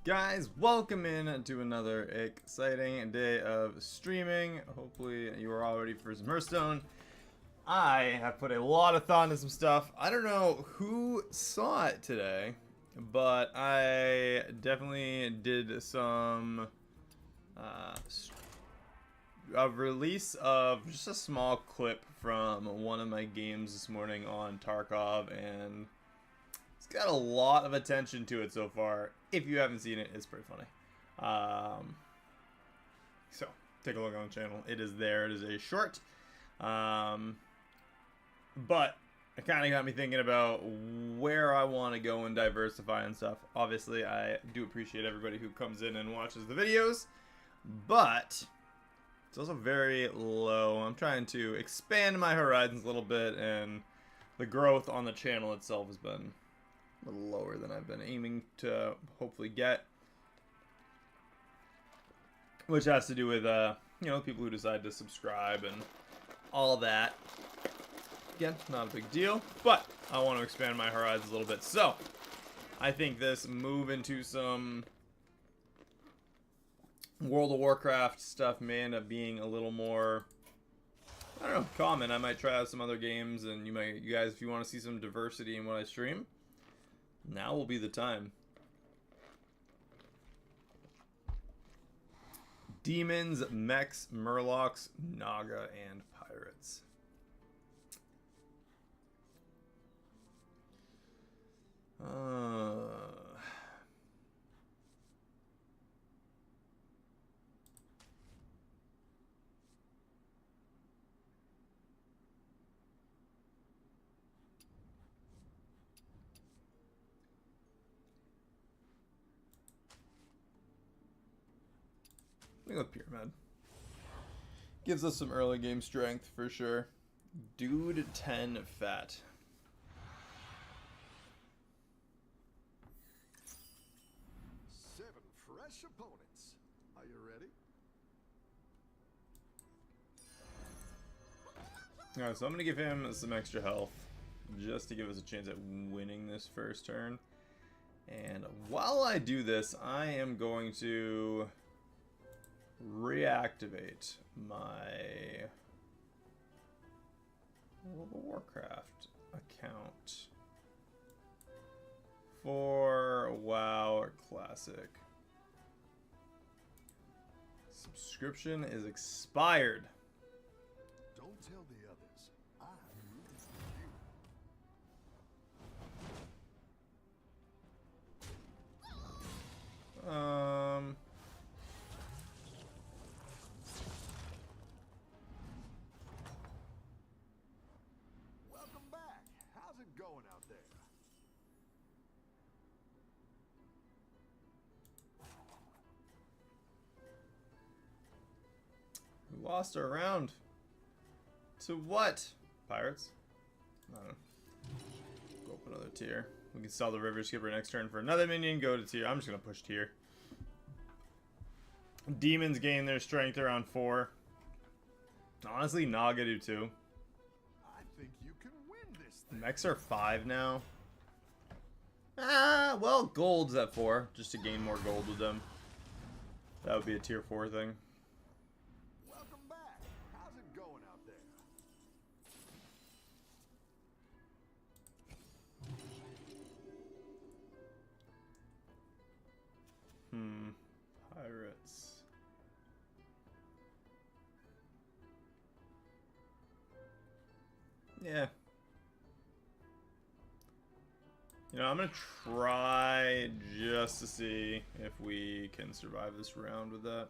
Guys, welcome in to another exciting day of streaming. Hopefully you are all ready for some Hearthstone. I have put a lot of thought into some stuff. I don't know who saw it today, but I definitely did some a release of just a small clip from one of my games this morning on Tarkov, and it's got a lot of attention to it so far. If you haven't seen it, it's pretty funny. So take a look on the channel. It is there. It is a short. But it kind of got me thinking about where I want to go and diversify and stuff. Obviously, I do appreciate everybody who comes in and watches the videos, but it's also very low. I'm trying to expand my horizons a little bit, and the growth on the channel itself has been a little lower than I've been aiming to hopefully get, which has to do with you know, people who decide to subscribe and all that. Again, not a big deal, but I want to expand my horizons a little bit. So I think this move into some World of Warcraft stuff may end up being a little more, I don't know, common. I might try out some other games, and you guys, if you want to see some diversity in what I stream, now will be the time. Demons, mechs, murlocs, naga, and pirates. Let me go Pyramid. Gives us some early game strength for sure. Dude 10 fat. Fresh opponents. Are you ready? Alright, so I'm going to give him some extra health just to give us a chance at winning this first turn. And while I do this, I am going to reactivate my World of Warcraft account for WoW or Classic. Subscription is expired. Don't tell the others. I'm rooting for you. Welcome back. How's it going out there? We lost our round. To what? Pirates? I don't know. Go up another tier. We can sell the River Skipper next turn for another minion. Go to tier. I'm just going to push tier. Demons gain their strength around 4. Honestly, Naga do too. I think you can win this thing. Mechs are 5 now. Ah, well, gold's at 4. Just to gain more gold with them. That would be a tier 4 thing. Welcome back. How's it going out there? Pirates. Yeah. You know, I'm gonna try just to see if we can survive this round with that.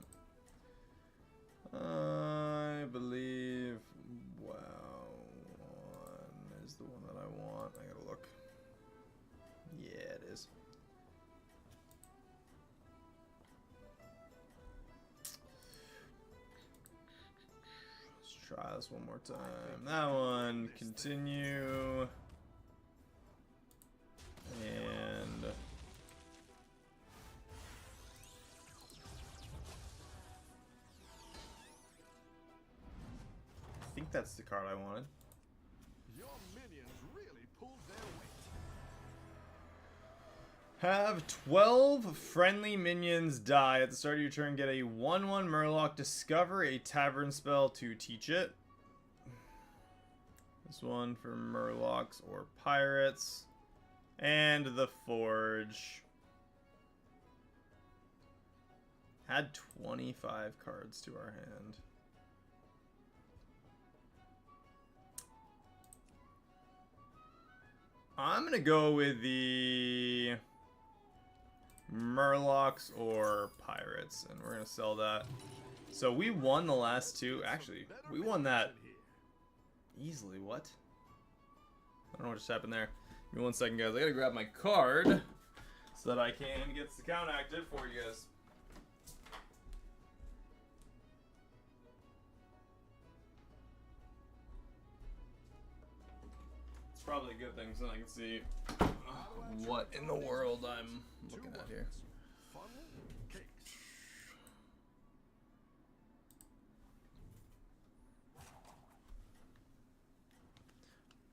I believe WoW 1 is the one that I want. I gotta look. Yeah, it is. Let's try this one more time. That one, continue. And I think that's the card I wanted. Your minions really pulled their weight. Have 12 friendly minions die at the start of your turn. Get a 1/1 Murloc. Discover a tavern spell to teach it. This one for Murlocs or Pirates. And the Forge. Add 25 cards to our hand. I'm going to go with the Murlocs or Pirates, and we're going to sell that. So we won the last two. Actually, we won that easily. What? I don't know what just happened there. Give me 1 second, guys. I got to grab my card so that I can get this account active for you guys. Probably a good thing so I can see what in the world I'm looking at here.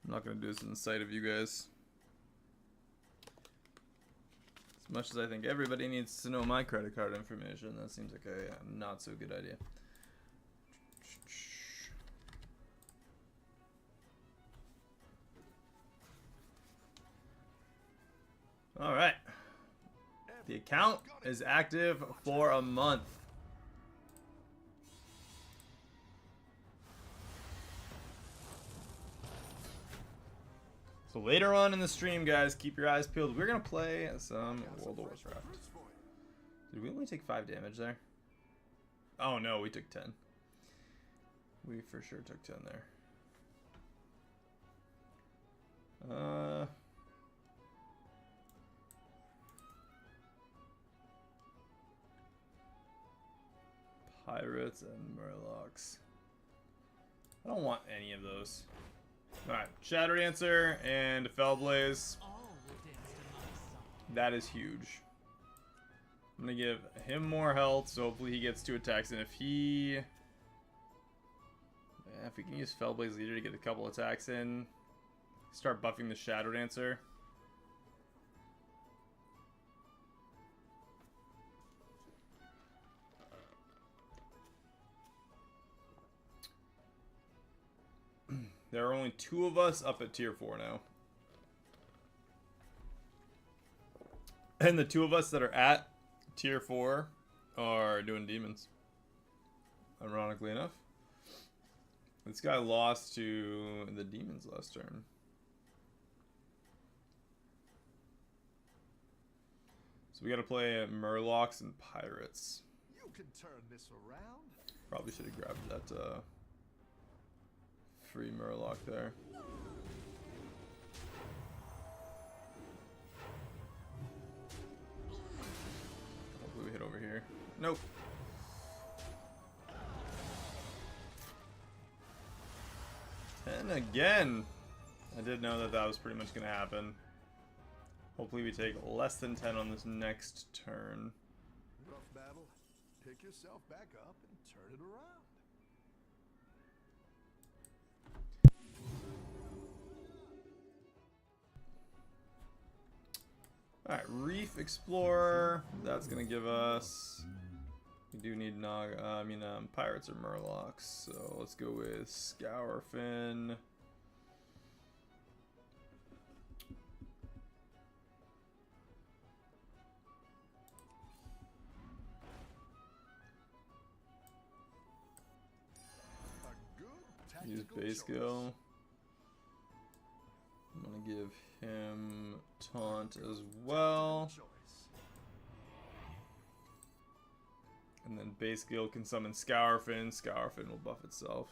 I'm not going to do this in the sight of you guys. As much as I think everybody needs to know my credit card information, that seems like a not so good idea. All right. The account is active for a month. So later on in the stream, guys, keep your eyes peeled. We're going to play some World of Warcraft. Did we only take 5 damage there? Oh, no, we took 10. We for sure took 10 there. Pirates and Murlocs. I don't want any of those. Alright, Shadow Dancer and Fellblaze. That is huge. I'm gonna give him more health, so hopefully he gets 2 attacks. And if he... yeah, if we can use Fellblaze Leader to get a couple attacks in, start buffing the Shadow Dancer. There are only 2 of us up at tier 4 now. And the 2 of us that are at tier 4 are doing demons. Ironically enough. This guy lost to the demons last turn. So we gotta play Murlocs and Pirates. You can turn this around. Probably should have grabbed that free Murloc there. Hopefully we hit over here. Nope. And again, I did know that that was pretty much going to happen. Hopefully we take less than 10 on this next turn. Rough battle. Pick yourself back up and turn it around. Alright, Reef Explorer. That's going to give us... we do need Pirates or Murlocs. So let's go with Scourfin. Use base skill. I'm gonna give him taunt as well. And then base skill can summon Scourfin. Scourfin will buff itself.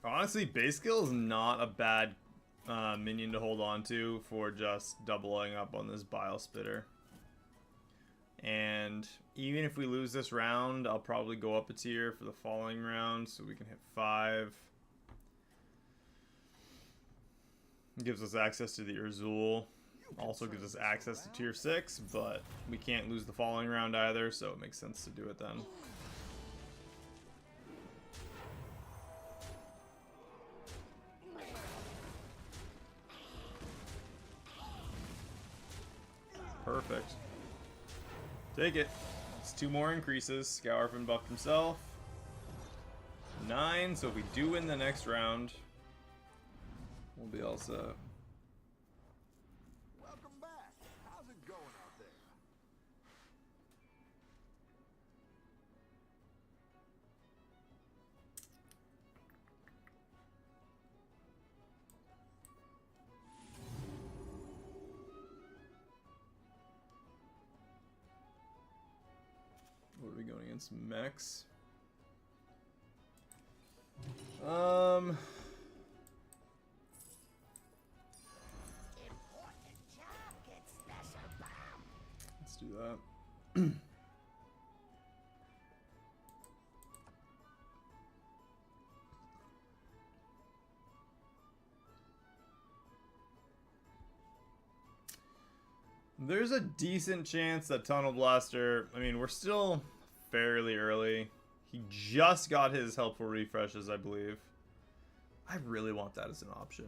Honestly, base skill is not a bad minion to hold on to for just doubling up on this Bile Spitter. And even if we lose this round, I'll probably go up a tier for the following round so we can hit 5. It gives us access to the Urzul. Also gives us access to tier 6, but we can't lose the following round either, so it makes sense to do it then. Perfect. Take it. It's 2 more increases. Scourfin buffed himself. 9, so if we do win the next round, we'll be all set. Welcome back. How's it going out there? What are we going against? Mechs? Let's do that. There's a decent chance that Tunnel Blaster, I mean, we're still fairly early. He just got his helpful refreshes, I believe. I really want that as an option.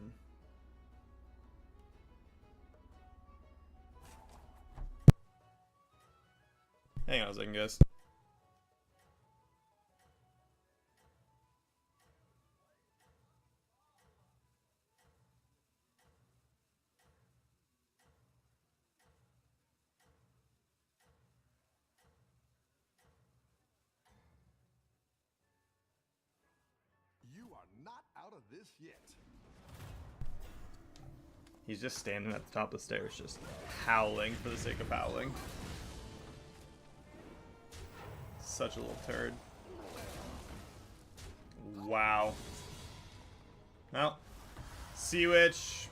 Hang on a second, guys. You are not out of this yet. He's just standing at the top of the stairs, just howling for the sake of howling. Such a little turd. Wow. Well, Sea Witch.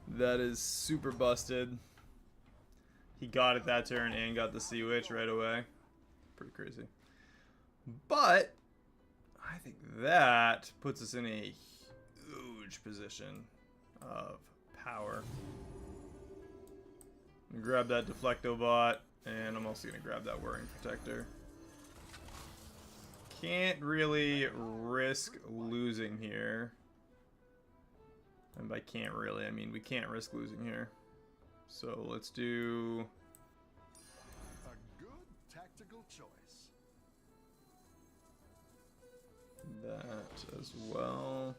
That is super busted. He got it that turn and got the Sea Witch right away. Pretty crazy. But I think that puts us in a huge position of power. I'm gonna grab that Deflectobot, and I'm also gonna grab that Whirring Protector. Can't really risk losing here. And by can't really, I mean we can't risk losing here. So let's do A good tactical choice. that as well.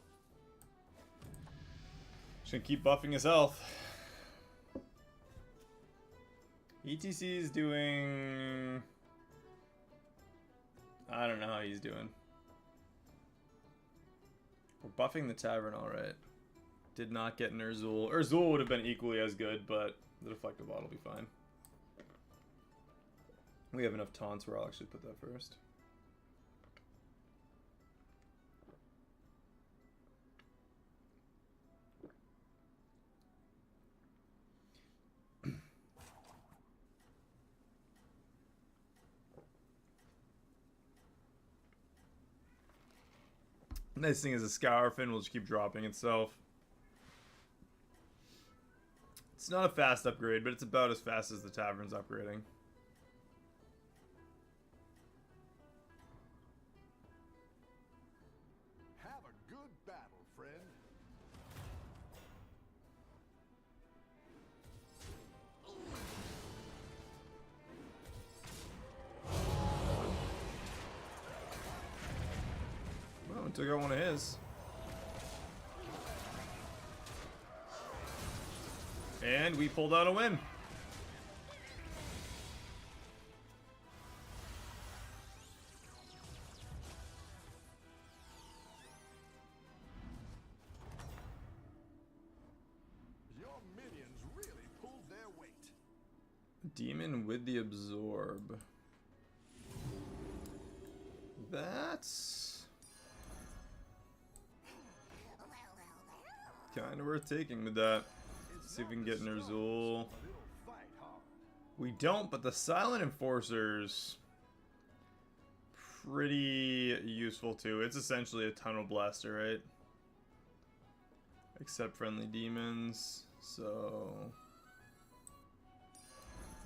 Just gonna keep buffing his health. ETC is doing... I don't know how he's doing. We're buffing the Tavern alright. Did not get an Urzul. Urzul would have been equally as good, but the Deflectobot will be fine. We have enough taunts where I'll actually put that first. Nice thing is a Scourfin will just keep dropping itself. It's not a fast upgrade, but it's about as fast as the Tavern's upgrading. Have a good battle, friend. Well, we took out one of his. And we pulled out a win. Your minions really pulled their weight. Demon with the Absorb. That's kind of worth taking with that. See if we can get an Urzul. We don't, but the Silent Enforcer's pretty useful too. It's essentially a Tunnel Blaster, right? Except friendly demons. So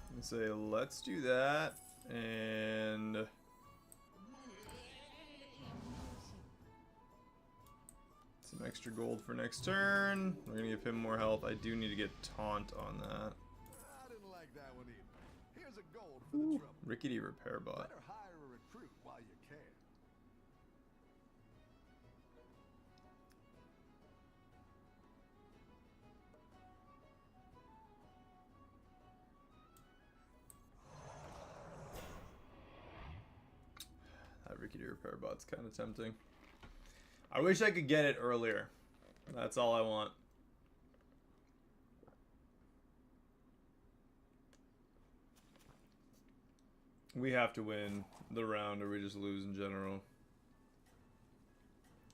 I'm gonna say let's do that, and some extra gold for next turn. We're gonna give him more health. I do need to get Taunt on that. for the Ooh, trouble. rickety repair bot. Better hire a recruit while you can. That rickety repair bot's kind of tempting. I wish I could get it earlier. That's all I want. We have to win the round or we just lose in general.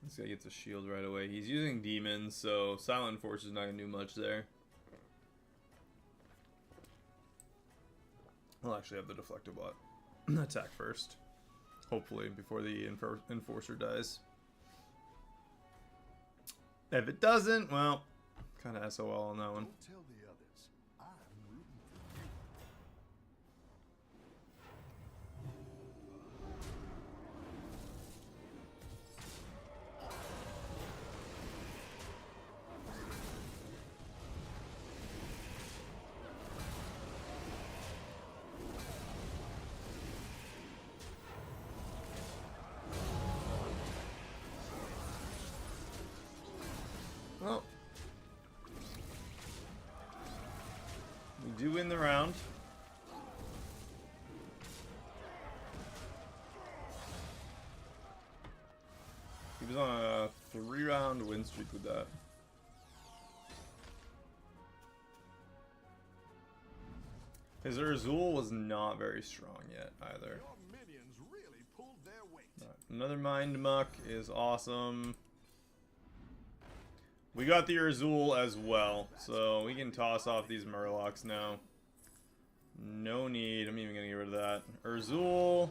This guy gets a shield right away. He's using demons, so Silent Force is not going to do much there. I'll actually have the Deflector bot attack first. Hopefully, before the Enforcer dies. If it doesn't, well, kind of SOL on that one. Don't tell the others. I'm rooting for you. Well, we do win the round. He was on a 3-round win streak with that. His Urzul was not very strong yet either. Your minions really pulled their weight. Another Mind Muck is awesome. We got the Urzul as well, so we can toss off these Murlocs now. No need. I'm even going to get rid of that. Urzul.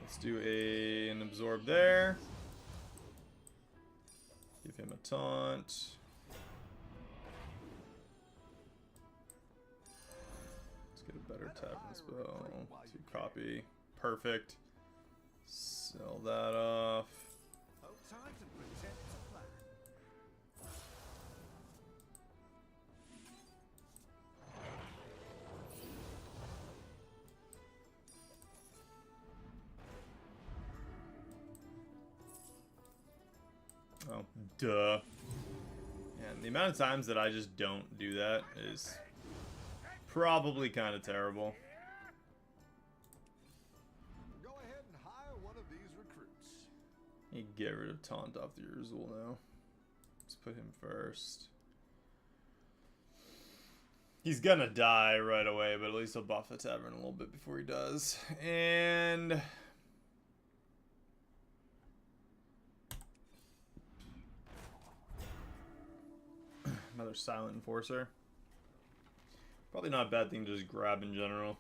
Let's do an Absorb there. Give him a taunt. Let's get a better tavern spell. 2 copy. Perfect. Sell that off. No time to pretend it's a plan. Oh, duh. And the amount of times that I just don't do that is probably kind of terrible. Go ahead and hire one of these recruits. You get rid of Taunt off the Urzul now. Let's put him first. He's gonna die right away, but at least he'll buff the Tavern a little bit before he does. And another Silent Enforcer. Probably not a bad thing to just grab in general.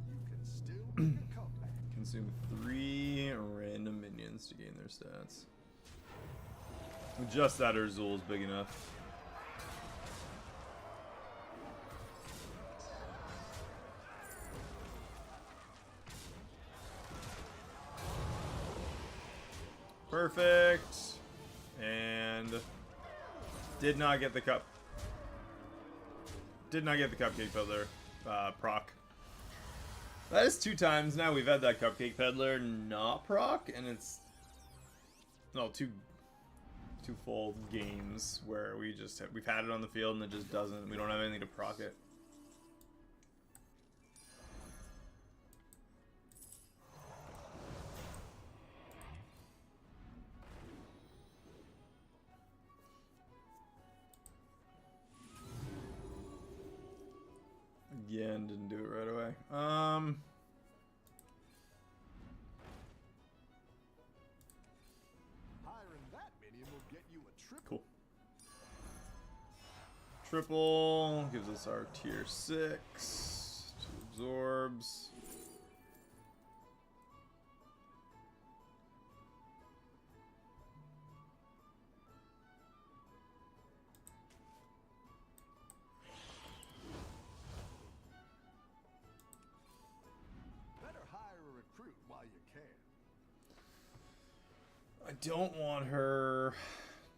You can still make a comeback. Consume 3 random minions to gain their stats. Just that Urzul is big enough. Perfect. And did not get the cup. Did not get the Cupcake Peddler proc. That is 2 times now we've had that Cupcake Peddler not proc, and it's no two full games where we've had it on the field and it just doesn't. We don't have anything to proc it. Again, didn't do it right away. Hiring that minion will get you a triple. Cool. Triple gives us our tier 6. 2 absorbs. don't want her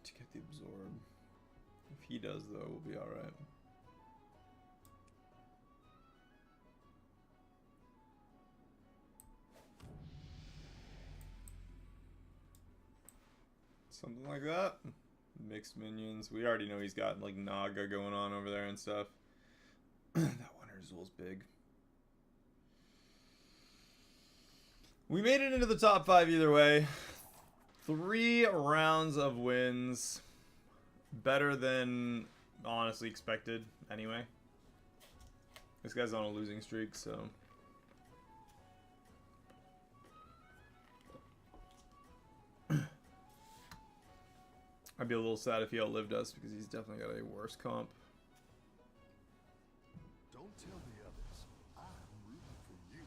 to get the absorb. If he does, though, we'll be alright. Something like that. Mixed minions. We already know he's got like Naga going on over there and stuff. That Wonder Azul's big. We made it into the top 5 either way. 3 rounds of wins. Better than honestly expected anyway. This guy's on a losing streak, so... I'd be a little sad if he outlived us because he's definitely got a worse comp. Don't tell the others. I'm rooting for you.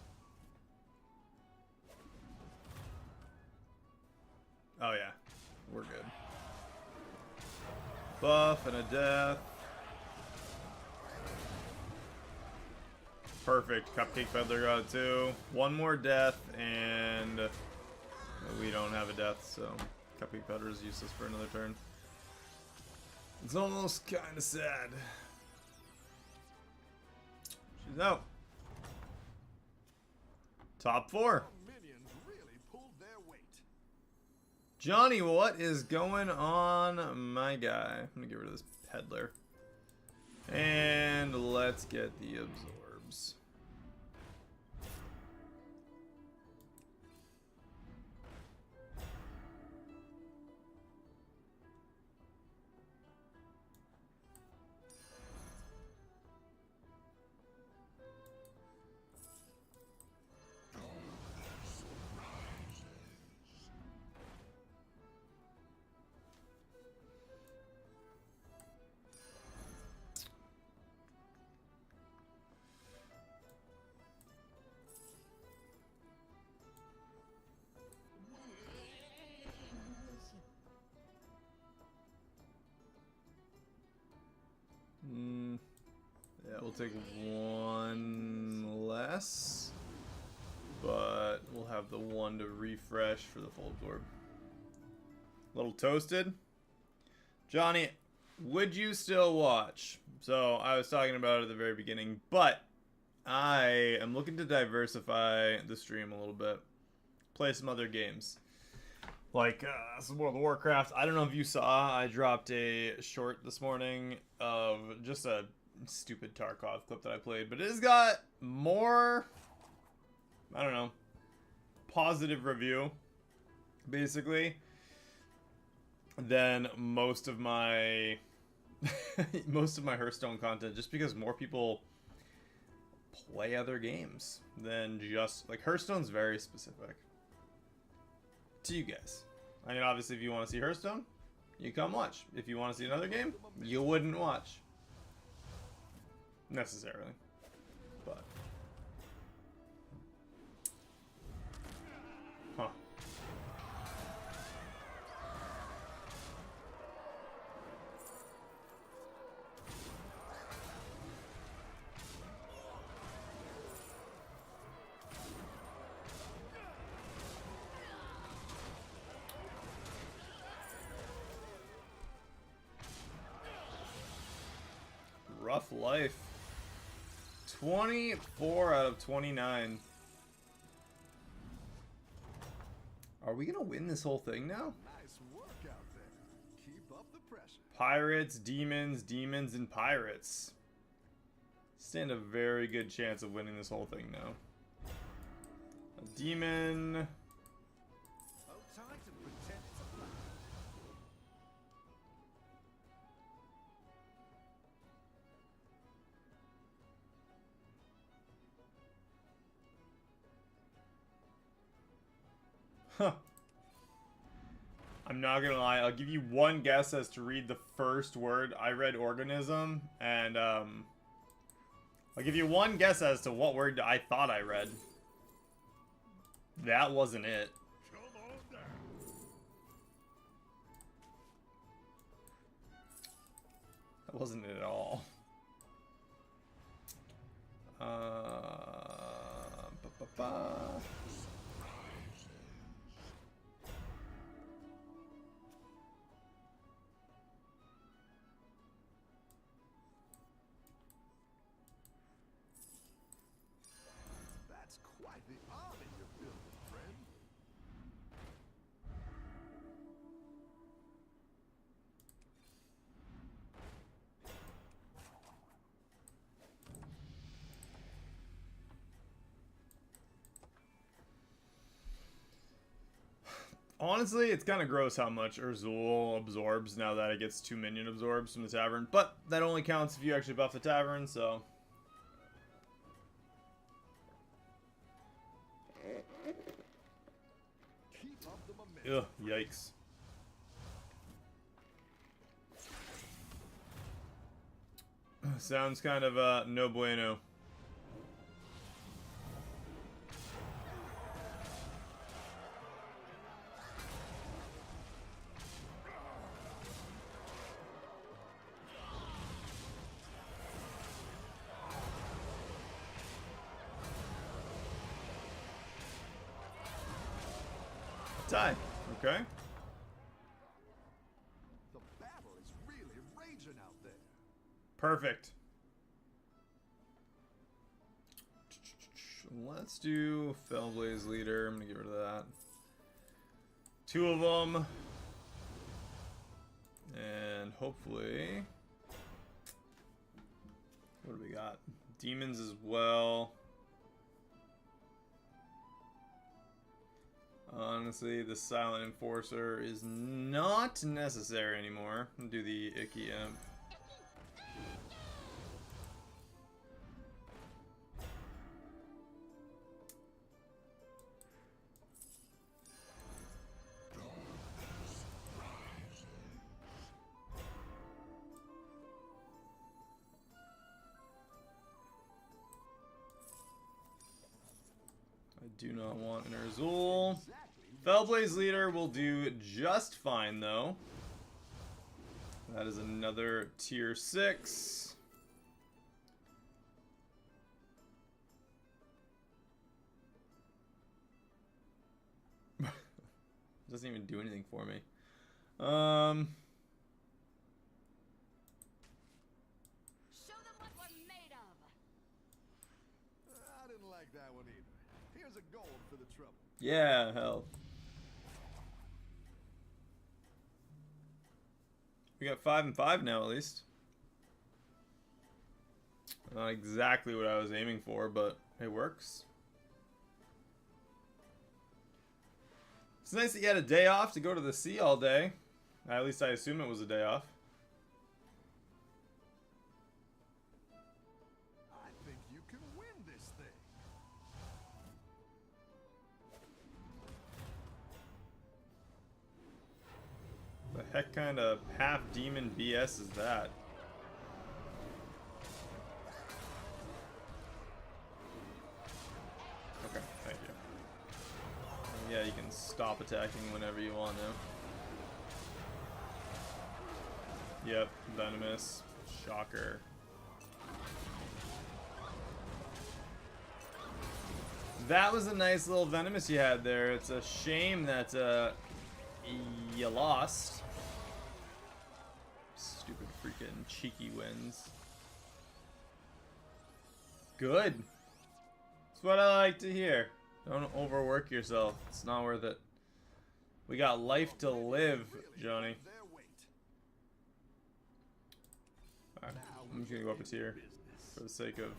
Oh yeah, we're good. Buff and a death. Perfect. Cupcake Peddler got it too. One more death and we don't have a death, so Cupcake Peddler is useless for another turn. It's almost kind of sad. She's out. Top 4. Minions really pulled their weight. Johnny, what is going on, my guy? I'm gonna get rid of this peddler. And let's get the absorbs. Yeah, we'll take 1 less, but we'll have the 1 to refresh for the full absorb. A little toasted. Johnny, would you still watch? So I was talking about it at the very beginning, but I am looking to diversify the stream a little bit. Play some other games. Like some World of Warcraft. I don't know if you saw, I dropped a short this morning of just a stupid Tarkov clip that I played, but it has got more, I don't know, positive review, basically, than most of my Hearthstone content, just because more people play other games than just, like, Hearthstone's very specific to you guys. I mean, obviously, if you want to see Hearthstone, you come watch. If you want to see another game, you wouldn't watch. Necessarily. But. Huh. Rough life. 24 out of 29. Are we gonna win this whole thing now? Nice work out there. Keep up the pressure. Pirates, demons, demons, and pirates. Stand a very good chance of winning this whole thing now. A demon. Oh, time to pretend it's a fly. Huh. I'm not gonna lie, I'll give you one guess as to read the first word. I read organism, and I'll give you one guess as to what word I thought I read. That wasn't it. Come on down. That wasn't it at all. Ba-ba-ba. Honestly, it's kind of gross how much Urzul absorbs now that it gets 2 minion absorbs from the tavern. But that only counts if you actually buff the tavern, so... Keep up the momentum. Ugh, yikes. Sounds kind of no bueno. Die. Okay. The battle is really raging out there. Perfect. Let's do Fellblaze Leader. I'm gonna get rid of that. 2 of them. And hopefully... what do we got? Demons as well. Honestly, the Silent Enforcer is not necessary anymore. I'll do the Icky Imp. I do not want an Urzul. Fellblaze Leader will do just fine, though. That is another tier 6. Doesn't even do anything for me. Show them what we're made of. I didn't like that one either. Here's a gold for the trouble. Yeah, hell. We got 5 and 5 now, at least. Not exactly what I was aiming for, but it works. It's nice that you had a day off to go to the sea all day. At least I assume it was a day off. I think you can win this thing. The heck kind of half demon BS is that? Okay, thank you. Yeah, you can stop attacking whenever you want now. Yep, venomous. Shocker. That was a nice little venomous you had there. It's a shame that you lost. Stupid freaking cheeky wins. Good. That's what I like to hear. Don't overwork yourself. It's not worth it. We got life to live, Johnny. Their weight. Alright, I'm just gonna go up a tier for the sake of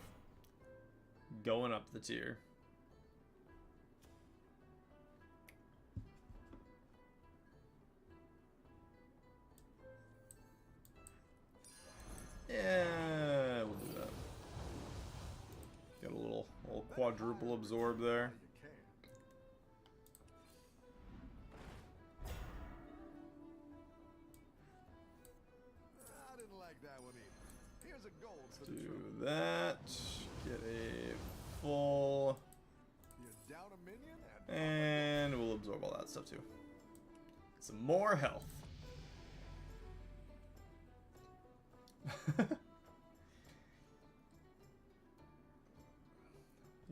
going up the tier. Yeah, we'll do that. Got a little quadruple absorb there. You can. I didn't like that one either. Here's a gold for the Do trouble. that. Get a full. You're down a minion And we'll absorb all that stuff too. Some more health.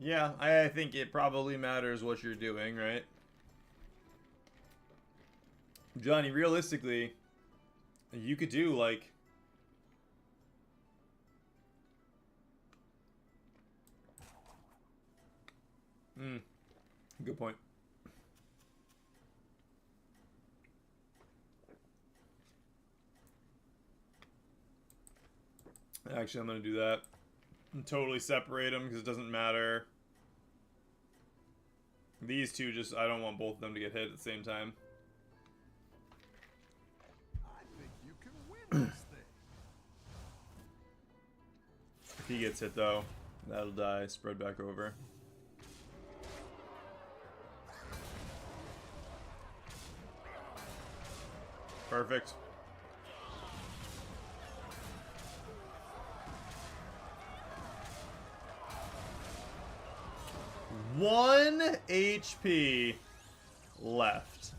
Yeah, I think it probably matters what you're doing, right? Johnny, realistically, you could do like... good point. Actually, I'm going to do that. And totally separate them because it doesn't matter. These two just, I don't want both of them to get hit at the same time. If he gets hit though, that'll die. Spread back over. Perfect. One HP left.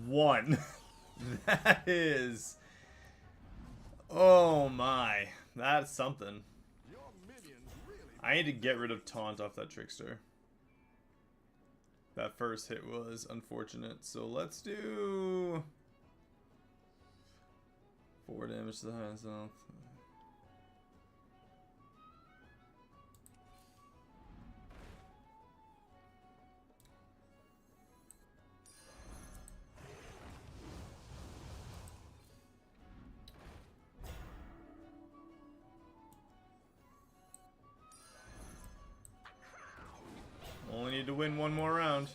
One. That is... Oh my. That's something. I need to get rid of Taunt off that Trickster. That first hit was unfortunate. So let's do... 4 damage to the highest health. Only need to win one more round.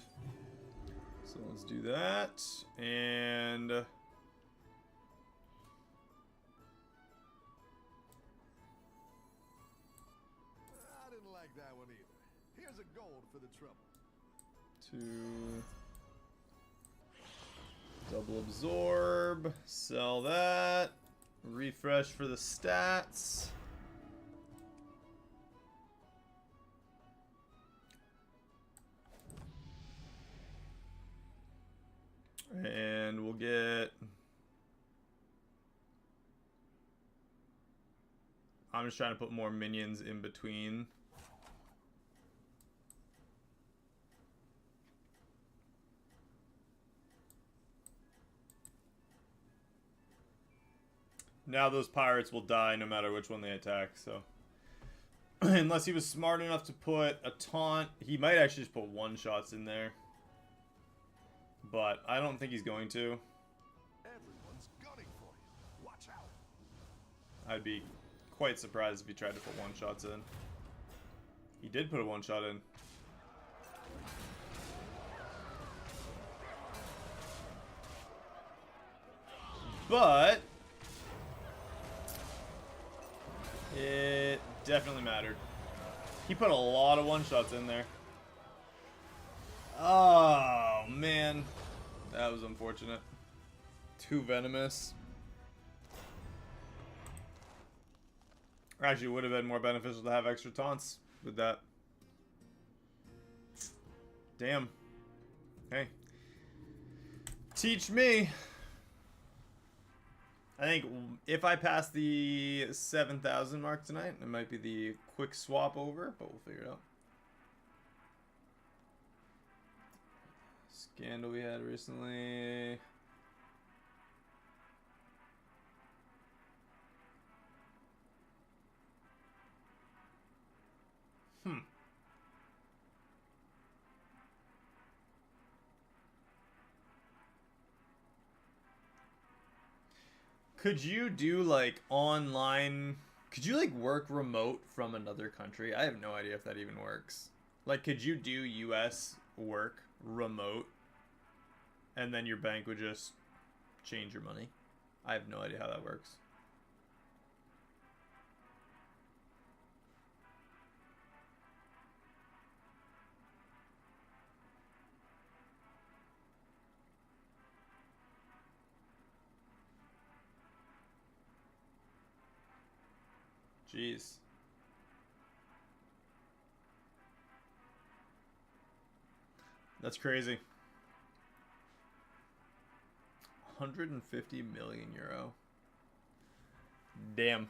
So let's do that. And... that one either. Here's a gold for the trouble. 2. Double absorb. Sell that. Refresh for the stats. And we'll get... I'm just trying to put more minions in between. Now those pirates will die no matter which one they attack, so... Unless he was smart enough to put a taunt, he might actually just put one-shots in there. But I don't think he's going to. Everyone's gunning for you. Watch out. I'd be quite surprised if he tried to put one-shots in. He did put a one-shot in. But... it definitely mattered. He put a lot of one-shots in there. Oh, man. That was unfortunate. Too venomous. Actually, it would have been more beneficial to have extra taunts with that. Damn. Hey. Teach me. I think if I pass the 7,000 mark tonight, it might be the quick swap over, but we'll figure it out. Scandal we had recently. Could you do like online? Could you like work remote from another country? I have no idea if that even works. Like, could you do US work remote and then your bank would just change your money? I have no idea how that works. Jeez. That's crazy. 150 million euro. Damn.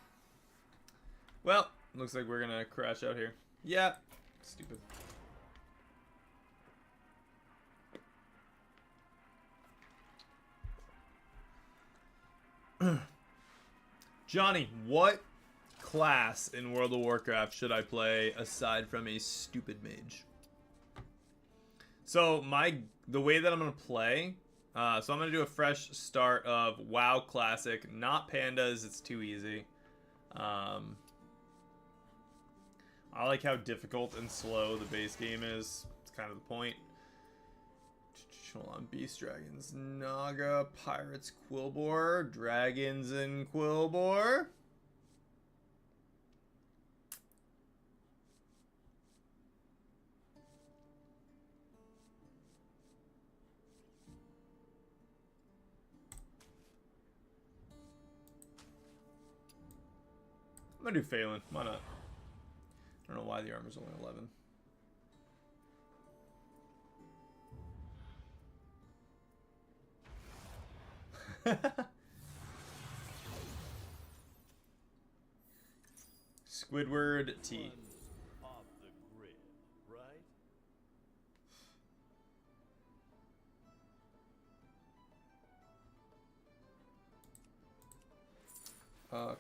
Well, looks like we're gonna crash out here. Yeah. Stupid. Johnny, what class in World of Warcraft should I play aside from a stupid mage? So the way that I'm gonna play, so I'm gonna do a fresh start of WoW Classic, not Pandas. It's too easy. I like how difficult and slow the base game is. It's kind of the point. Hold on. Beast Dragons, Naga, Pirates, Quillbore, Dragons, and Quillbore. I'm gonna do Phelan. Why not? I don't know why the armor's only 11. Squidward T. Off the grid, right?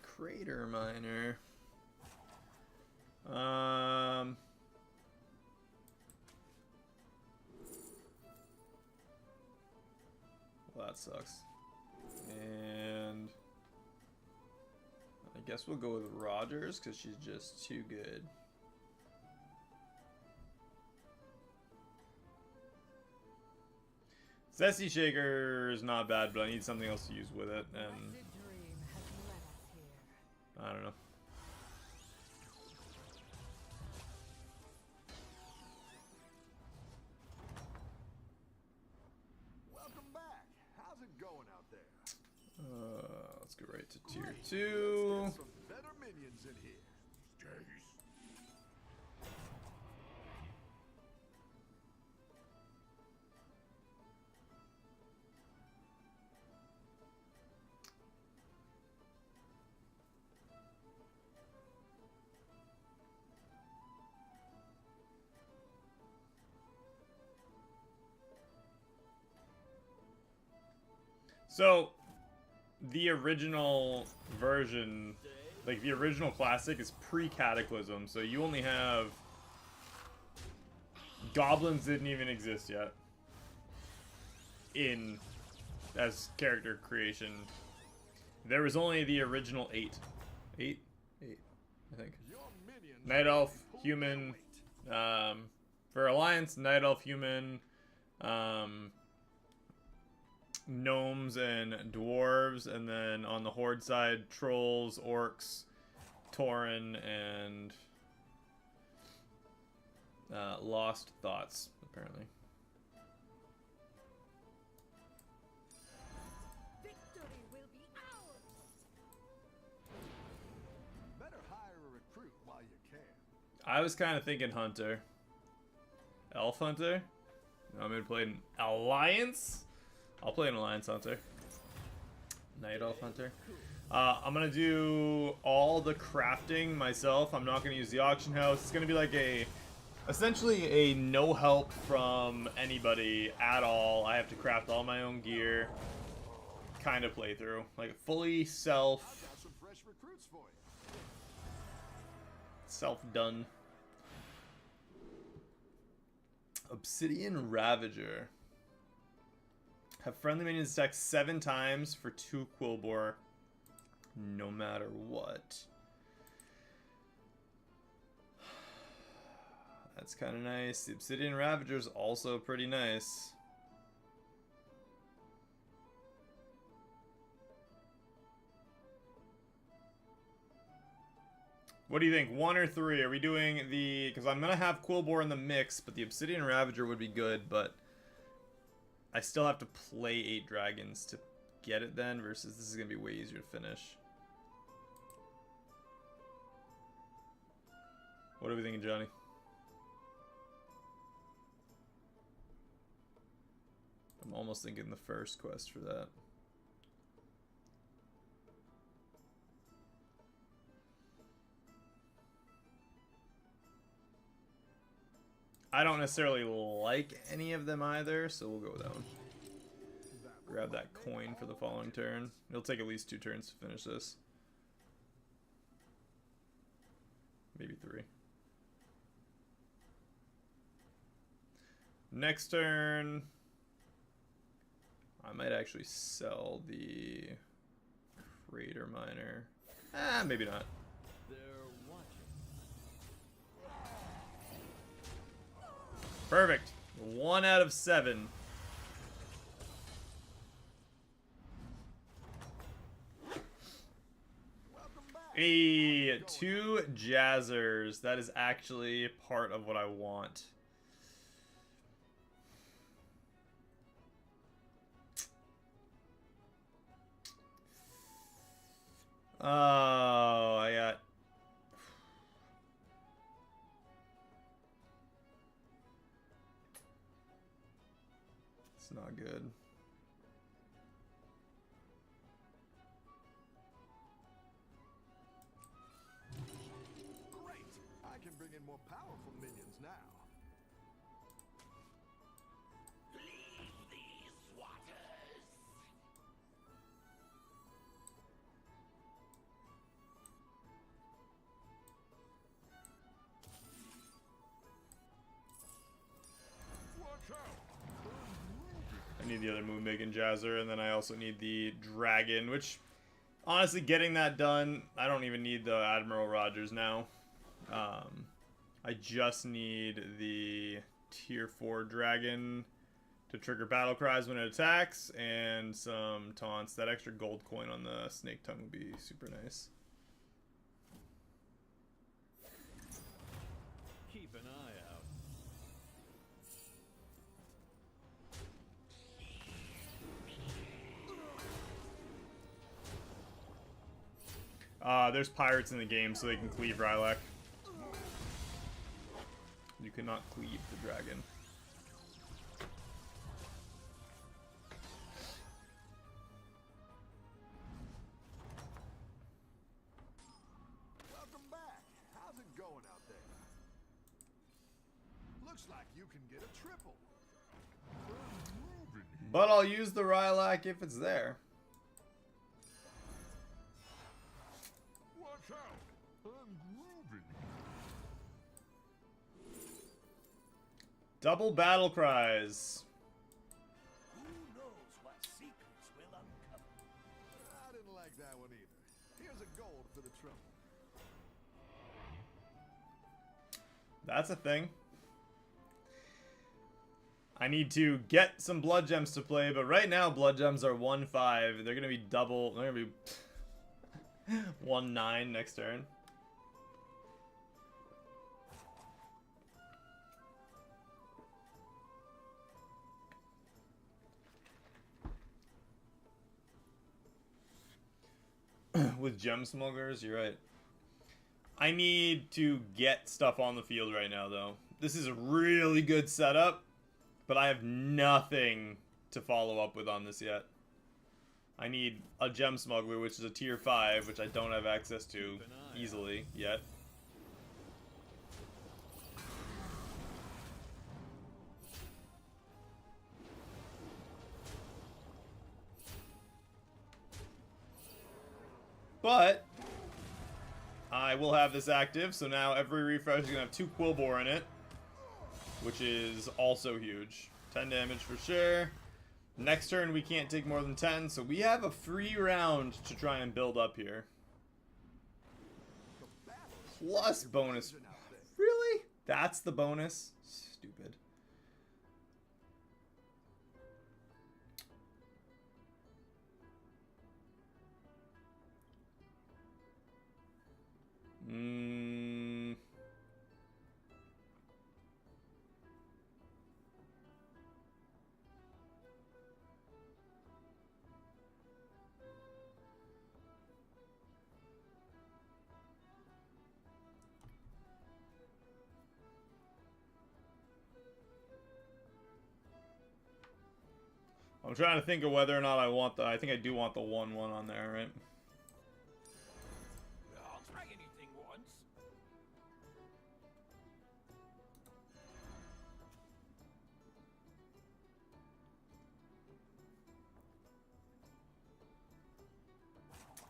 Crater Miner. Well, that sucks. And I guess we'll go with Rogers because she's just too good. Zesty Shaker is not bad, but I need something else to use with it, and I don't know. Welcome back. How's it going out there? Let's go right to tier 2. Let's get some better minions in here. So, the original version, like the original classic, is pre-Cataclysm, so you only have... Goblins didn't even exist yet as character creation. There was only the original 8. 8, I think. Night Elf, Human, for Alliance, Night Elf, Human, Gnomes and Dwarves, and then on the Horde side, Trolls, Orcs, Tauren, and Lost Thoughts, apparently. Victory will be ours. Better hire a recruit while you can. I was kind of thinking Hunter. Elf Hunter? I'm going to play an Alliance? I'll play an Alliance Hunter. Night Elf Hunter. I'm going to do all the crafting myself. I'm not going to use the auction house. It's going to be like essentially a no help from anybody at all. I have to craft all my own gear kind of playthrough. Like a fully Got some fresh recruits for you. self-done. Obsidian Ravager. Have friendly minions stack 7 times for 2 Quillbore, no matter what. That's kind of nice. The Obsidian Ravager is also pretty nice. What do you think? 1 or 3? Are we doing the... Because I'm going to have Quillbore in the mix, but the Obsidian Ravager would be good, but... I still have to play 8 dragons to get it then, versus this is going to be way easier to finish. What are we thinking, Johnny? I'm almost thinking the first quest for that. I don't necessarily like any of them either, so we'll go with that one. Grab that coin for the following turn. It'll take at least 2 turns to finish this. Maybe 3. Next turn, I might actually sell the Crater Miner. Maybe not. Perfect. 1 out of 7. A 2 jazzers. That is actually part of what I want. Oh, I got... It's not good. Great! I can bring in more powerful minions now. Leave these waters. Watch out! I need the other Moonmaking Jazzer, and then I also need the Dragon, which, honestly, getting that done, I don't even need the Admiral Rogers now. I just need the Tier 4 Dragon to trigger battle cries when it attacks, and some taunts. That extra gold coin on the Snake Tongue would be super nice. Keep an eye out. There's pirates in the game, so they can cleave Rylak. You cannot cleave the dragon. Welcome back. How's it going out there? Looks like you can get a triple. But I'll use the Rylak if it's there. Watch out! I'm grooving. Double battle cries. Who knows what secrets will uncover? I didn't like that one either. Here's a gold for the trouble. That's a thing. I need to get some blood gems to play, but right now blood gems are 1-5. They're gonna be double. They're gonna be 1-9 next turn. With gem smugglers, you're right. I need to get stuff on the field right now, though. This is a really good setup, but I have nothing to follow up with on this yet. I need a gem smuggler, which is a tier 5, which I don't have access to easily yet. But I will have this active, so now every refresh is going to have 2 Quillbore in it, which is also huge. 10 damage for sure. Next turn we can't take more than 10, so we have a free round to try and build up here. Plus bonus. Really? That's the bonus? Stupid. I'm trying to think of whether or not I want the... I think I do want the 1-1 on there, right? I'll try anything once.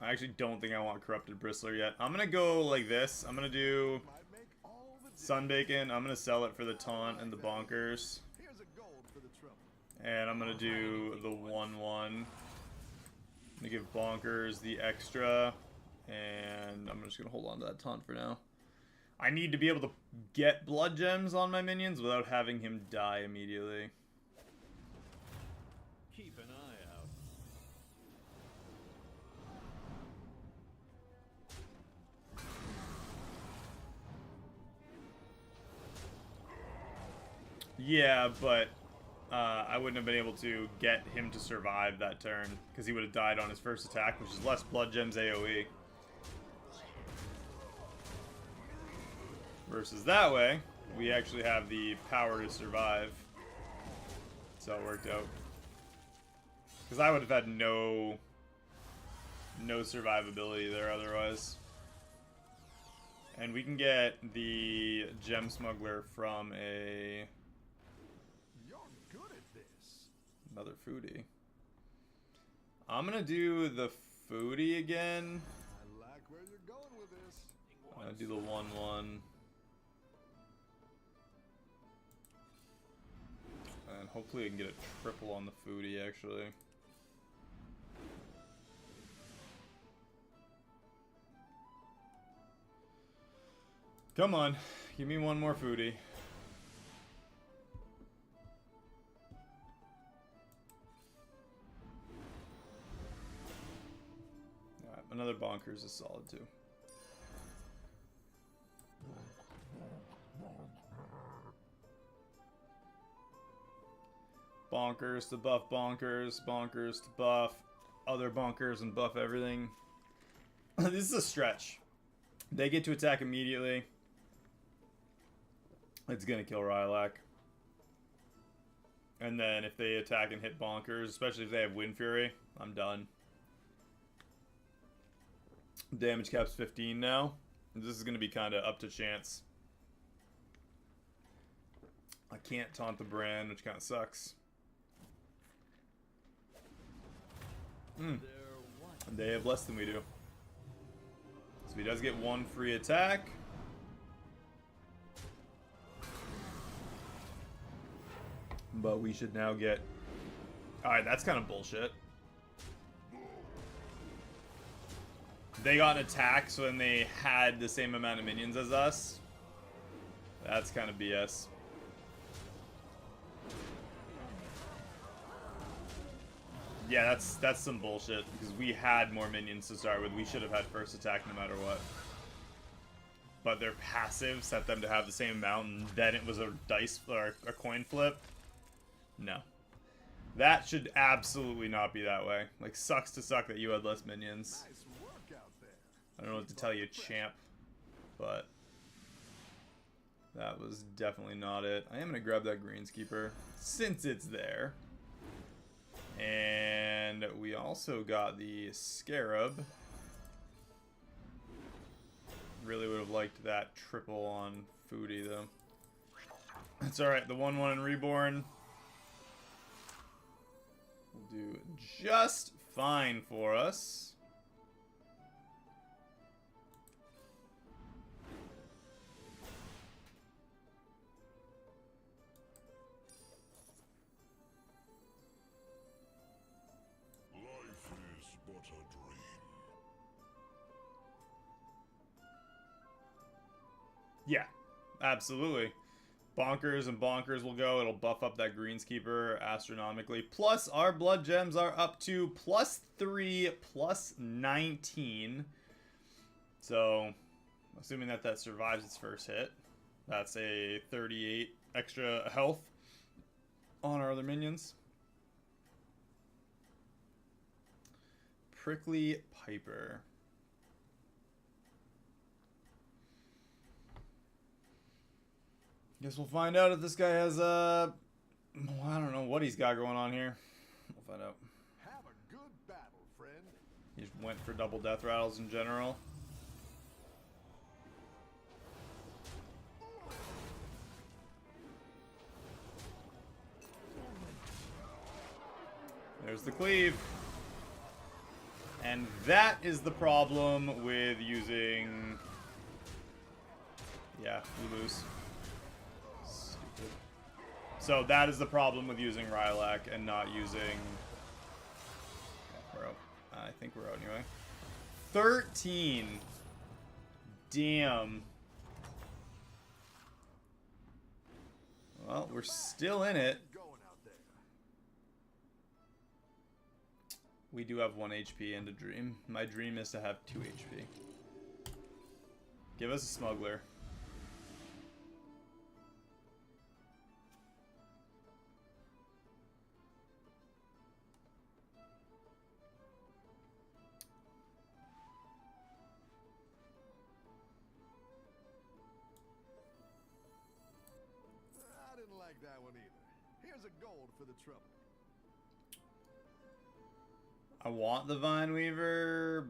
I actually don't think I want Corrupted Bristler yet. I'm going to go like this. I'm going to do Sunbacon. I'm going to sell it for the taunt and the bonkers. Here's a gold for the trouble. And I'm going to do the 1-1. I'm going to give bonkers the extra. And I'm just going to hold on to that taunt for now. I need to be able to get blood gems on my minions without having him die immediately. Keep an eye out. Yeah, but I wouldn't have been able to get him to survive that turn because he would have died on his first attack, which is less blood gems AoE. Versus that way, we actually have the power to survive. So it worked out. Because I would have had no survivability there otherwise. And we can get the gem smuggler from a... You're good at this. Another foodie. I'm gonna do the foodie again. I like where you're going with this. I'm gonna do the 1/1. And hopefully I can get a triple on the foodie actually. Come on, give me one more foodie. Alright, another bonkers is solid too. Bonkers to buff bonkers, bonkers to buff other bonkers and buff everything. This is a stretch. They get to attack immediately. It's gonna kill Rylak. And then if they attack and hit bonkers, especially if they have Wind Fury, I'm done. Damage cap's 15 now. This is gonna be kind of up to chance. I can't taunt the brand, which kind of sucks. They have less than we do. So he does get one free attack. But we should now get... Alright, that's kind of bullshit. They got an attack, so then they had the same amount of minions as us. That's kind of BS. Yeah, that's some bullshit, because we had more minions to start with. We should have had first attack no matter what. But their passive set them to have the same amount, and then it was a dice or a coin flip. No. That should absolutely not be that way. Like, sucks to suck that you had less minions. Nice work out there. I don't know what to tell you, champ. But that was definitely not it. I am going to grab that Greenskeeper, since it's there. And we also got the Scarab. Really would have liked that triple on Foodie, though. That's alright, the 1/1 and Reborn will do just fine for us. Life is but a dream. Yeah, absolutely. Bonkers and bonkers will go. It'll buff up that Greenskeeper astronomically. Plus, our blood gems are up to +3, +19. So, assuming that that survives its first hit, that's a 38 extra health on our other minions. Prickly Piper. Guess we'll find out if this guy has well, I don't know what he's got going on here. We'll find out. Have a good battle, friend. He just went for double death rattles in general. There's the cleave. And that is the problem with using... Yeah, we lose. Stupid. So that is the problem with using Rylak and not using... We're out. I think we're out anyway. 13. Damn. Well, we're still in it. Going out there. We do have 1 HP and a dream. My dream is to have 2 HP. Give us a smuggler. like that one either. Here's a gold for the trouble. I want the Vine Weaver.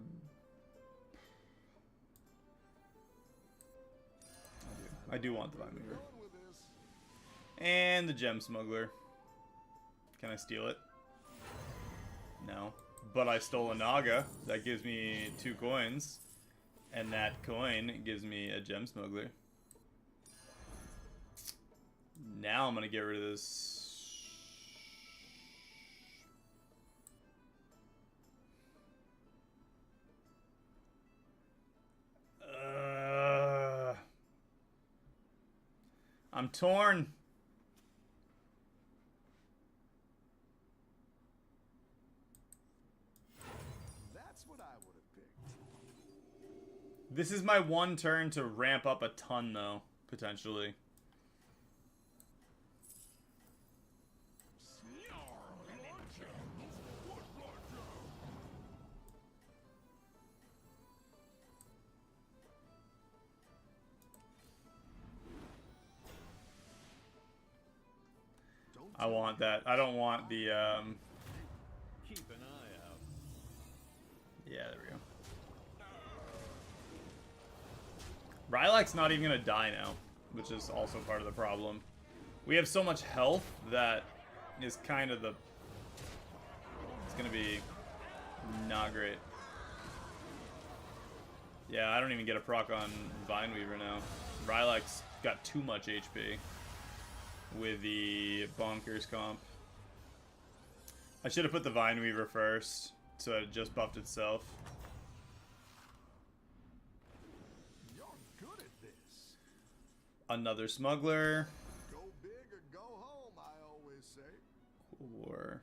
I do want the Vine Weaver. Going with this. And the Gem Smuggler. Can I steal it? No. But I stole a Naga. That gives me 2 coins. And that coin gives me a Gem Smuggler. Now I'm going to get rid of this. I'm torn. That's what I would have picked. This is my one turn to ramp up a ton, though, potentially. I want that. I don't want the, Keep an eye out. yeah, there we go. Rylak's not even gonna die now, which is also part of the problem. We have so much health that is kind of the... It's gonna be not great. Yeah, I don't even get a proc on Vineweaver now. Rylak's got too much HP with the Bonkers comp. I should have put the Vineweaver first, so it just buffed itself. You're good at this. Another Smuggler. Go big or go home, I always say. Or...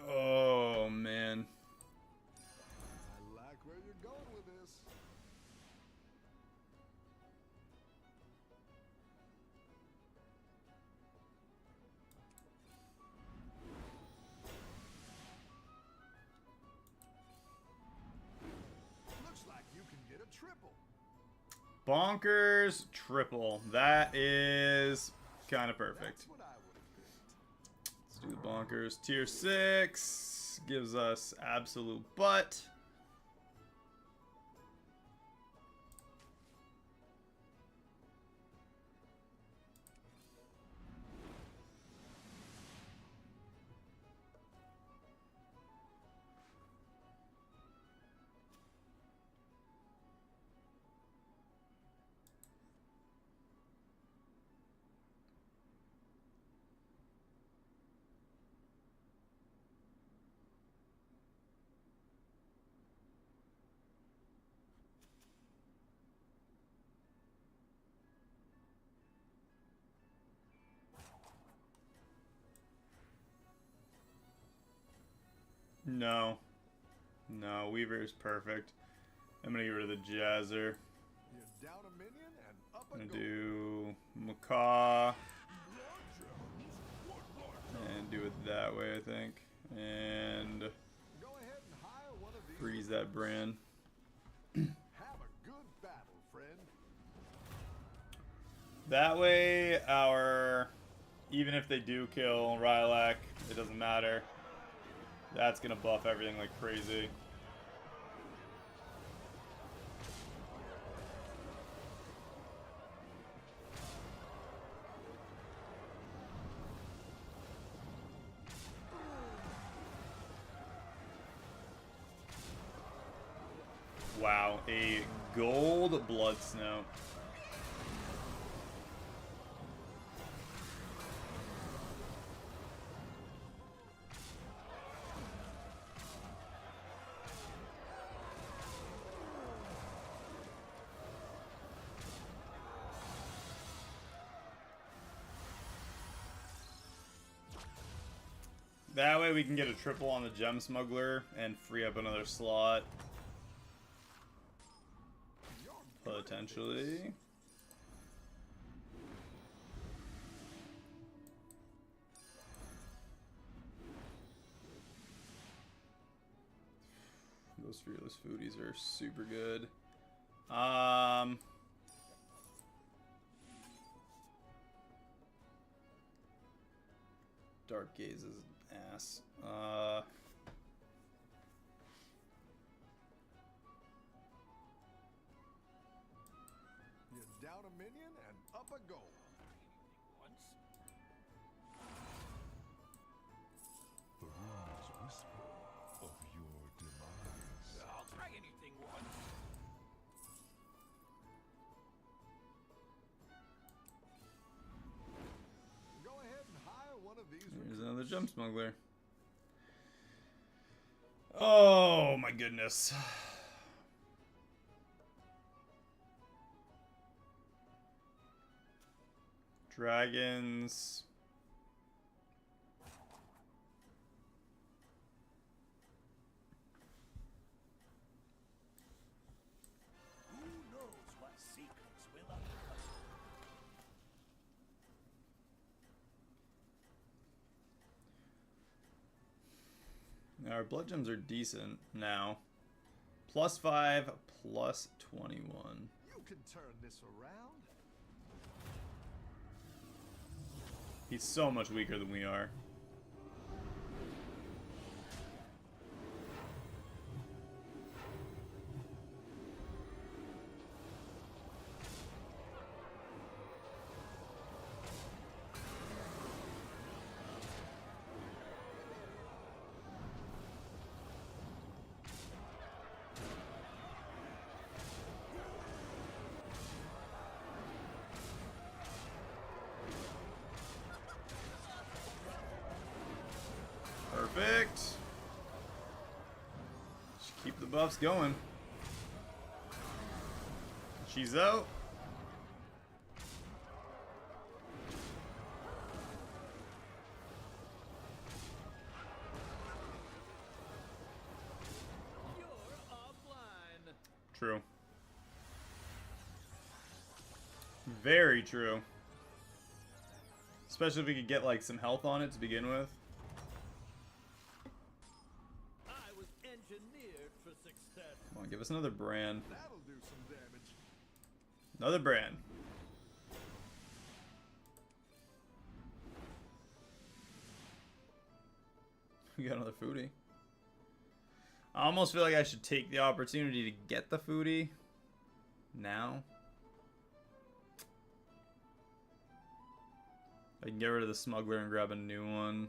Oh, man. I like where you're going with this. Looks like you can get a triple. Bonkers triple. That is kind of perfect. That's what I would have picked. Let's do the Bonkers. Tier 6 gives us absolute butt. No. No, Weaver is perfect. I'm gonna get rid of the Jazzer. You're down a minion and up I'm a gonna goal. do Macaw. And do it that way, I think. And Go ahead and hire one of these. freeze that brand. Have a good battle, friend. That way, even if they do kill Rylak, it doesn't matter. That's gonna buff everything like crazy. Wow, a gold Blood Snout. That way we can get a triple on the Gem Smuggler and free up another slot. Potentially. Those Fearless Foodies are super good. Dark Gaze is ass. You're down a minion and up a goal. Once. The runes whisper of your demise. I'll try anything once. Go ahead and hire one of these. Here's another gem smuggler. Oh my goodness. Dragons. Who knows what secrets will uncover? Our blood gems are decent now. +5, +21. You can turn this around. He's so much weaker than we are. Perfect. Just keep the buffs going. She's out. You're offline. True. Very true. Especially if we could get like some health on it to begin with. I was engineered for success. Come on, give us another brand. That'll do some damage. Another brand. We got another foodie. I almost feel like I should take the opportunity to get the foodie now. I can get rid of the smuggler and grab a new one.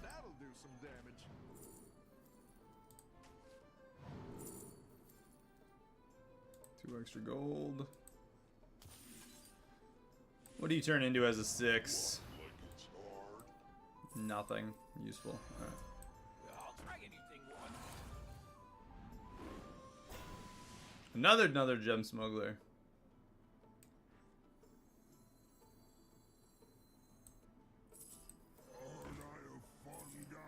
That'll do some damage. Two extra gold. What do you turn into as a 6? Nothing useful. Alright. I'll try anything once. Another gem smuggler. Aren't I a fun guy?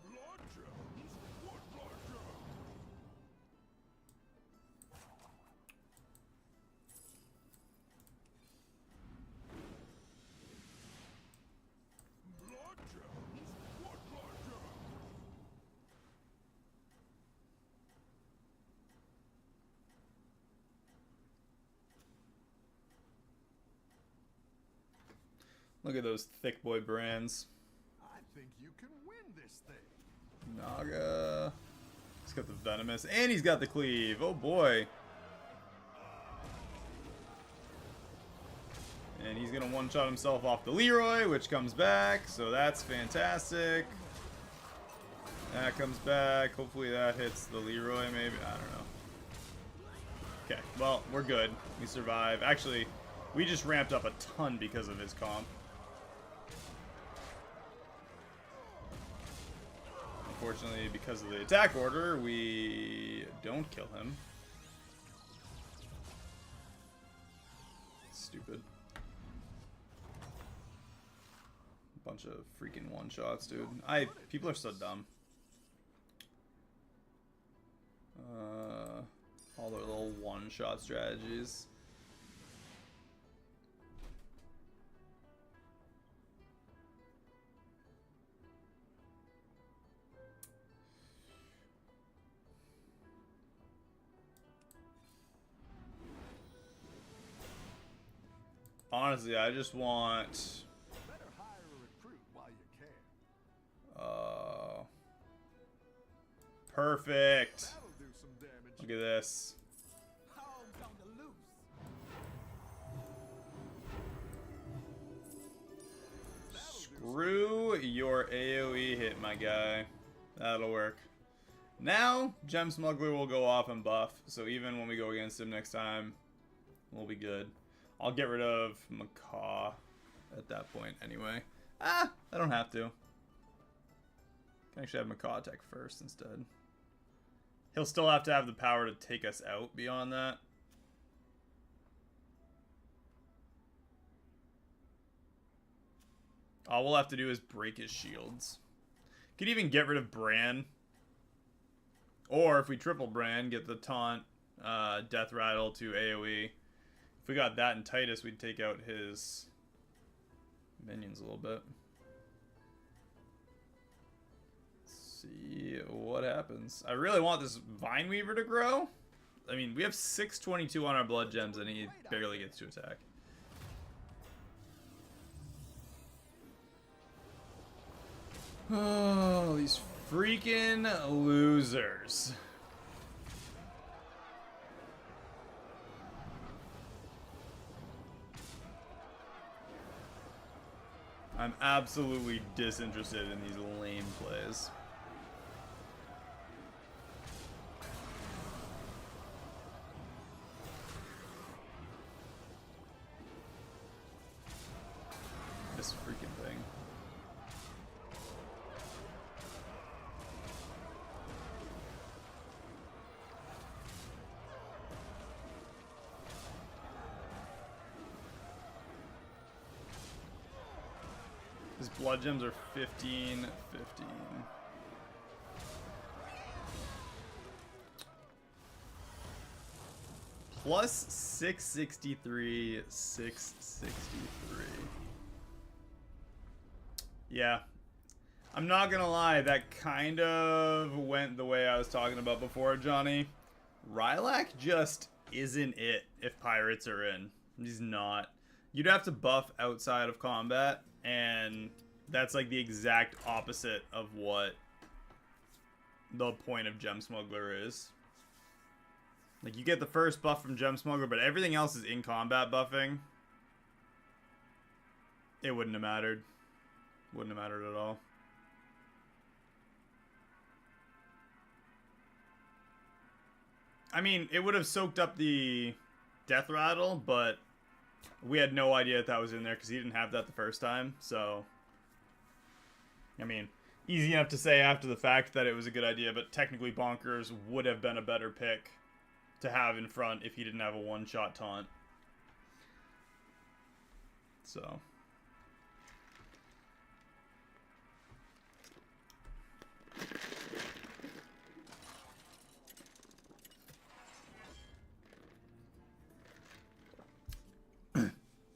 Blood gems? What blood gems? Blood gems? What blood gems? Look at those thick boy brands. I think you can win this thing. Naga. He's got the venomous and he's got the cleave. Oh boy. And he's gonna one-shot himself off the Leroy, which comes back, so that's fantastic. That comes back. Hopefully that hits the Leroy, maybe. I don't know. Okay, well, we're good. We survive. Actually, we just ramped up a ton because of his comp. Unfortunately, because of the attack order, we don't kill him. Stupid. Bunch of freaking one-shots, dude. People are so dumb. All their little one-shot strategies. honestly, I just want... Better hire a recruit while you can. Perfect. That'll do some damage. Look at this. Hogs on the loose. Screw your AoE hit, my guy. That'll work. Now, Gem Smuggler will go off and buff, so even when we go against him next time, we'll be good. I'll get rid of Macaw at that point anyway. I don't have to. Can actually have Macaw attack first instead. He'll still have to have the power to take us out beyond that. All we'll have to do is break his shields. Could even get rid of Bran. Or if we triple Bran, get the taunt, Death Rattle to AoE. If we got that in Titus, we'd take out his minions a little bit. Let's see what happens. I really want this Vine Weaver to grow. I mean, we have 622 on our blood gems and he barely gets to attack. Oh, these freaking losers. I'm absolutely disinterested in these lame plays. This freaking thing. His blood gems are 15, 15. Plus 663, 663. Yeah. I'm not gonna lie, that kind of went the way I was talking about before, Johnny. Rylak just isn't it if pirates are in. He's not. You'd have to buff outside of combat, and that's like the exact opposite of what the point of Gem Smuggler is. Like, you get the first buff from Gem Smuggler, but everything else is in combat buffing. It wouldn't have mattered. Wouldn't have mattered at all. I mean, it would have soaked up the Death Rattle, but we had no idea that was in there because he didn't have that the first time, so... I mean, easy enough to say after the fact that it was a good idea, but technically Bonkers would have been a better pick to have in front if he didn't have a one-shot taunt. So...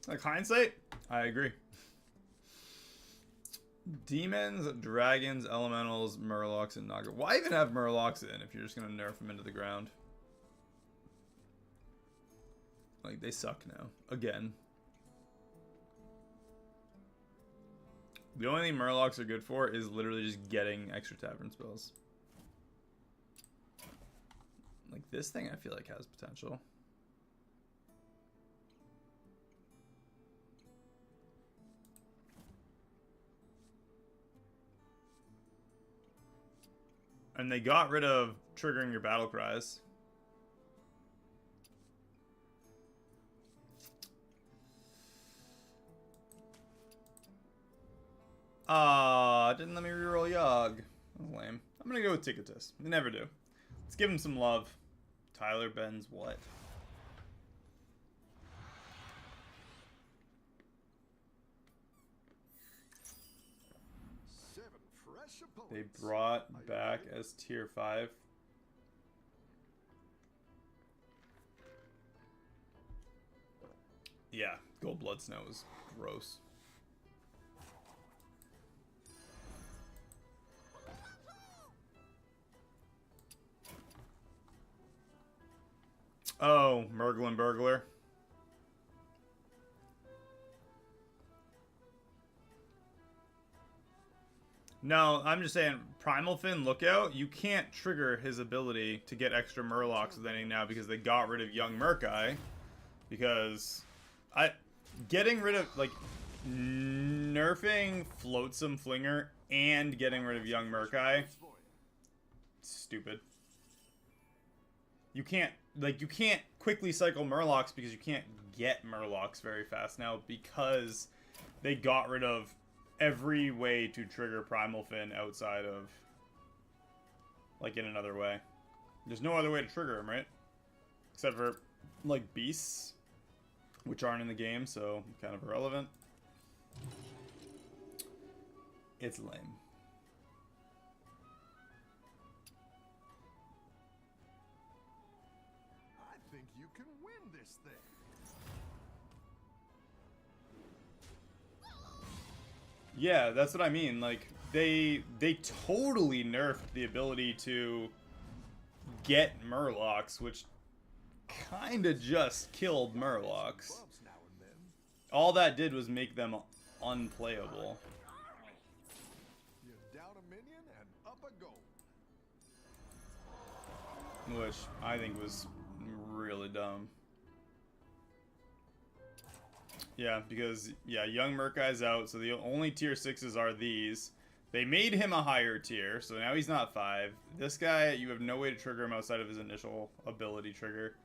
Like, hindsight, I agree. Demons, dragons, elementals, murlocs, and Naga. Why even have murlocs in if you're just gonna nerf them into the ground? Like, they suck now. Again. The only thing murlocs are good for is literally just getting extra tavern spells. Like, this thing I feel like has potential. And they got rid of triggering your battle cries. Didn't let me reroll Yogg. That's lame. I'm gonna go with Ticketus. They never do. Let's give him some love. Tyler Benz what? They brought back as tier 5. Yeah, Gold Blood Snow is gross. Oh, Merglin Burglar. No, I'm just saying, Primal Fin Lookout, you can't trigger his ability to get extra Murlocs with anything now because they got rid of Young Murkai. Because getting rid of, like, nerfing Flotsam Flinger and getting rid of Young Murkai, stupid. You can't quickly cycle Murlocs because you can't get Murlocs very fast now because they got rid of every way to trigger Primal Fin outside of, like, in another way. There's no other way to trigger him, right? Except for, like, beasts, which aren't in the game, so kind of irrelevant. It's lame. I think you can win this thing. Yeah, that's what I mean. Like, they totally nerfed the ability to get Murlocs, which kind of just killed Murlocs. Bumps now and then. All that did was make them unplayable. You down a minion and up a goal. Which I think was really dumb. Yeah, because, yeah, Young Murkai's out, so the only tier 6s are these. They made him a higher tier, so now he's not 5. This guy, you have no way to trigger him outside of his initial ability trigger.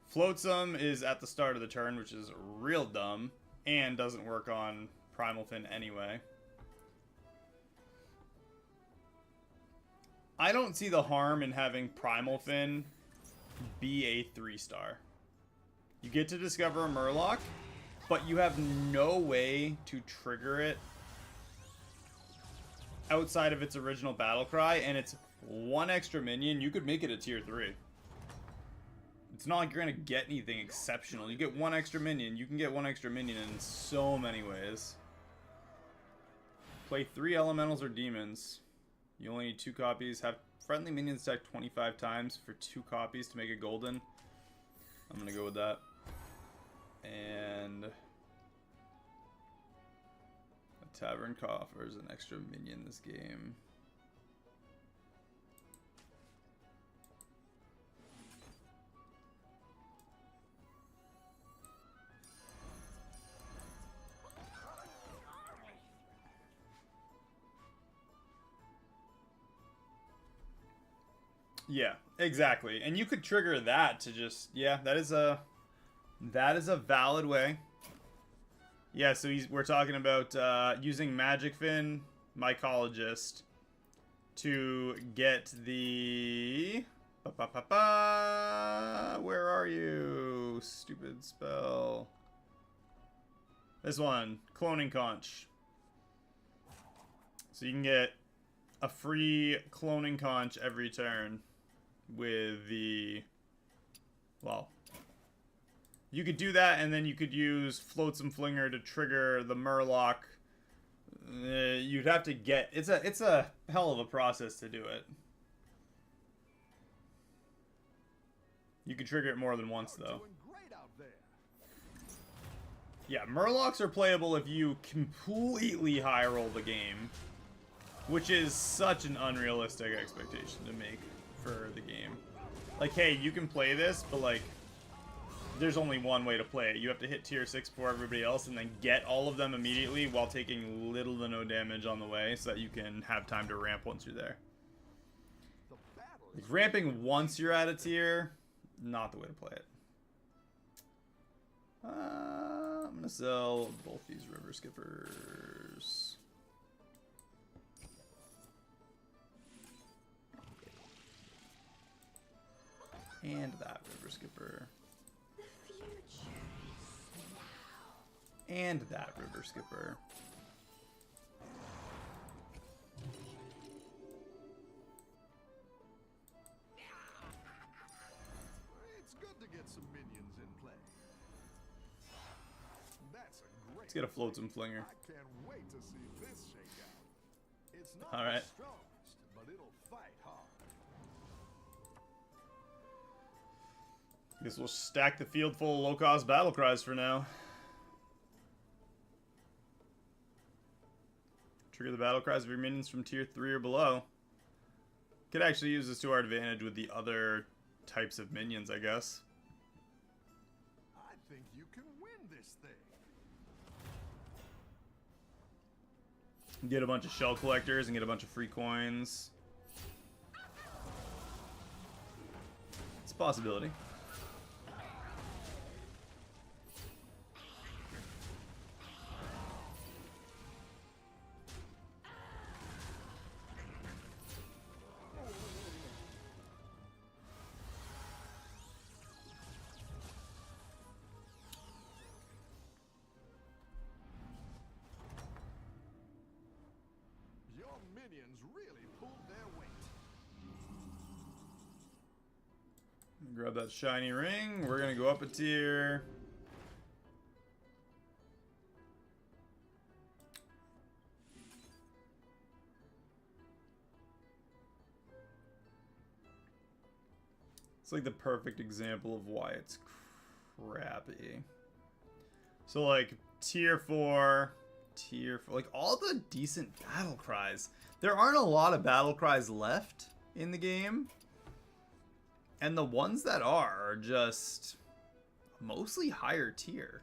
Flotsam is at the start of the turn, which is real dumb, and doesn't work on Primal Fin anyway. I don't see the harm in having Primal Fin be a 3-star. You get to discover a Murloc, but you have no way to trigger it outside of its original battle cry, and it's one extra minion. You could make it a tier 3. It's not like you're gonna get anything exceptional. You get one extra minion. You can get one extra minion in so many ways. Play 3 elementals or demons. You only need 2 copies. Have friendly minions attack 25 times for 2 copies to make it golden. I'm gonna go with that. And a Tavern offers an extra minion this game. Yeah, exactly. And you could trigger that to just, yeah, that is a valid way. Yeah, so we're talking about using Magic Fin, Mycologist, to get the... Where are you? Stupid spell. This one, Cloning Conch. So you can get a free Cloning Conch every turn with the... Well... You could do that, and then you could use Flotsam Flinger to trigger the Murloc. You'd have to get... It's a hell of a process to do it. You could trigger it more than once, though. Doing great out there. Yeah, Murlocs are playable if you completely high roll the game, which is such an unrealistic expectation to make for the game. Like, hey, you can play this, but, like, there's only one way to play it. You have to hit tier 6 before everybody else and then get all of them immediately while taking little to no damage on the way so that you can have time to ramp once you're there. The battle Like, ramping once you're at a tier, not the way to play it. I'm going to sell both these River Skippers. And that River Skipper. The future is now. And that River Skipper. It's good to get some minions in play. That's a great. Let's get a Flotsam Flinger. I can't wait to see this shake out. It's not All right. the strongest, but it'll fight hard. Guess we'll stack the field full of low-cost battle cries for now. Trigger the battle cries of your minions from tier 3 or below. Could actually use this to our advantage with the other types of minions, I guess. I think you can win this thing. Get a bunch of shell collectors and get a bunch of free coins. It's a possibility. Your minions really pulled their weight. Grab that shiny ring. We're gonna go up a tier. It's like the perfect example of why it's crappy. So like tier 4, like all the decent battle cries. There aren't a lot of battle cries left in the game. And the ones that are just mostly higher tier.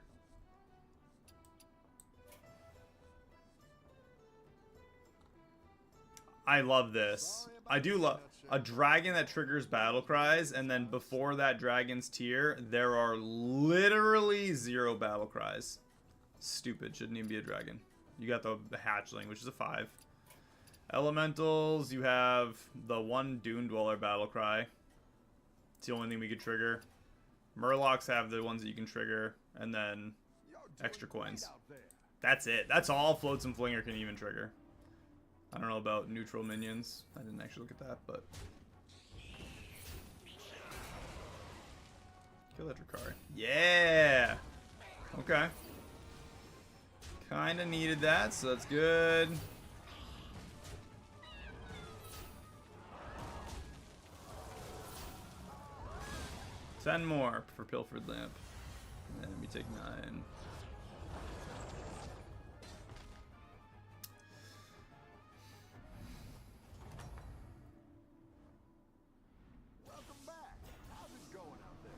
I love this. I do love a dragon that triggers battle cries, and then before that dragon's tier, there are literally 0 battle cries. Stupid. Shouldn't even be a dragon. You got the hatchling, which is a 5. Elementals, you have the 1 Dune Dweller battle cry. It's the only thing we could trigger. Murlocs have the ones that you can trigger, and then extra coins. That's it. That's all Floats and Flinger can even trigger. I don't know about neutral minions. I didn't actually look at that, but... Kill that Drakari. Yeah! Okay. Kinda needed that, so that's good. Ten more for Pilfered Lamp. And then we take 9. Welcome back. How's it going out there?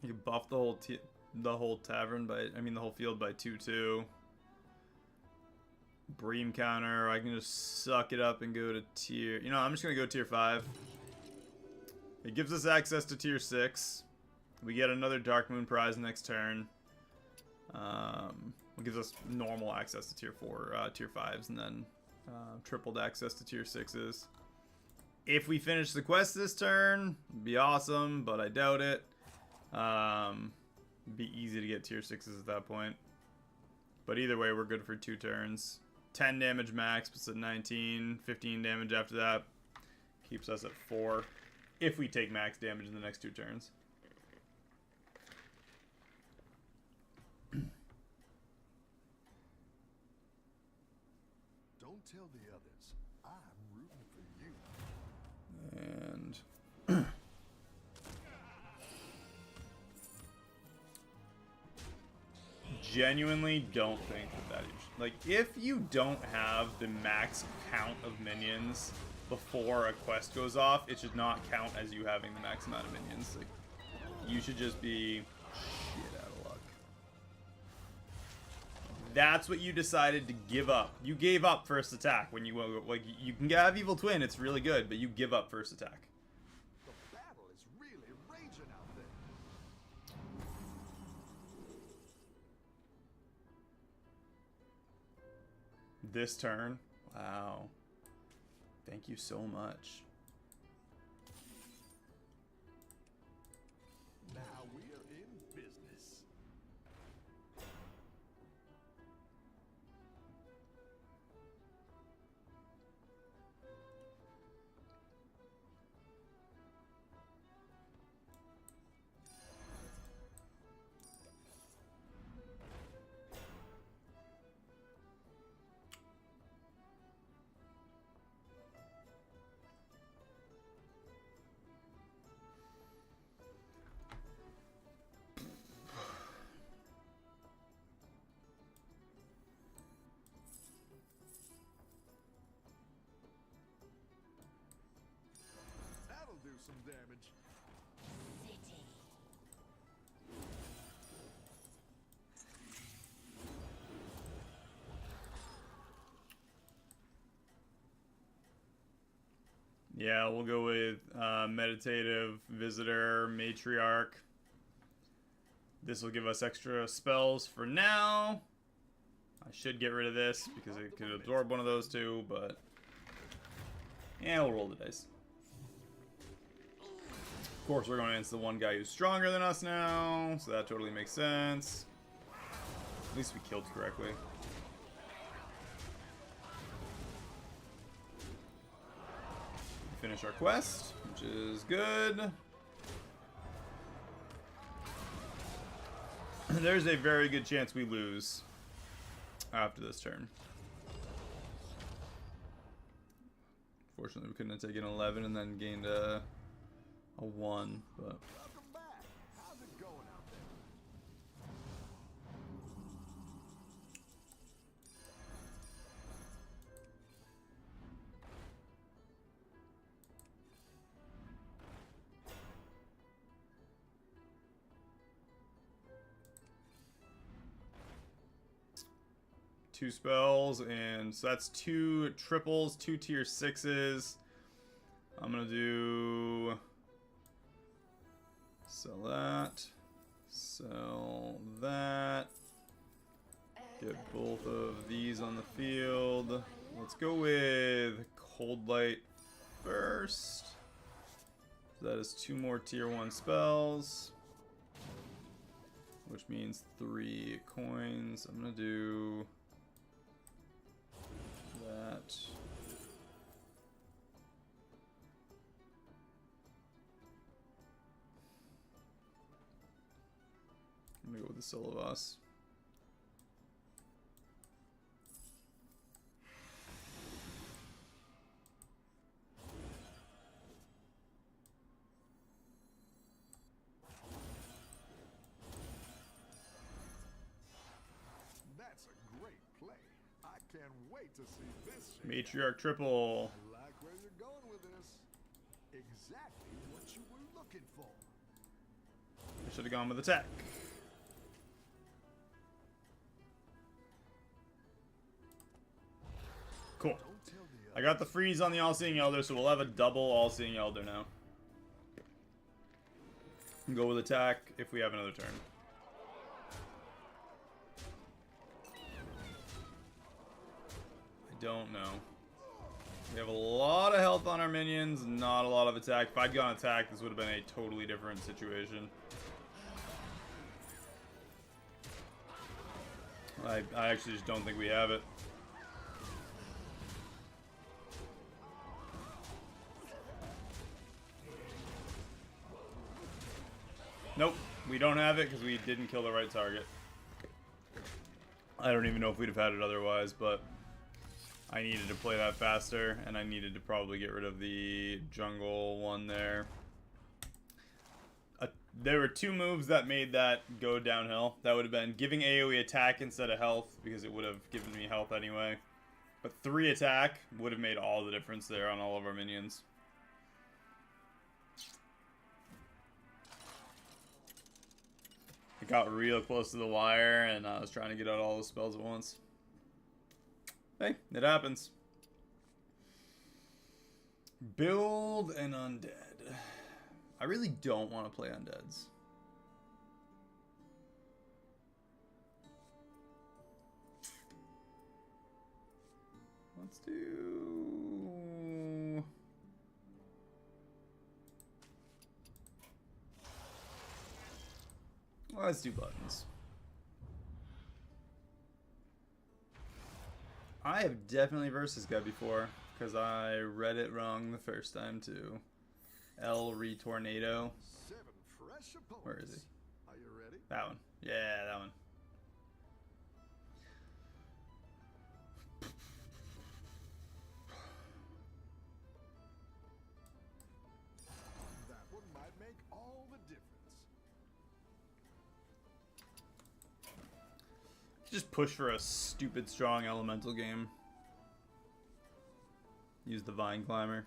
You can buff the whole tavern by, the whole field by 2/2. Bream counter. I can just suck it up and go to tier. You know, I'm just gonna go tier 5. It gives us access to tier 6. We get another Dark Moon prize next turn. It gives us normal access to tier 4, tier 5s, and then tripled access to tier 6s. If we finish the quest this turn, it'd be awesome, but I doubt it. It'd be easy to get tier 6s at that point. But either way, we're good for 2 turns. 10 damage max, puts at 19. 15 damage after that. Keeps us at 4. If we take max damage in the next 2 turns. Don't tell the others. I'm rooting for you. And... genuinely don't think that is... Like, if you don't have the max count of minions before a quest goes off, it should not count as you having the max amount of minions. Like, you should just be shit out of luck. That's what you decided to give up. You gave up first attack when you... Like, you can have Evil Twin, it's really good, but you give up first attack. The battle is really raging out there. This turn? Wow. Thank you so much. Now we're in business. some damage. City. Yeah, we'll go with Meditative Visitor, Matriarch. This will give us extra spells for now. I should get rid of this because it could absorb one of those two, but yeah, we'll roll the dice. Of course, we're going against the one guy who's stronger than us now, so that totally makes sense. At least we killed correctly. Finish our quest, which is good. There's a very good chance we lose after this turn. Fortunately, we couldn't have taken 11 and then gained a 1, but Welcome back. How's it going out there? two spells, and so that's 2 triples, 2 tier 6s. I'm gonna do sell that, get both of these on the field. Let's go with Cold Light first. So that is 2 more tier 1 spells, which means 3 coins. I'm gonna do that. I'm gonna go with the Solovas. That's a great play. I can't wait to see this shake Matriarch triple. I like where you're going with this. Exactly what you were looking for. I should have gone with attack. Cool. Don't tell the I got the freeze on the All-Seeing Elder, so we'll have a double All-Seeing Elder now. And go with attack if we have another turn. I don't know. We have a lot of health on our minions, not a lot of attack. If I'd gone attack, this would have been a totally different situation. I actually just don't think we have it. Nope, we don't have it because we didn't kill the right target. I don't even know if we'd have had it otherwise, but I needed to play that faster, and I needed to probably get rid of the jungle one there. There were 2 moves that made that go downhill. That would have been giving AoE attack instead of health, because it would have given me health anyway. But 3 attack would have made all the difference there on all of our minions. It got real close to the wire, and I was trying to get out all the spells at once. Hey, it happens. Build an undead. I really don't want to play undeads. Let's do... Let's do buttons. I have definitely versed this guy before, because I read it wrong the first time too. El Retornado. 7 fresh opponents. Where is he? Are you ready? That one. Yeah, that one. That one might make all the difference. Just push for a stupid strong elemental game. Use the Vine Climber.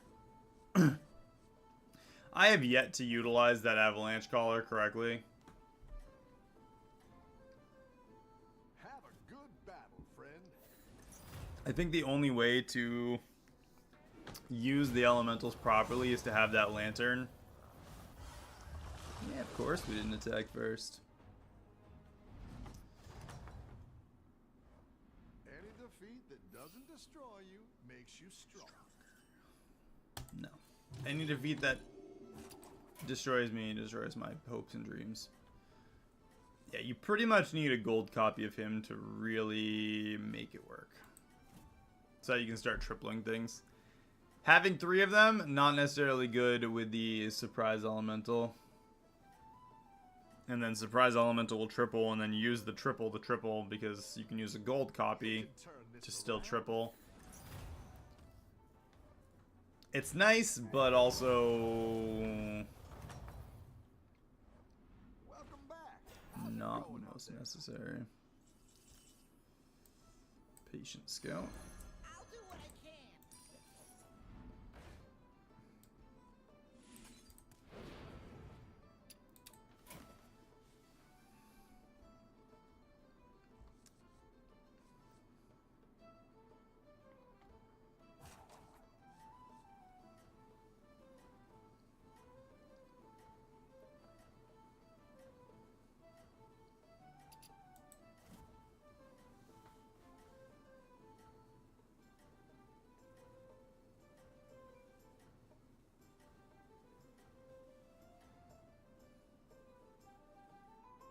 I have yet to utilize that avalanche collar correctly. Have a good battle, friend. I think the only way to use the elementals properly is to have that lantern. Yeah, of course we didn't attack first. Any defeat that doesn't destroy you makes you strong. No. Any defeat that destroys me destroys my hopes and dreams. Yeah, you pretty much need a gold copy of him to really make it work. So you can start tripling things. Having 3 of them, not necessarily good with the surprise elemental. And then surprise elemental will triple, and then use the triple to triple, because you can use a gold copy to still triple. It's nice, but also Welcome back. not most necessary. Patient scout. I'll do what I can.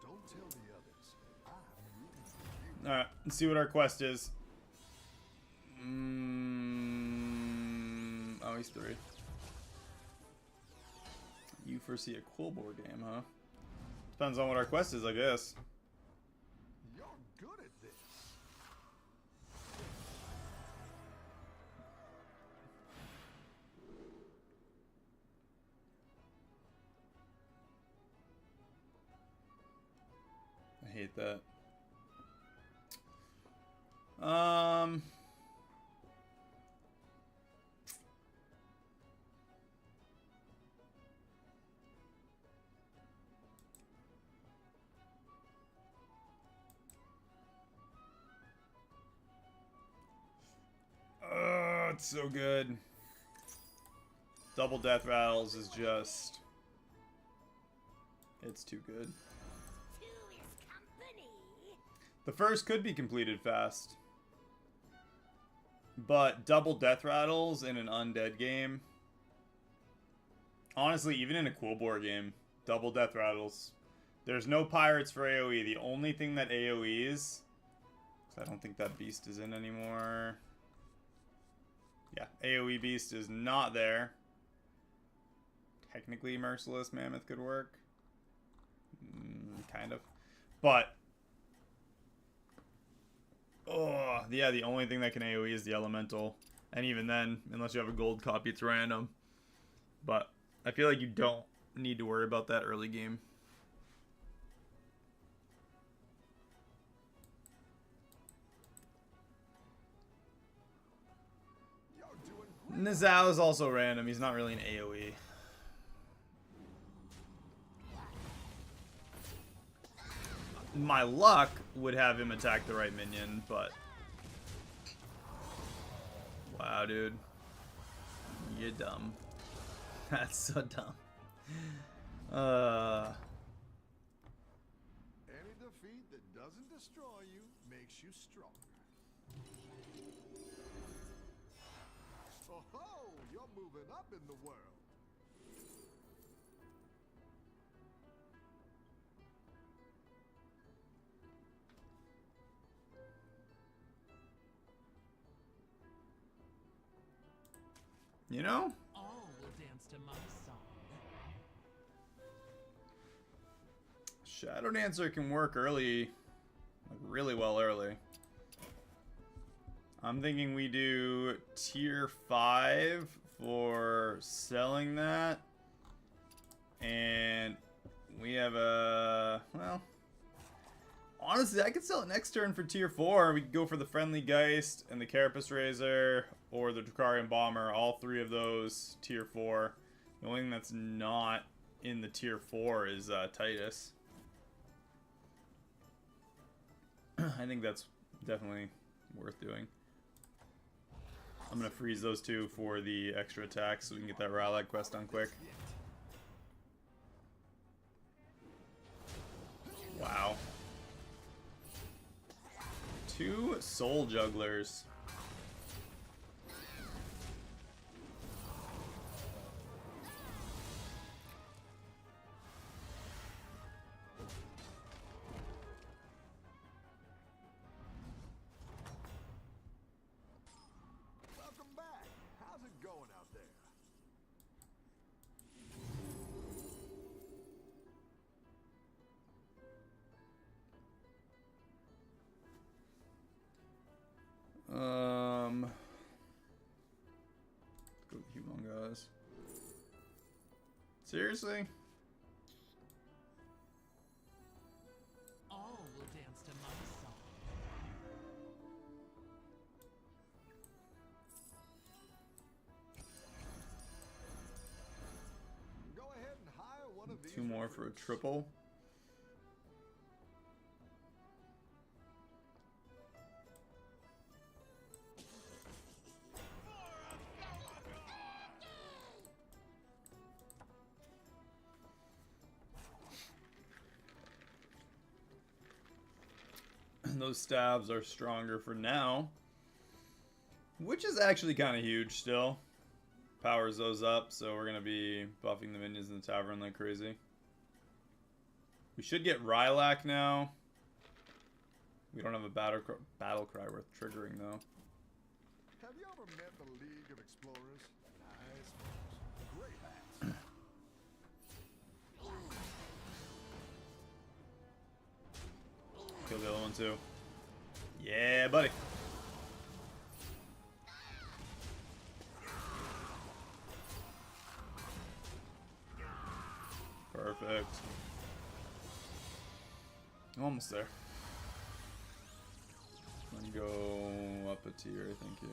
Don't tell the others. I'm rooting for you. Alright, let's see what our quest is. Oh, he's 3. You foresee a Quillbore game, huh? Depends on what our quest is, I guess. You're good at this. I hate that. Oh, it's so good. Double death rattles is just... It's too good. Two is company. The first could be completed fast. But double death rattles in an undead game... Honestly, even in a Quillbore game, double death rattles. There's no pirates for AoE. The only thing that AoEs... I don't think that beast is in anymore. Yeah, AoE beast is not there. Technically, Merciless Mammoth could work. Kind of. But... Oh, yeah, the only thing that can AoE is the Elemental. And even then, unless you have a gold copy, it's random. But I feel like you don't need to worry about that early game. Nizao is also random. He's not really an AoE. My luck would have him attack the right minion, but... Wow, dude. You're dumb. That's so dumb. Any defeat that doesn't destroy you makes you stronger. Oh, you're moving up in the world. You know? All will dance to my song. Shadow Dancer can work early. Like, really well early. I'm thinking we do tier 5 for selling that. And we have a... Well... Honestly, I could sell it next turn for tier 4. We could go for the Friendly Geist and the Carapace Razor or the Dracarian Bomber. All 3 of those tier 4. The only thing that's not in the tier 4 is Titus. I think that's definitely worth doing. I'm gonna freeze those two for the extra attacks so we can get that Rylak quest done quick. Wow. 2 soul jugglers. Welcome back. How's it going out there? Let's go with Humongous. Seriously? All will dance to my song. Go ahead and hire one of these. 2 more for a recruits. triple. Those stabs are stronger for now, which is actually kind of huge still. Powers those up, so we're going to be buffing the minions in the tavern like crazy. We should get Rylak now. We don't have a battle cry worth triggering, though. Have you ever met the League of Explorers? Nice folks. Great hats. Kill the other one, too. Yeah, buddy. Perfect. Almost there. I'm gonna go up a tier, I think, here.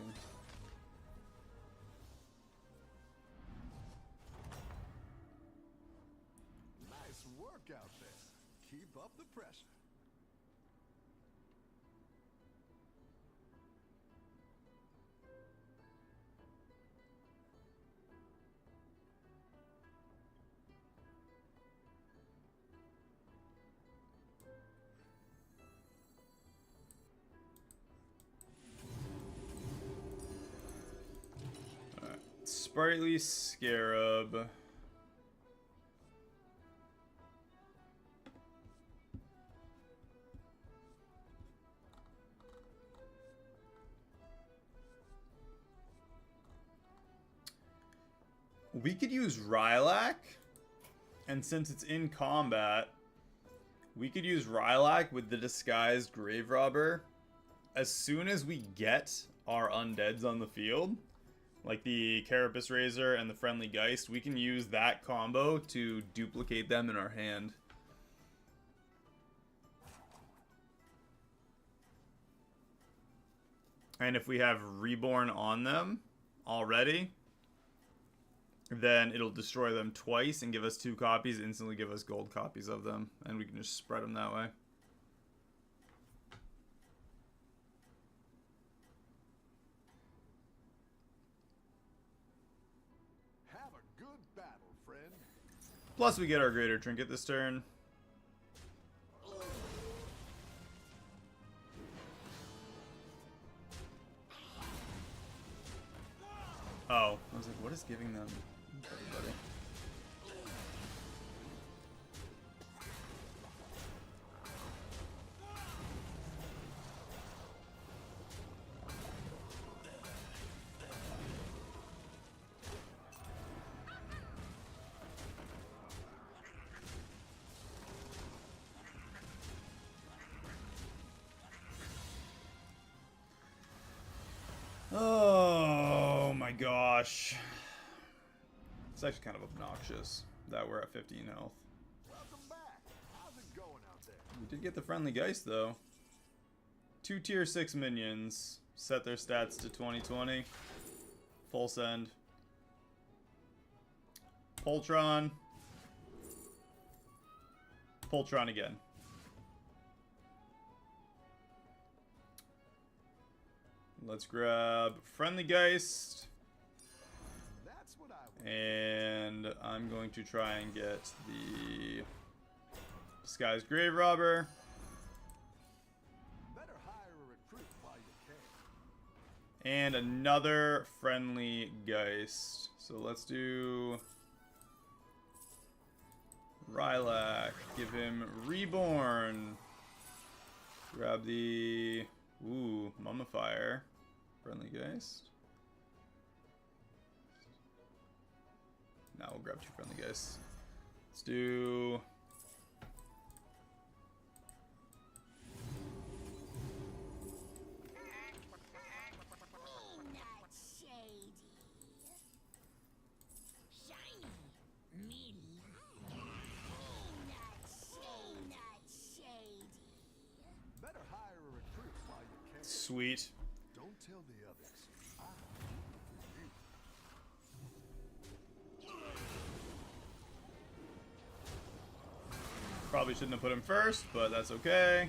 Nice work out there. Keep up the pressure. Alright. Sprightly Scarab. We could use Rylak, and since it's in combat, we could use Rylak with the disguised Grave Robber. As soon as we get our undeads on the field, like the Carapace Razor and the Friendly Geist, we can use that combo to duplicate them in our hand. And if we have Reborn on them already, then it'll destroy them twice and give us 2 copies, instantly give us gold copies of them, and we can just spread them that way. Have a good battle, friend. Plus we get our Greater Trinket this turn. Oh, I was like, what is giving them everybody? Oh my gosh. It's actually kind of obnoxious that we're at 15 health. Welcome back. How's it going out there? We did get the Friendly Geist though. 2 tier 6 minions. Set their stats to 2020. Full send. Poltron. Poltron again. Let's grab Friendly Geist. That's what I want. And I'm going to try and get the Disguised Grave Robber. Better hire a recruit while you can. And another Friendly Geist. So let's do Rylak. Give him Reborn. Grab the Mummifier. Friendly Geist. Now we'll grab 2 Friendly Geists. Let's do Me not shady. Shiny. Me like. Me not shady. Better hire a recruit while you can. sweet. Don't tell the others. Probably shouldn't have put him first, but that's okay.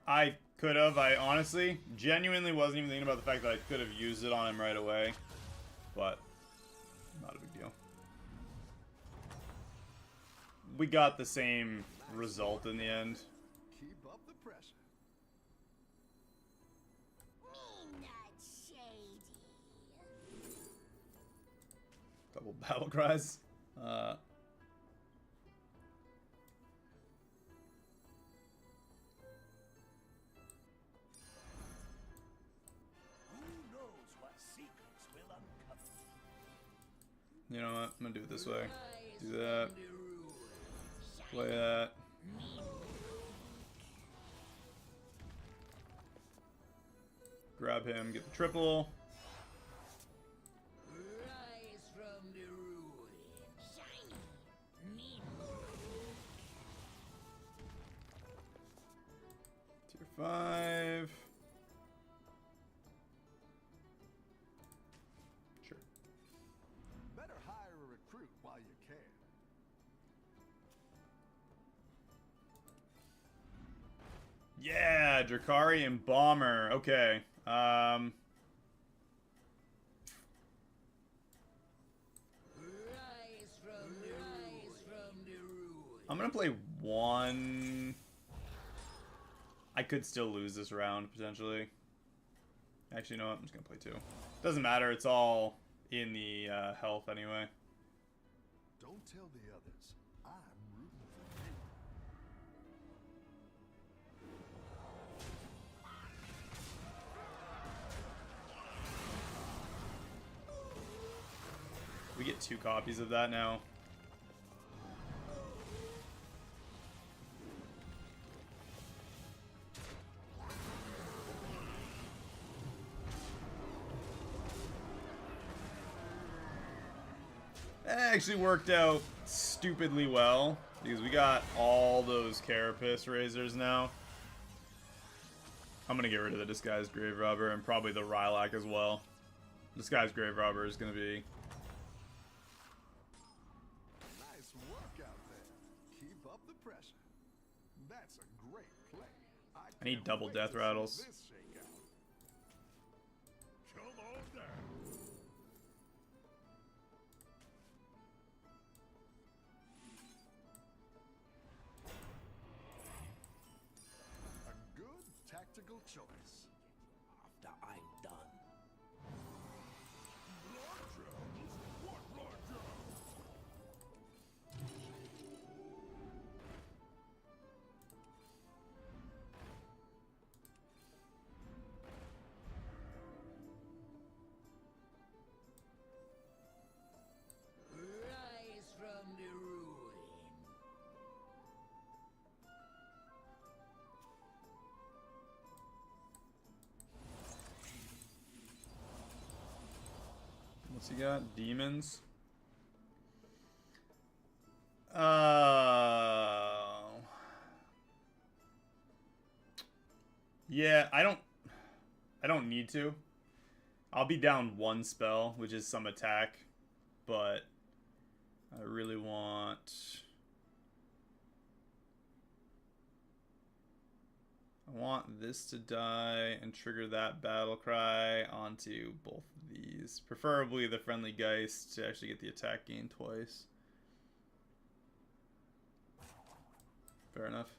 I could have. I honestly, genuinely wasn't even thinking about the fact that I could have used it on him right away. But, not a big deal. We got the same result in the end. Keep up the pressure. Me not shady. Double battle cries. Who knows what secrets will uncover? You know what? I'm gonna do it this way. Do that. Play that. Grab him, get the triple. Rise from the ruin. Shiny. Me. Tier 5. Sure. Better hire a recruit while you can. Yeah, Drakari and Bomber. Okay. Rise from the ruin. I'm gonna play one. I could still lose this round, potentially. Actually, you know what? I'm just gonna play 2. Doesn't matter, it's all in the health anyway. Don't tell the others. I'm rooting for you. We get 2 copies of that now. That actually worked out stupidly well, because we got all those Carapace Razors now. I'm gonna get rid of the Disguised Grave Robber and probably the Rylak as well. Disguised Grave Robber is gonna be... Nice work out there. Keep up the pressure. That's a great play. I need can't double wait death to see rattles. this shake out. Come on down. A good tactical choice. After I'm done. What larger? Rise from the ruin. What's he got? Demons. Yeah, I don't need to. I'll be down one spell, which is some attack, but I really want... I want this to die and trigger that battle cry onto both of these. Preferably the friendly Geist to actually get the attack gain twice. Fair enough.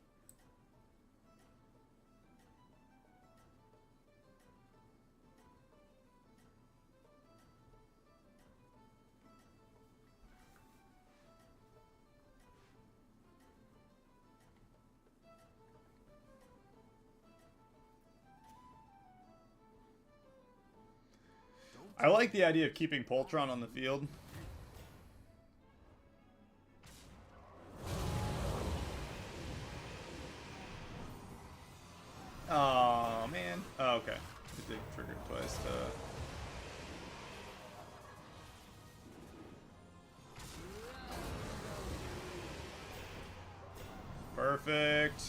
I like the idea of keeping Poltron on the field. Oh man. Oh, okay. It did trigger twice. Perfect.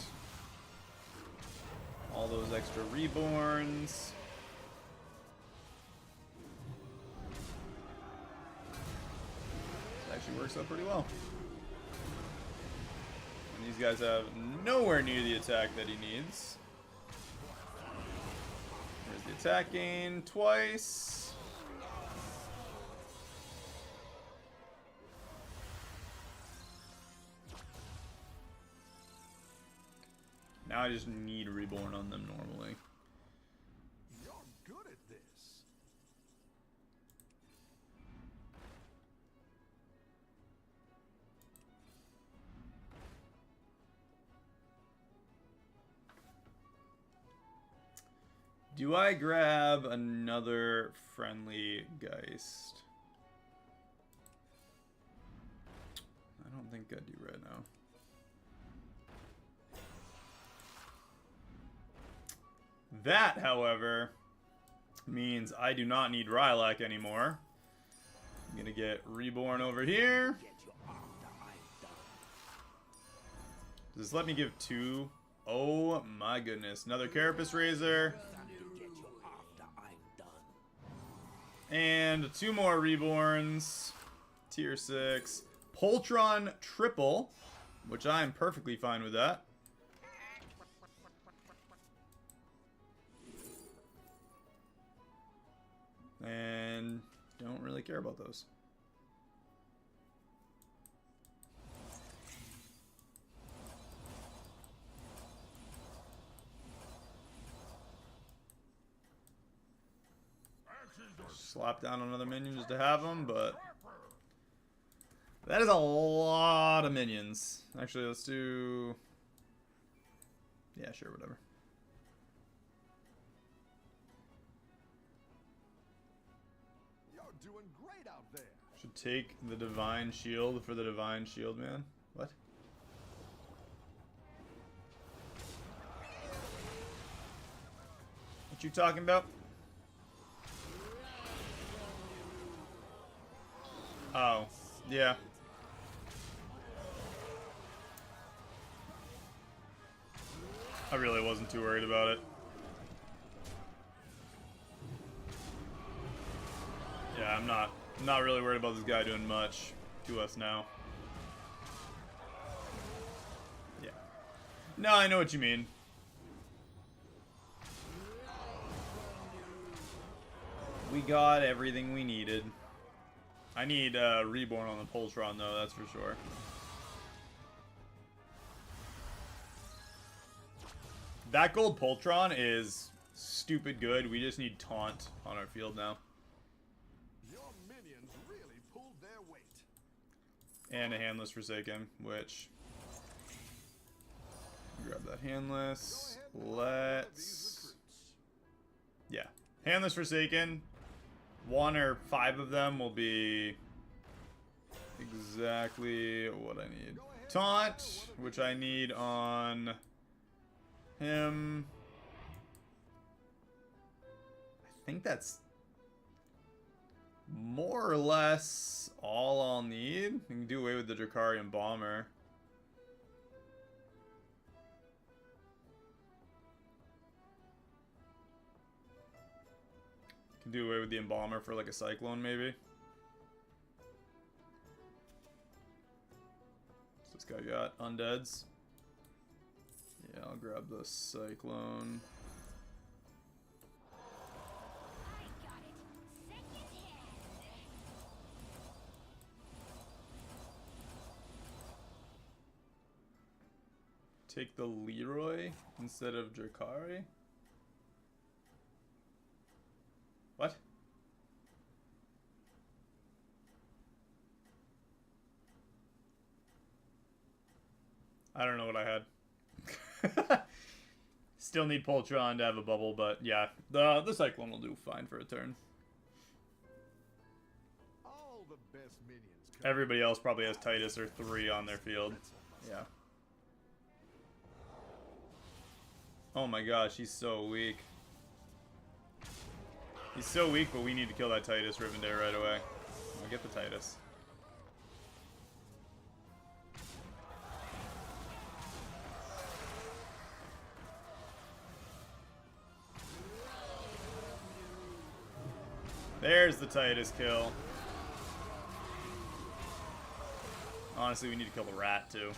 All those extra reborns. Actually works out pretty well. And these guys have nowhere near the attack that he needs. There's the attack gain twice. Now I just need reborn on them normally. You're good at this. Do I grab another friendly Geist? I don't think I do right now. That, however, means I do not need Rylak anymore. I'm gonna get Reborn over here. Does this let me give two? Oh my goodness. Another Carapace Razor. And two more Reborns. Tier 6. Poltron triple, which I am perfectly fine with that. And don't really care about those. Slap down another minion just to have them, but that is a lot of minions. Actually, let's do... Yeah, sure, whatever. You're doing great out there. Should take the Divine Shield for the Divine Shield, man. What? What you talking about? Oh, yeah. I really wasn't too worried about it. Yeah, I'm not really worried about this guy doing much to us now. Yeah. No, I know what you mean. We got everything we needed. I need Reborn on the Poltron, though, that's for sure. That gold Poltron is stupid good. We just need Taunt on our field now. Your minions really pulled their weight. And a Handless Forsaken, which... Grab that Handless. Let's... Yeah. Handless Forsaken. 1 or 5 of them will be exactly what I need. Taunt, which I need on him. I think that's more or less all I'll need. We can do away with the Drakarian Bomber. Can do away with the Embalmer for like a Cyclone maybe. So this guy got Undeads. Yeah, I'll grab the Cyclone. I got it. Second hand. Take the Leroy instead of Drakari. What? I don't know what I had. Still need Poltron to have a bubble, but yeah, the Cyclone will do fine for a turn. All the best minions come Everybody else probably has Titus or 3 on their field. Yeah. Oh my gosh, he's so weak. He's so weak, but we need to kill that Titus Rivendare right away. I'll get the Titus. There's the Titus kill. Honestly, we need to kill the rat too.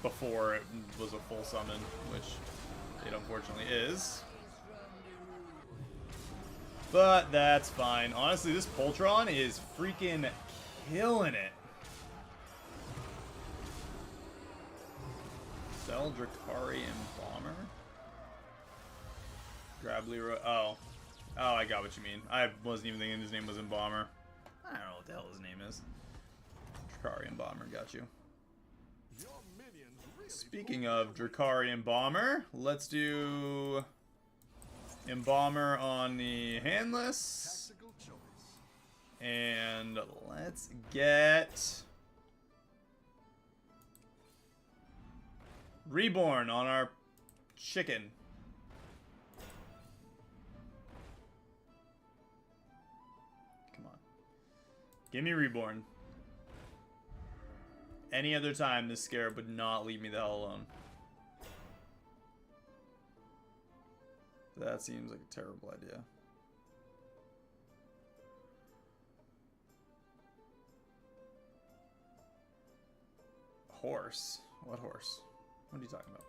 Before it was a full summon, which it unfortunately is. But that's fine. Honestly, this Poltron is freaking killing it. Sell Drakari and Bomber. Grab Leroy. Oh, I got what you mean. I wasn't even thinking his name was Embalmer. I don't know what the hell his name is. Drakari Bomber, got you. your minions really Speaking of Drakari Bomber, let's do Embalmer on the handless. tactical choice. And let's get Reborn on our chicken. Come on. Give me Reborn. Any other time, this Scarab would not leave me the hell alone. That seems like a terrible idea. Horse? What horse? What are you talking about?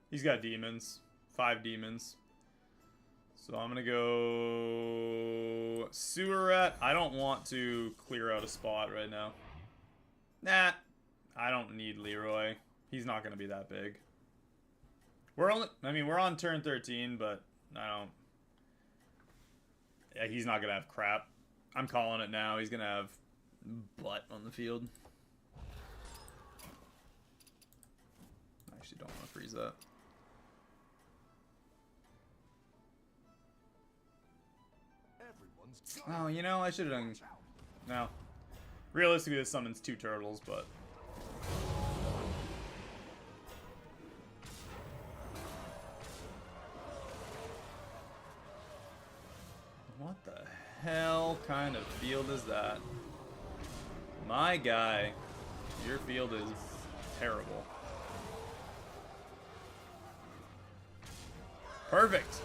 He's got demons. 5 demons. So I'm gonna go Sewer Rat. I don't want to clear out a spot right now. Nah, I don't need Leroy. He's not gonna be that big. We're on turn 13, but I don't. Yeah, he's not gonna have crap. I'm calling it now. He's gonna have butt on the field. I actually don't want to freeze that. Everyone's Oh, you know, I should have done. No. Realistically, this summons 2 turtles, but. What the hell kind of field is that? My guy, your field is terrible. Perfect.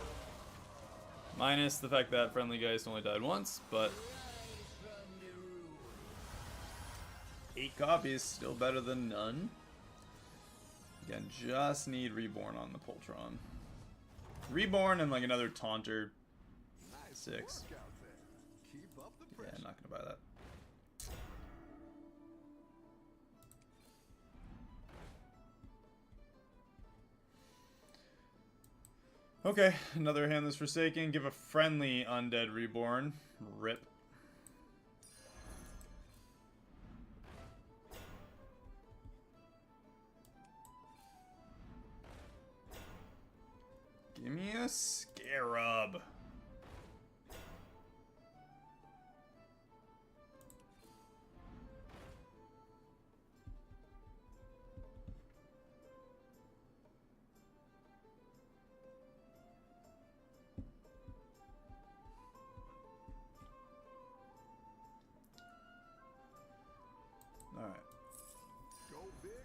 Minus the fact that Friendly Geist only died once, but 8 copies, still better than none. Again, just need Reborn on the Poltron. Reborn and like another Taunter. nice 6. work out there. Keep up the Yeah, pressure. I'm not gonna buy that. Okay, another Handless Forsaken. Give a friendly Undead Reborn. Rip. Give me a Scarab.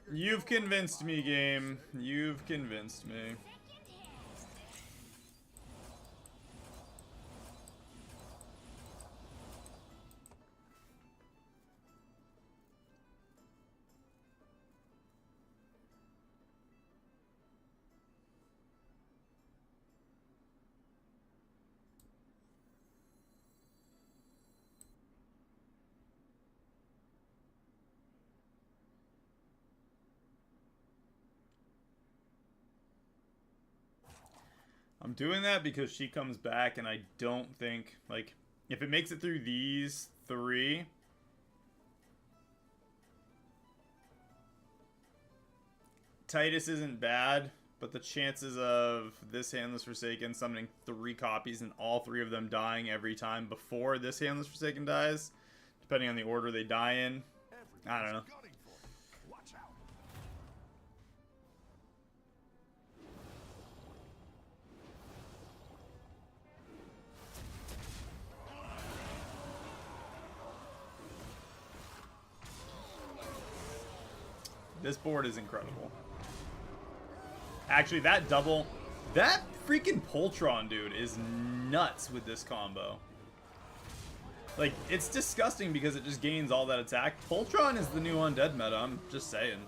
You've convinced me, game. You've convinced me. I'm doing that because she comes back, and I don't think, like, if it makes it through these 3, Titus isn't bad, but the chances of this Handless Forsaken summoning 3 copies and all 3 of them dying every time before this Handless Forsaken dies, depending on the order they die in, I don't know. Gunning for it. Watch out. This board is incredible. Actually, that double... That freaking Poltron, dude, is nuts with this combo. Like, it's disgusting because it just gains all that attack. Poltron is the new undead meta, I'm just saying.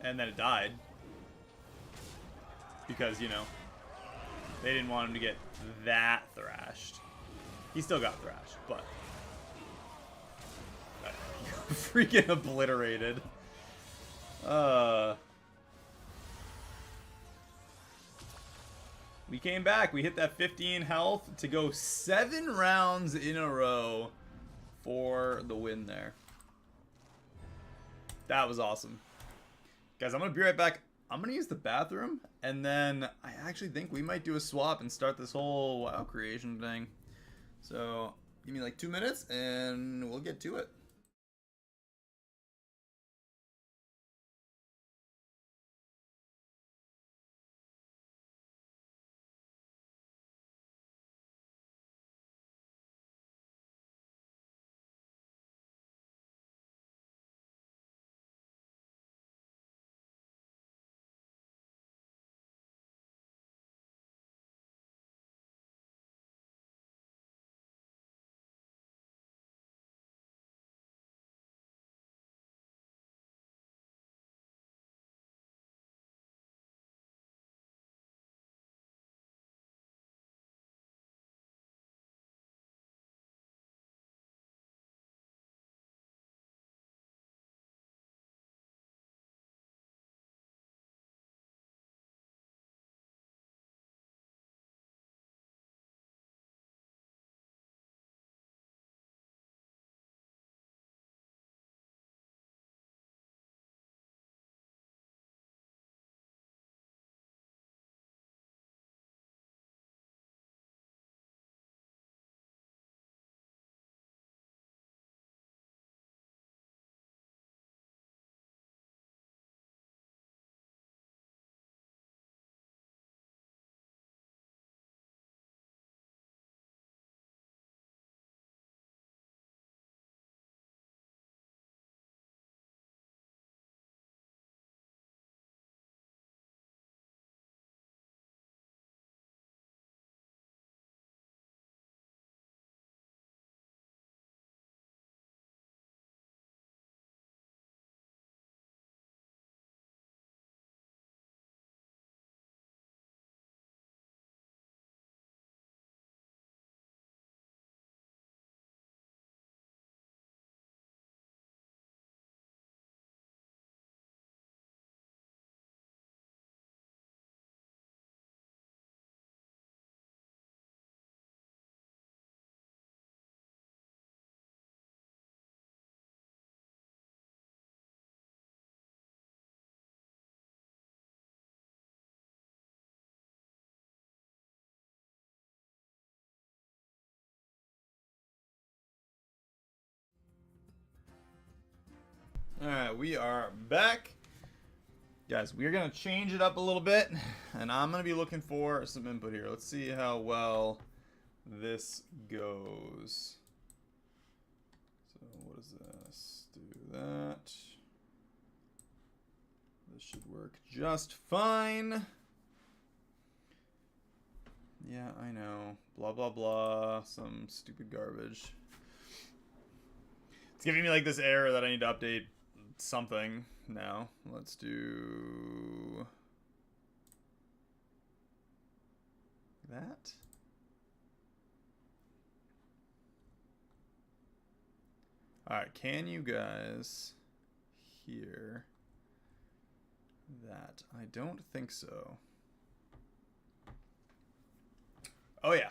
And then it died. Because, you know, they didn't want him to get that thrashed. He still got thrashed, but... freaking obliterated. We came back. We hit that 15 health to go 7 rounds in a row for the win there. That was awesome. Guys, I'm going to be right back. I'm going to use the bathroom, and then I actually think we might do a swap and start this whole WoW creation thing. So, give me like 2 minutes, and we'll get to it. Alright, we are back. Guys, we're going to change it up a little bit, and I'm going to be looking for some input here. Let's see how well this goes. So what is this? Do that. This should work just fine. Yeah, I know. Blah, blah, blah. Some stupid garbage. It's giving me like this error that I need to update something now. Let's do that. Alright, can you guys hear that? I don't think so. Oh yeah.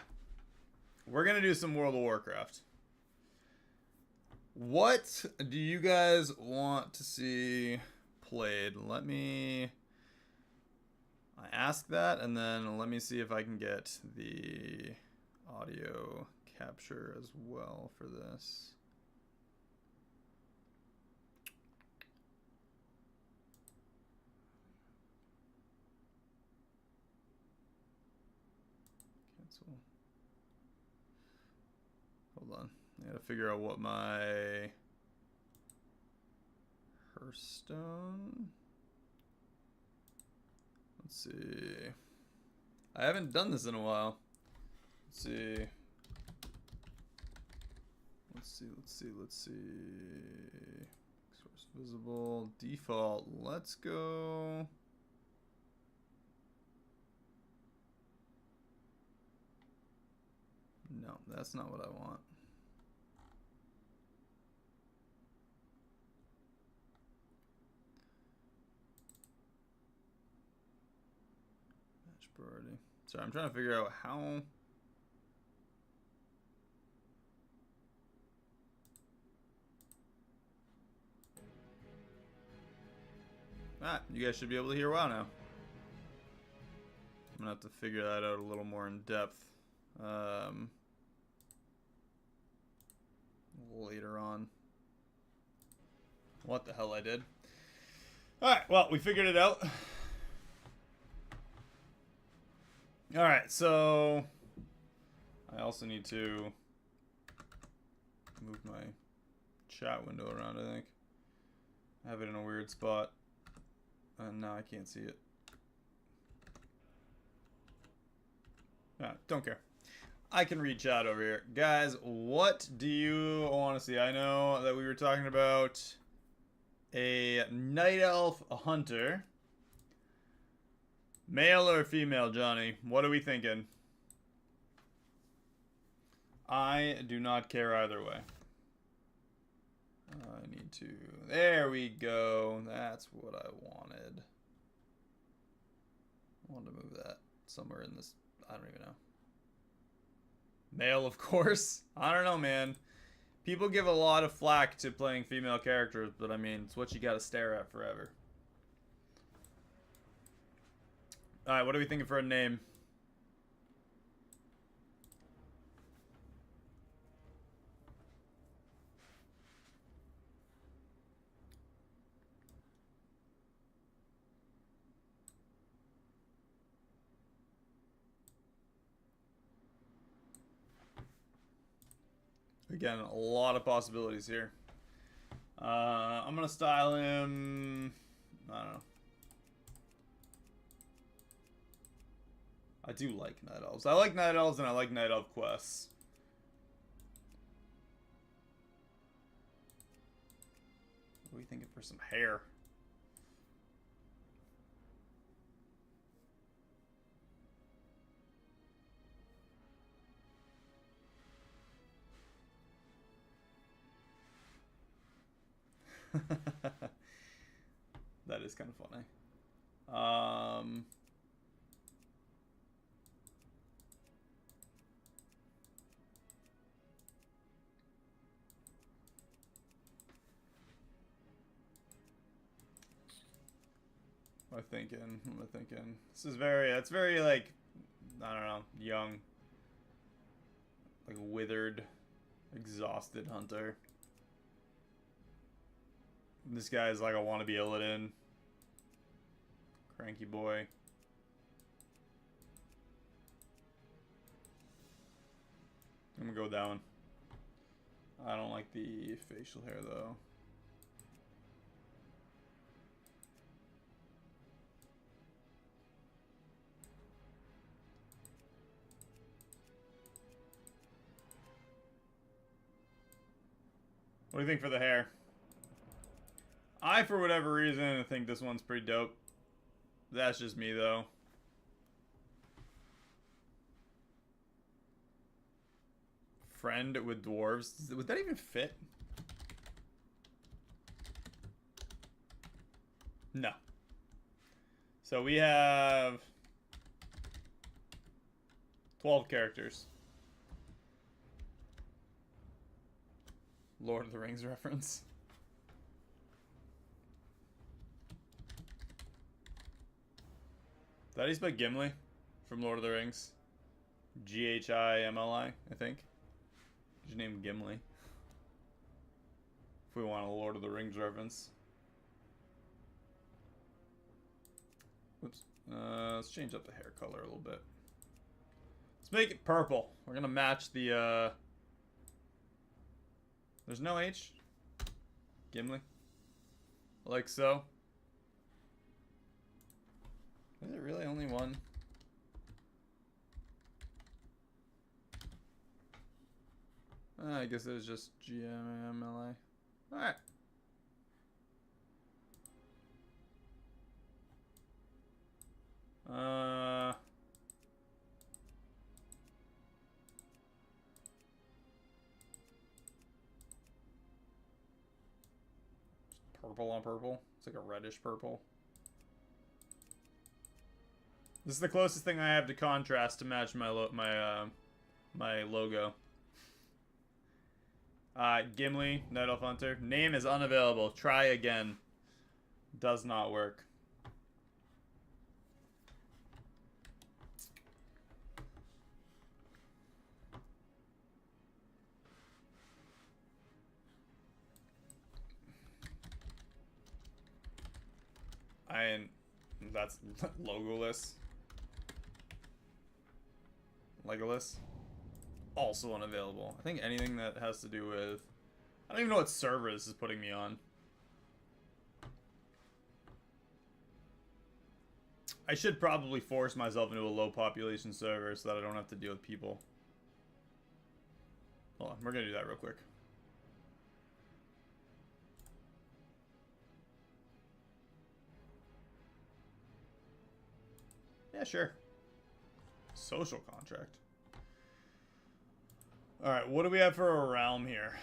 We're gonna do some World of Warcraft. What do you guys want to see played? Let me... I ask that, and then let me see if I can get the audio capture as well for this. Cancel. Hold on. I gotta figure out what my Hearthstone. Let's see. I haven't done this in a while. Let's see. Let's see. Source visible. Default. Let's go. No, that's not what I want. Match priority. Sorry, I'm trying to figure out how. Ah, you guys should be able to hear well now. I'm gonna have to figure that out a little more in depth. Later on. What the hell I did. Alright, well, we figured it out. Alright, so I also need to move my chat window around, I think. I have it in a weird spot. And now I can't see it. Don't care. I can read chat over here. Guys, what do you want to see? I know that we were talking about a night elf hunter. Male or female, Johnny? What are we thinking? I do not care either way. I need to... There we go. That's what I wanted. I wanted to move that somewhere in this... I don't even know. Male, of course. I don't know, man. People give a lot of flack to playing female characters, but I mean, it's what you gotta stare at forever. Alright, what are we thinking for a name? Again, a lot of possibilities here. I'm gonna style him... I don't know. I do like Night Elves. I like Night Elves and I like Night Elf quests. What are we thinking for some hair? That is kind of funny. What am I thinking? What am I thinking? This is very, it's very like, I don't know, young. Like withered, exhausted hunter. This guy's like a wannabe Illidan. Cranky boy. I'm gonna go with that one. I don't like the facial hair though. What do you think for the hair? I, for whatever reason, think this one's pretty dope. That's just me, though. Friend with dwarves. Would that even fit? No. So we have 12 characters. Lord of the Rings reference. That how you spell Gimli from Lord of the Rings? Ghimli, I think. Just name Gimli. If we want a Lord of the Rings reference. Whoops. Let's change up the hair color a little bit. Let's make it purple. We're gonna match the, There's no H? Gimli? Like so. Is it really only one? I guess it was just GMLA. Alright. Purple on purple. It's like a reddish purple. This is the closest thing I have to contrast to match my my logo. Gimli, Night Elf Hunter. Name is unavailable. Try again. Does not work. That's logoless. Legolas. Also unavailable. I think anything that has to do with... I don't even know what server this is putting me on. I should probably force myself into a low population server so that I don't have to deal with people. Hold on, we're gonna do that real quick. Yeah, sure. Social contract. Alright, what do we have for a realm here?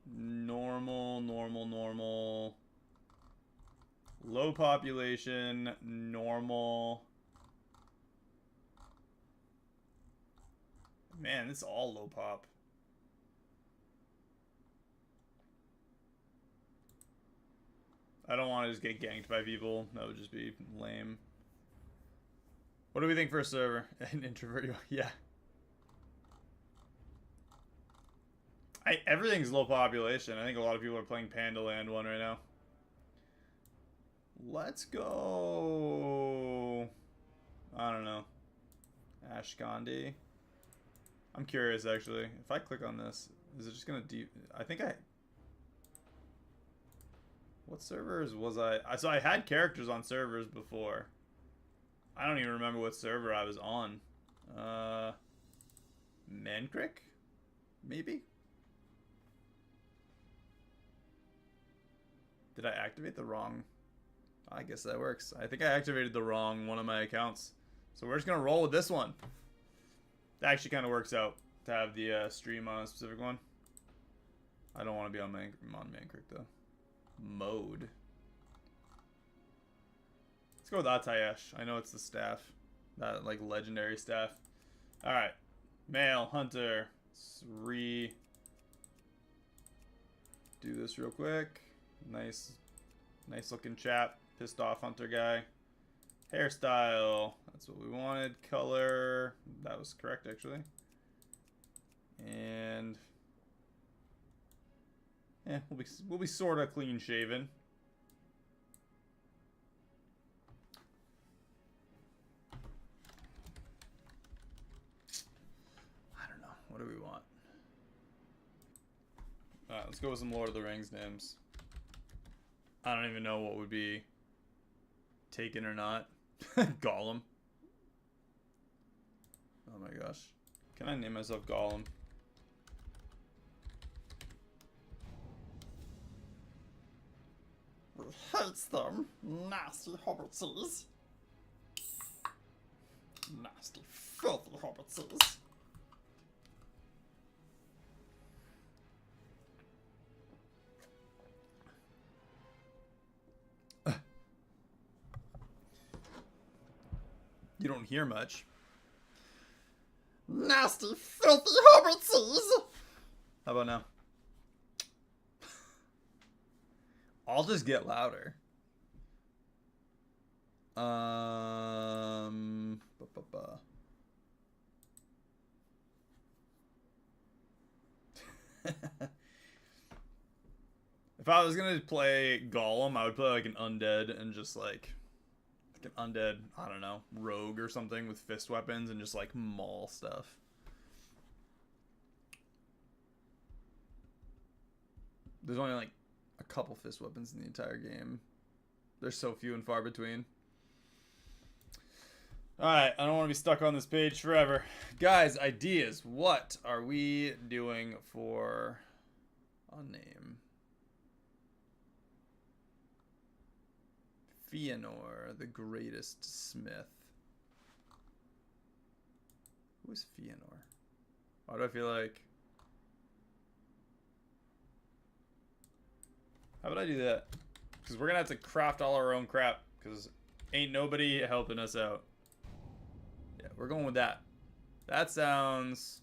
Normal. Low population, normal. Man, it's all low pop. I don't want to just get ganked by people. That would just be lame. What do we think for a server? An introvert? Yeah. Everything's low population. I think a lot of people are playing Panda Land 1 right now. Let's go... I don't know. Ashkandi. I'm curious, actually. If I click on this, is it just gonna I think I... What servers was I... So I had characters on servers before. I don't even remember what server I was on. Mankrik? Maybe? Did I activate the wrong... I guess that works. I think I activated the wrong one of my accounts. So we're just gonna roll with this one. That actually kind of works out to have the stream on a specific one. I don't want to be on Mankrik though. Mode. Let's go with Atayesh. I know it's the staff. That, like, legendary staff. Alright. Male, hunter. Let's do this real quick. Nice looking chap. Pissed off hunter guy. Hairstyle. That's what we wanted. Color. That was correct, actually. And... yeah, we'll be sort of clean shaven. I don't know. What do we want? Alright, let's go with some Lord of the Rings names. I don't even know what would be taken or not. Gollum. Oh my gosh. Can I name myself Gollum? hates them. Nasty hobbitses. Nasty, filthy hobbitses. You don't hear much. Nasty, filthy hobbitses. How about now? I'll just get louder. If I was gonna play Golem, I would play like an undead and just like an undead, I don't know, rogue or something with fist weapons and just like maul stuff. There's only like a couple fist weapons in the entire game. They're so few and far between. Alright, I don't want to be stuck on this page forever. Guys, ideas. What are we doing for a name? Fëanor, the greatest smith. Who is Fëanor? Why do I feel like... How would I do that? Because we're going to have to craft all our own crap. Because ain't nobody helping us out. Yeah, we're going with that. That sounds...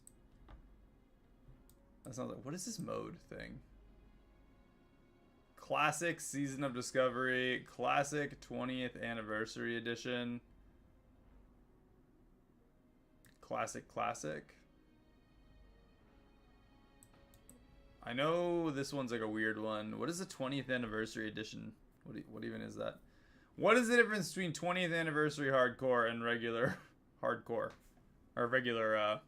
like... What is this mode thing? Classic Season of Discovery. Classic 20th Anniversary Edition. Classic. I know this one's like a weird one. What is the 20th Anniversary Edition? What even is that? What is the difference between 20th Anniversary Hardcore and regular Hardcore? Or regular,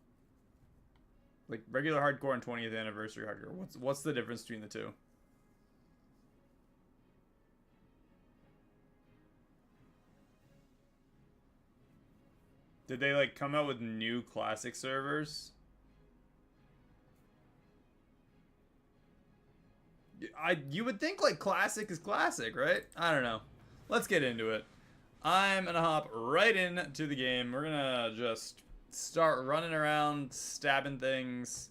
like regular Hardcore and 20th Anniversary Hardcore. What's the difference between the two? Did they like come out with new classic servers? You would think like classic is classic, right? I don't know. Let's get into it. I'm gonna hop right into the game. We're gonna just start running around, stabbing things,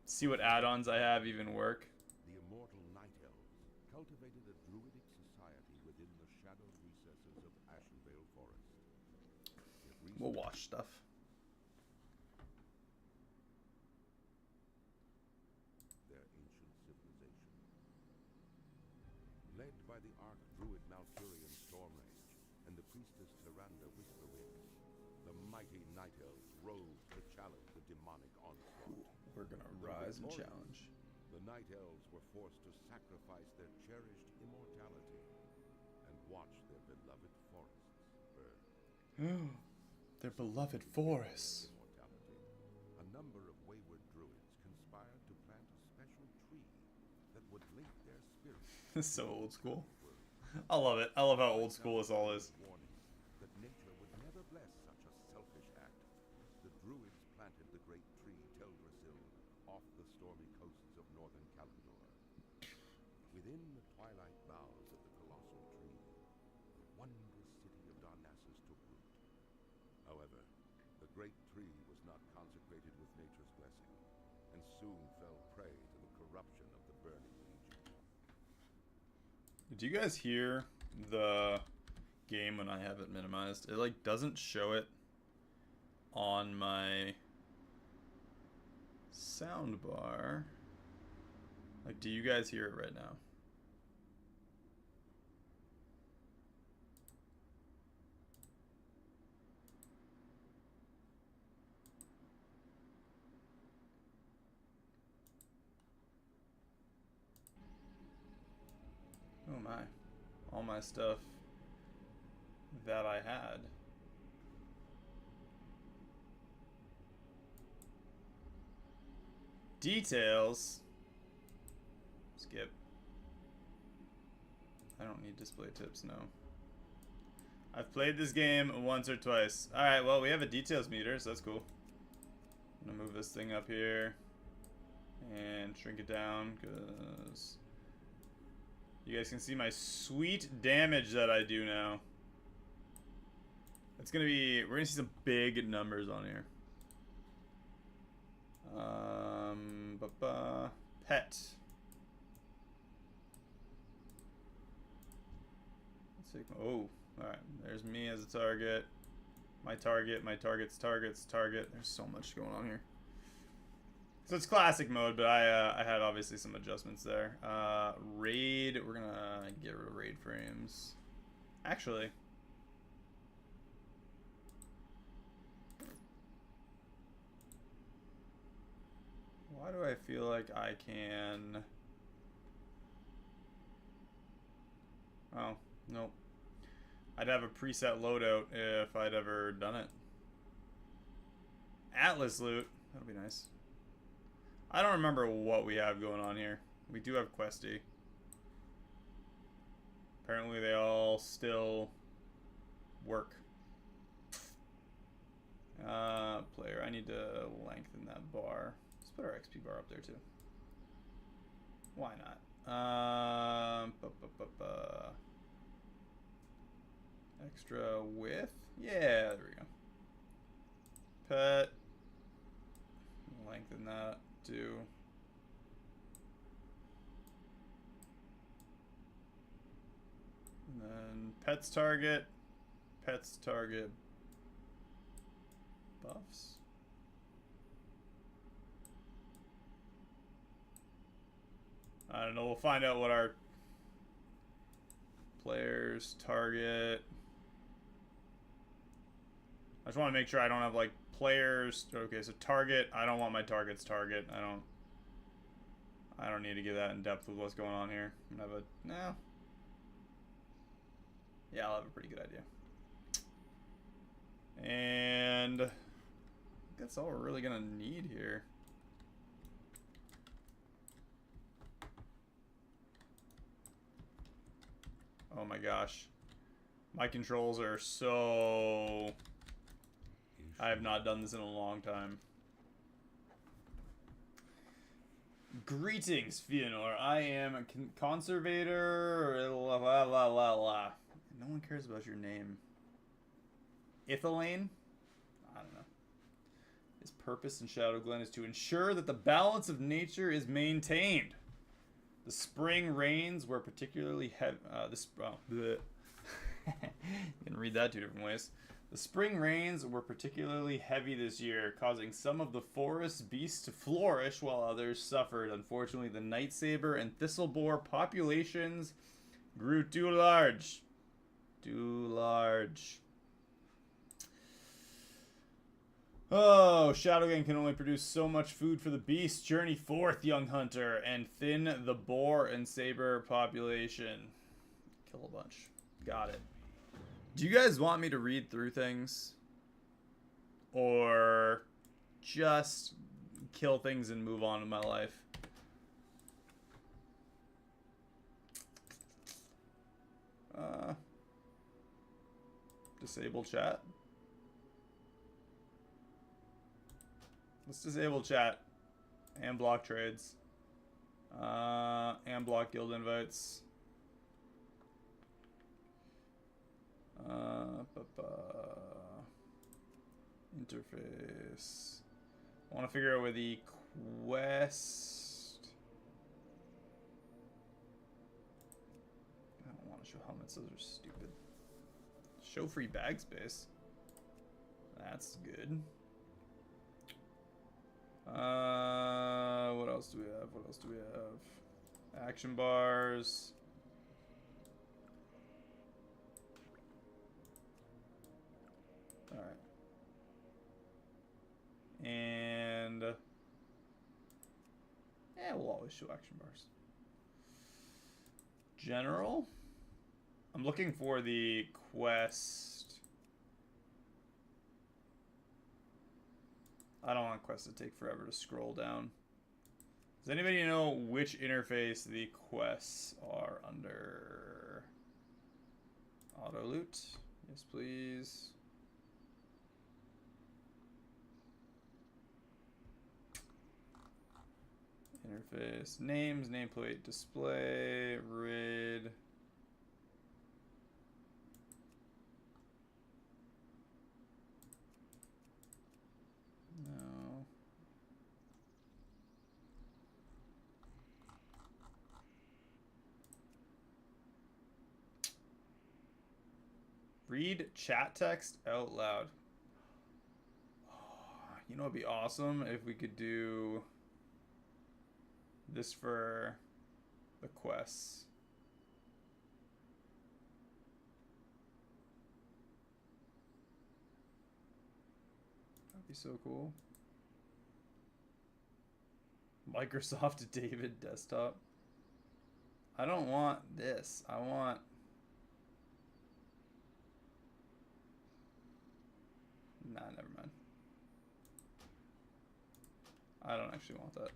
see what add-ons I have even work. The immortal Night Elves cultivated a druidic society within the shadowed recesses of Ashenvale Forest. We'll watch stuff. Their ancient civilization. Led by the Arch-Druid Malfurion Stormrage and the priestess Tyrande Whisperwings, the mighty Night Elves rose to challenge the demonic onslaught. We're gonna rise and challenge. The Night Elves were forced to sacrifice their cherished immortality and watch their beloved forests burn. Their beloved forests. Immortality. A number of wayward druids conspired to plant a special tree that would link their spirits. This is so old school. I love it. I love how old school this all is. Warning that nature would never bless such a selfish act. The druids planted the great tree Teldrassil off the stormy coasts of northern Kalimdor. Within the twilight boughs of the colossal tree, the wondrous city of Darnassus took root. However, the great tree was not consecrated with nature's blessing, and soon fell prey to the corruption of the burning legion. Do you guys hear the game when I have it minimized? It like doesn't show it on my sound bar. Like, do you guys hear it right now? Oh my. All my stuff that I had. Details. Skip. I don't need display tips, no. I've played this game once or twice. Alright, well, we have a details meter, so that's cool. I'm gonna move this thing up here and shrink it down, because You guys can see my sweet damage that I do now. It's gonna be, we're gonna see some big numbers on here. Pet. Let's take, oh, alright. There's me as a target. My target, my target's target. There's so much going on here. So it's classic mode, but I had obviously some adjustments there. Raid, we're gonna get rid of raid frames. Actually, why do I feel like I can... Oh, nope. I'd have a preset loadout if I'd ever done it. Atlas loot, that'll be nice. I don't remember what we have going on here. We do have Questy. Apparently they all still work. Player, I need to lengthen that bar. Let's put our XP bar up there too. Why not? Extra width? Yeah, there we go. Pet. Lengthen that too. And then pets target buffs. I don't know, we'll find out what our players target. I just want to make sure I don't have like players. Okay, so target, I don't want my target's target. I don't need to get that in depth with what's going on here. I'm gonna have a, no. Yeah, I'll have a pretty good idea. And that's all we're really gonna need here. Oh my gosh. My controls are so... I have not done this in a long time. Greetings, Fëanor. I am a conservator. La la la la la. No one cares about your name. Ithilane? I don't know. His purpose in Shadowglen is to ensure that the balance of nature is maintained. The spring rains were particularly heavy. You can read that two different ways. The spring rains were particularly heavy this year, causing some of the forest beasts to flourish while others suffered. Unfortunately, the night saber and thistleboar populations grew too large. Too large. Oh, Shadowglen can only produce so much food for the beast. Journey forth, young hunter, and thin the boar and saber population. Kill a bunch. Got it. Do you guys want me to read through things? Or just kill things and move on in my life? Disable chat. Let's disable chat. And block trades. And block guild invites. Interface. I want to figure out where the quest. I don't want to show helmets, those are stupid. Show free bag space. That's good. What else do we have? What else do we have? Action bars. Alright. And yeah, we'll always show action bars. General. I'm looking for the quest. I don't want quests to take forever to scroll down. Does anybody know which interface the quests are under? Auto loot. Yes, please. Interface. Names, nameplate, display, RID. No. Read chat text out loud. You know, it'd be awesome if we could do this for the quests. That'd be so cool. Microsoft David desktop. I don't want this. I want... Nah, never mind. I don't actually want that.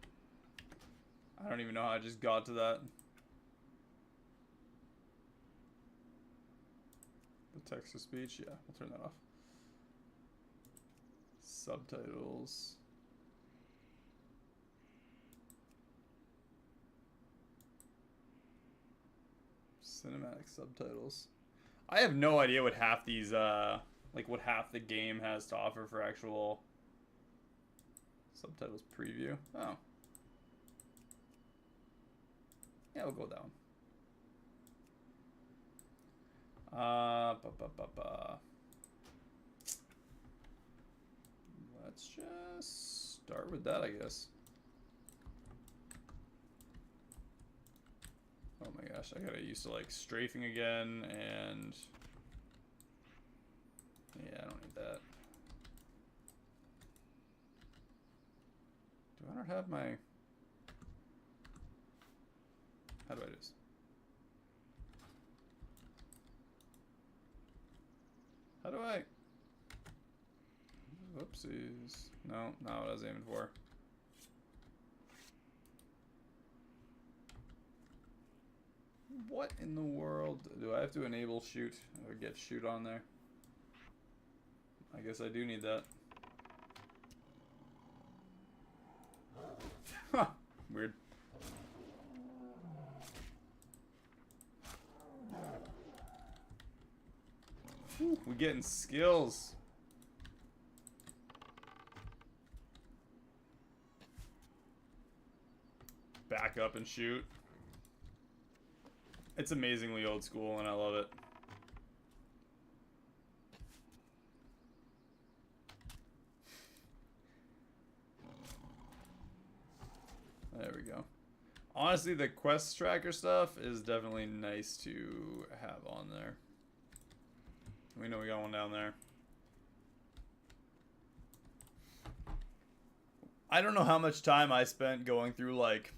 I don't even know how I just got to that. The text to speech, yeah, we'll turn that off. Subtitles. Cinematic subtitles. I have no idea what half these, like what half the game has to offer for actual subtitles preview. Oh. Yeah, we'll go with that one. Let's just start with that, I guess. Oh my gosh, I gotta used to like strafing again, and yeah, I don't need that. Do I not have my... How do I do this? How do I... Whoopsies. No, not what I was aiming for. What in the world? Do I have to enable shoot or get shoot on there? I guess I do need that. Huh. Weird. Whew, we getting skills. Back up and shoot. It's amazingly old school and I love it. There we go. Honestly, the quest tracker stuff is definitely nice to have on there. We know we got one down there. I don't know how much time I spent going through, like,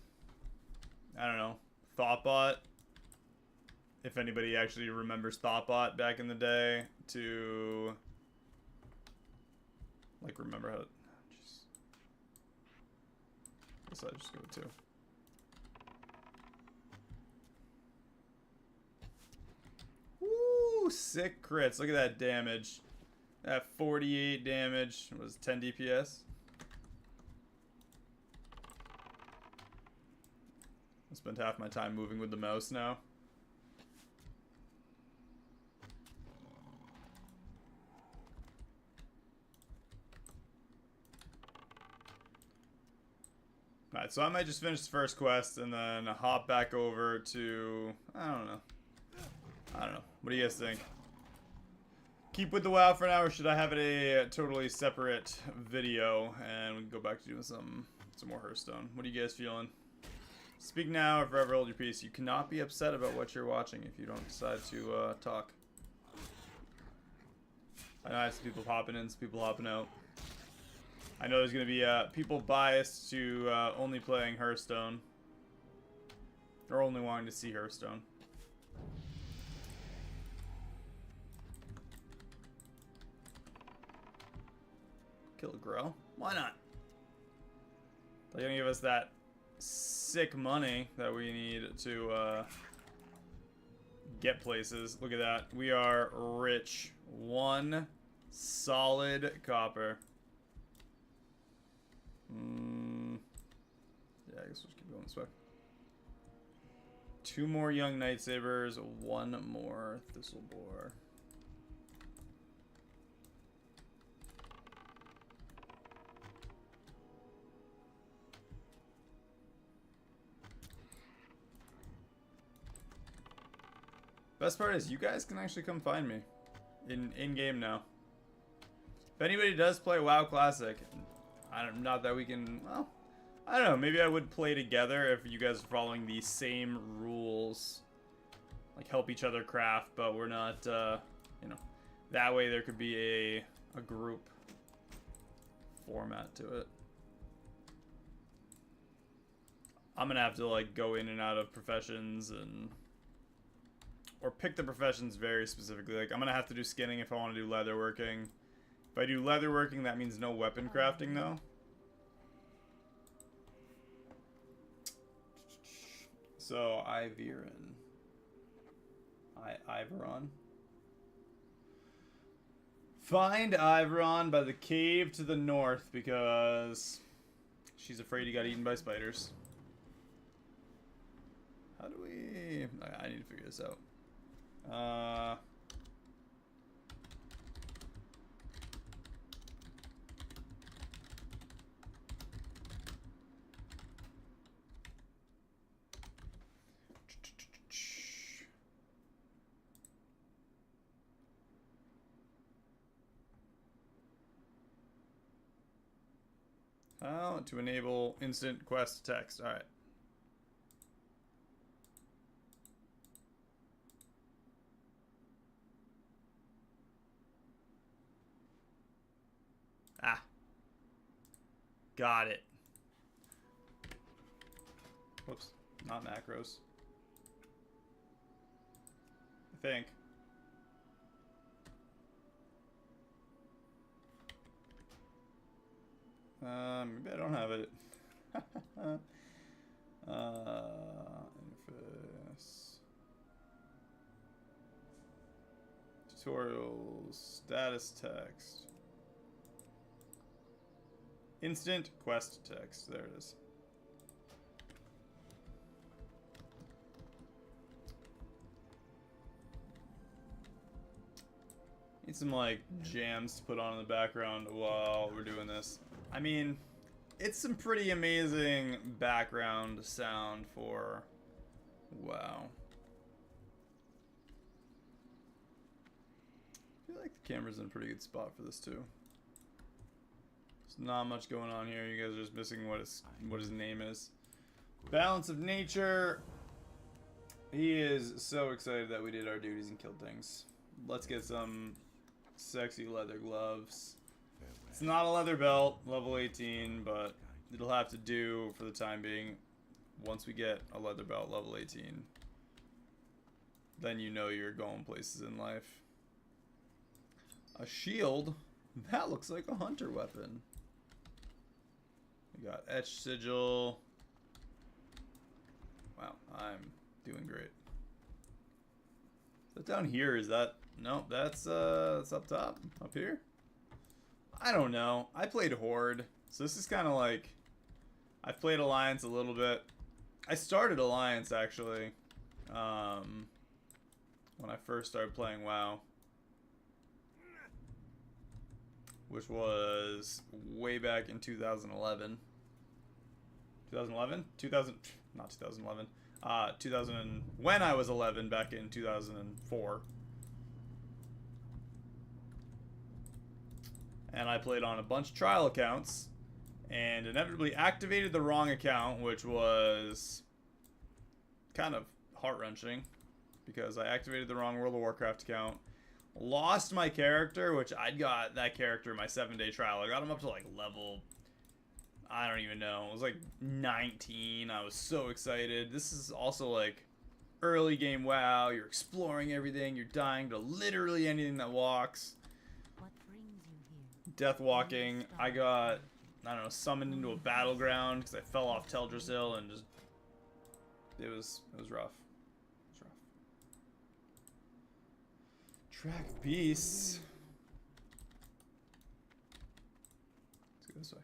I don't know, Thoughtbot. If anybody actually remembers Thoughtbot back in the day, to, like, remember how... Jeez. Guess I just go with 2. Woo! Sick crits. Look at that damage. That 48 damage was 10 DPS. I spent half my time moving with the mouse now. Alright, so I might just finish the first quest and then hop back over to... I don't know. What do you guys think? Keep with the WoW for now, or should I have it a totally separate video and we can go back to doing some more Hearthstone? What are you guys feeling? Speak now or forever hold your peace. You cannot be upset about what you're watching if you don't decide to talk. I know I have some people popping in, some people hopping out. I know there's going to be people biased to only playing Hearthstone. Or only wanting to see Hearthstone. Kill a grow? Why not? They're going to give us that sick money that we need to get places. Look at that. We are rich. 1 solid copper. Yeah. Yeah, I guess we'll just keep going this way. 2 more young Night Sabers, 1 more Thistleboar. Best part is you guys can actually come find me in game now. If anybody does play WoW Classic, not that we can, well, I don't know, maybe I would play together if you guys are following the same rules. Like help each other craft, but we're not, you know, that way there could be a group format to it. I'm gonna have to like go in and out of professions and or pick the professions very specifically. Like I'm gonna have to do skinning if I want to do leatherworking. If I do leatherworking, that means no weapon crafting though. So Iveron. Iveron. Find Iveron by the cave to the north because she's afraid he got eaten by spiders. How do we... I need to figure this out. How to enable instant quest text. All right. Ah. Got it. Whoops. Not macros. I think. Maybe I don't have it. Interface. Tutorials. Status text. Instant quest text. There it is. Need some like jams to put on in the background while we're doing this. I mean, it's some pretty amazing background sound for WoW. I feel like the camera's in a pretty good spot for this too. There's not much going on here. You guys are just missing what his name is. Balance of Nature. He is so excited that we did our duties and killed things. Let's get some sexy leather gloves. It's not a leather belt, level 18, but it'll have to do for the time being. Once we get a leather belt, level 18, then you know you're going places in life. A shield? That looks like a hunter weapon. We got etched sigil. Wow, I'm doing great. Is that down here? Is that... No, that's up top. Up here? I don't know. I played Horde, so this is kind of like... I've played Alliance a little bit. I started Alliance, actually, when I first started playing WoW. Which was way back in 2011. 2011? 2000... Not 2011. 2000... When I was 11, back in 2004. And I played on a bunch of trial accounts and inevitably activated the wrong account, which was kind of heart-wrenching because I activated the wrong World of Warcraft account, lost my character, which I'd got that character in my 7-day trial. I got him up to like level, I don't even know, it was like 19. I was so excited. This is also like early game WoW. You're exploring everything. You're dying to literally anything that walks. Death walking. I got, I don't know, summoned into a battleground because I fell off Teldrassil and just it was rough. It was rough. Track piece. Let's go this way.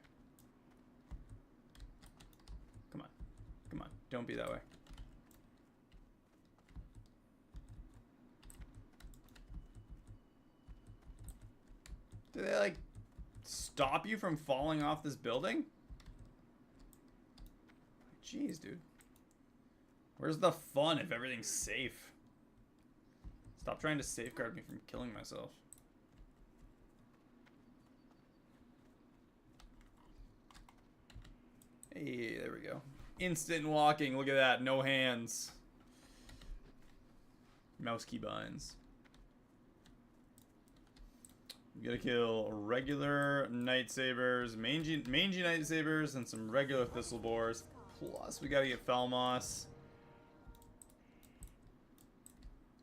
Come on. Don't be that way. Do they, like, stop you from falling off this building? Jeez, dude. Where's the fun if everything's safe? Stop trying to safeguard me from killing myself. Hey, there we go. Instant walking. Look at that. No hands. Mouse key binds. We gotta kill regular Night Sabers, mangy Night Sabers, and some regular Thistle Boars. Plus, we gotta get Felmoss.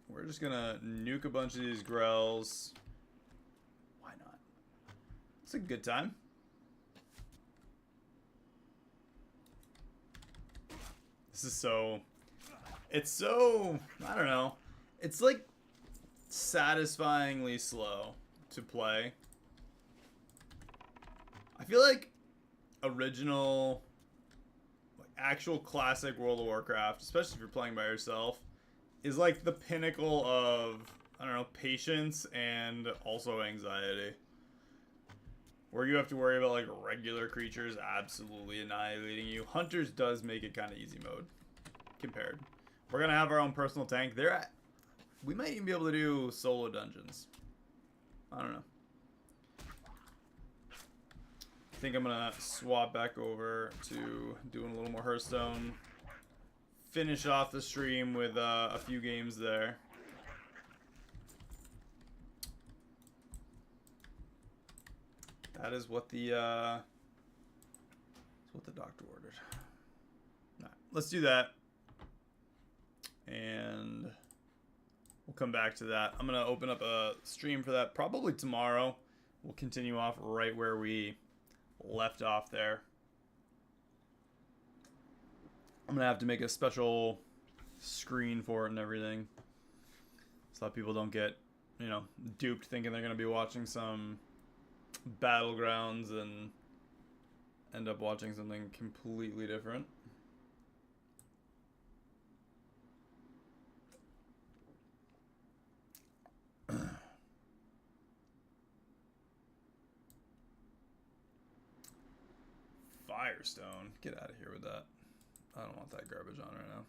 We're just gonna nuke a bunch of these Grells. Why not? It's a good time. This is so... It's so... I don't know. It's like satisfyingly slow to play. I feel like original, like actual classic World of Warcraft, especially if you're playing by yourself, is like the pinnacle of, I don't know, patience and also anxiety. Where you have to worry about like regular creatures absolutely annihilating you. Hunters does make it kind of easy mode compared. We're gonna have our own personal tank. We might even be able to do solo dungeons. I don't know. I think I'm gonna swap back over to doing a little more Hearthstone. Finish off the stream with a few games there. That is what the doctor ordered. Alright, let's do that. And we'll come back to that. I'm gonna open up a stream for that probably tomorrow. We'll continue off right where we left off there. I'm gonna have to make a special screen for it and everything, so that people don't get, you know, duped thinking they're gonna be watching some Battlegrounds and end up watching something completely different. Firestone. Get out of here with that. I don't want that garbage on right now.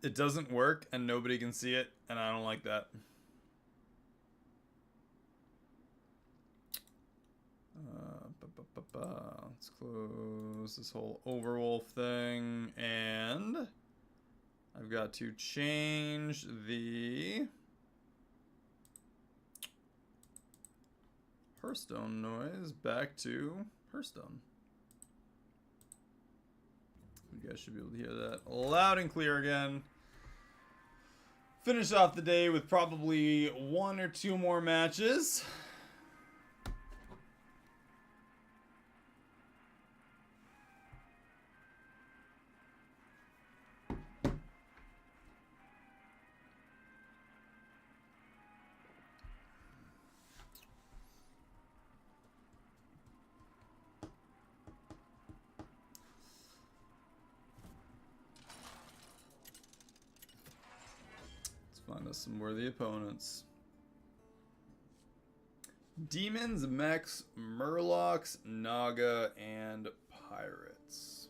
It doesn't work and nobody can see it, and I don't like that. Let's close this whole Overwolf thing, and I've got to change the Hearthstone noise back to Hearthstone. You guys should be able to hear that loud and clear again. Finish off the day with probably 1 or 2 more matches. Find us some worthy opponents. Demons, mechs, murlocs, naga, and pirates.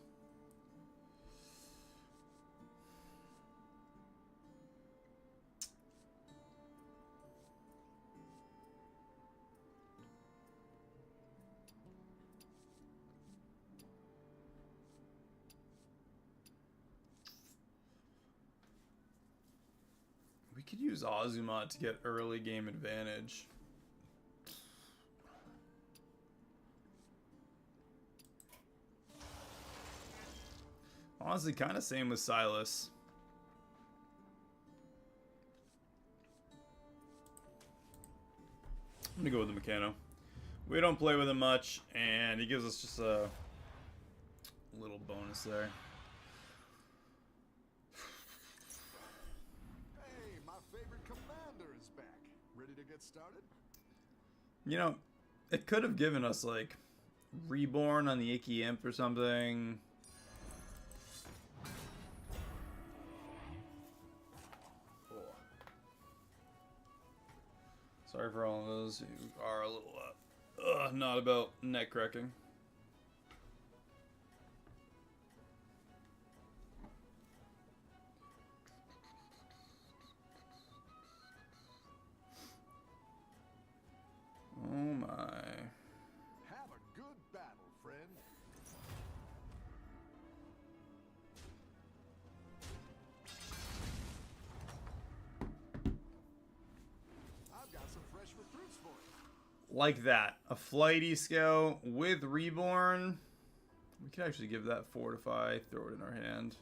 We could use Azumah to get early game advantage. Honestly, kind of same with Silas. I'm gonna go with the Meccano. We don't play with him much, and he gives us just a little bonus there. Hey, my favorite commander is back. Ready to get started? You know, it could have given us like Reborn on the Icky Imp or something. Oh. Sorry for all of those who are a little not about neck cracking. Oh my. Have a good battle, friend. I've got some fresh recruits for you. Like that. A Flighty Scout with Reborn. We could actually give that Fortify, throw it in our hand.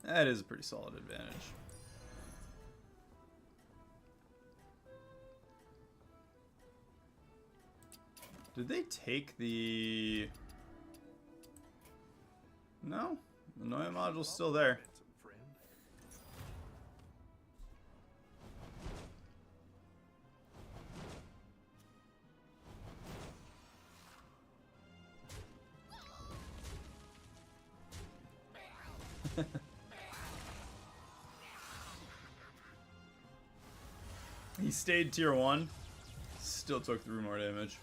That is a pretty solid advantage. Did they take the... No? The Noya module's still there. Friend. He stayed tier 1. Still took through more damage.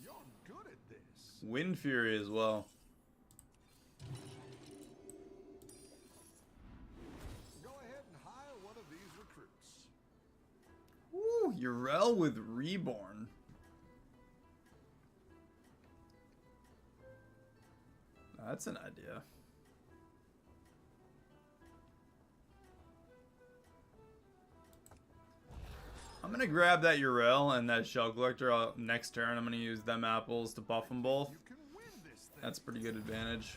You're good at this. Wind Fury as well. Go ahead and hire one of these recruits. Woo, Urel with Reborn. That's an idea. I'm gonna grab that Urel and that Shell Collector next turn. I'm gonna use them apples to buff them both. You can win this thing. That's a pretty good advantage.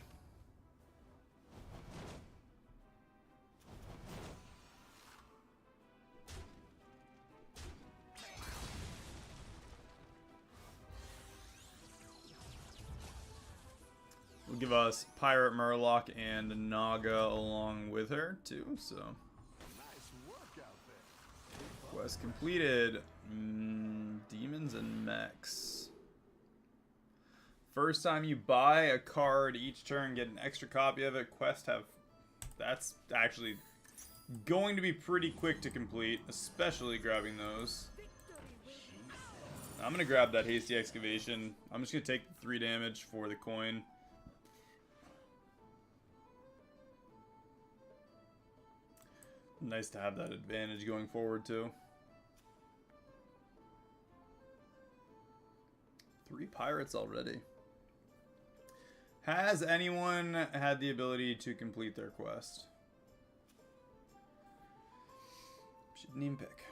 Will give us Pirate Murloc and Naga along with her too. So Nice work out there. quest completed. Demons and mechs. First time you buy a card each turn, get an extra copy of it. Quest have. That's actually going to be pretty quick to complete, especially grabbing those. I'm gonna grab that Hasty Excavation. I'm just gonna take the 3 damage for the coin. Nice to have that advantage going forward too. 3 pirates already. Has anyone had the ability to complete their quest? Shouldn't even pick.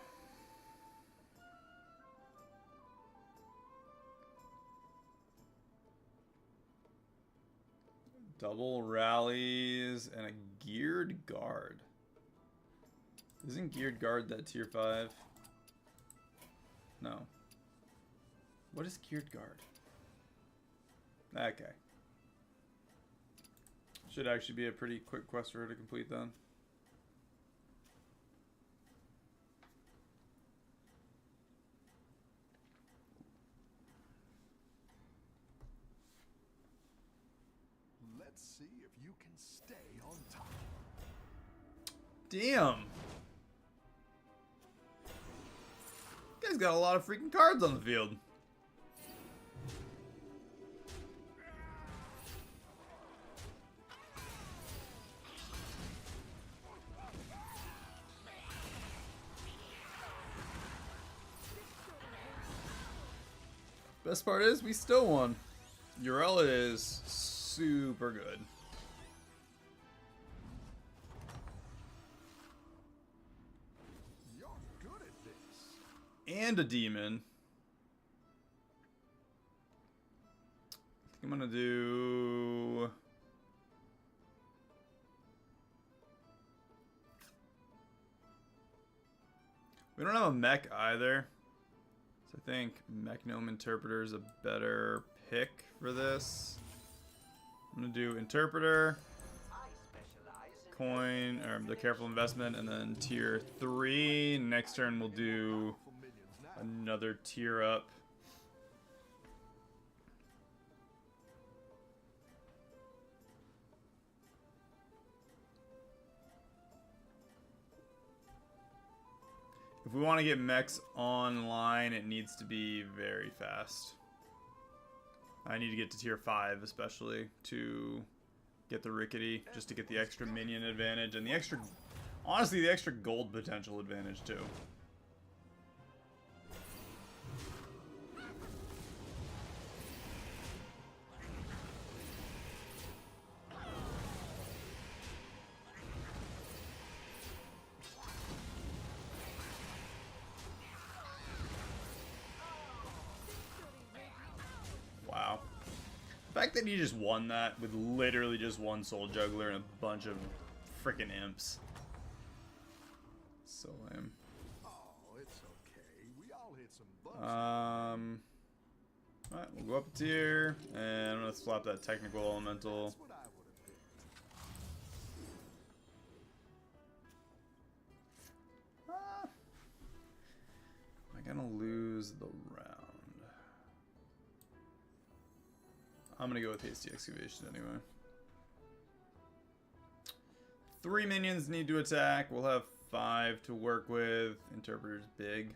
Double rallies and a geared guard. Isn't geared guard that tier 5? No. What is geared guard? Okay. Should actually be a pretty quick quest for her to complete then. Let's see if you can stay on top. Damn. You guys got a lot of freaking cards on the field. Best part is we still won. Urel is super good. You're good at this. And a demon. I think I'm gonna do... We don't have a mech either. So I think Mechnome Interpreter is a better pick for this. I'm gonna do Interpreter, Coin, or the Careful Investment, and then tier 3. Next turn we'll do another tier up. If we want to get mechs online, it needs to be very fast. I need to get to tier 5 especially to get the Rickety, just to get the extra minion advantage and the extra, honestly, the extra gold potential advantage too. Wow. The fact that he just won that with literally just one Soul Juggler and a bunch of freaking imps. So lame. Oh, it's okay. We all hit some bumps. Alright, we'll go up a tier, and I'm gonna swap that Technical Elemental. That's what I would have picked. Am I gonna lose the round? I'm gonna go with Hasty Excavation anyway. 3 minions need to attack. We'll have 5 to work with. Interpreter's big.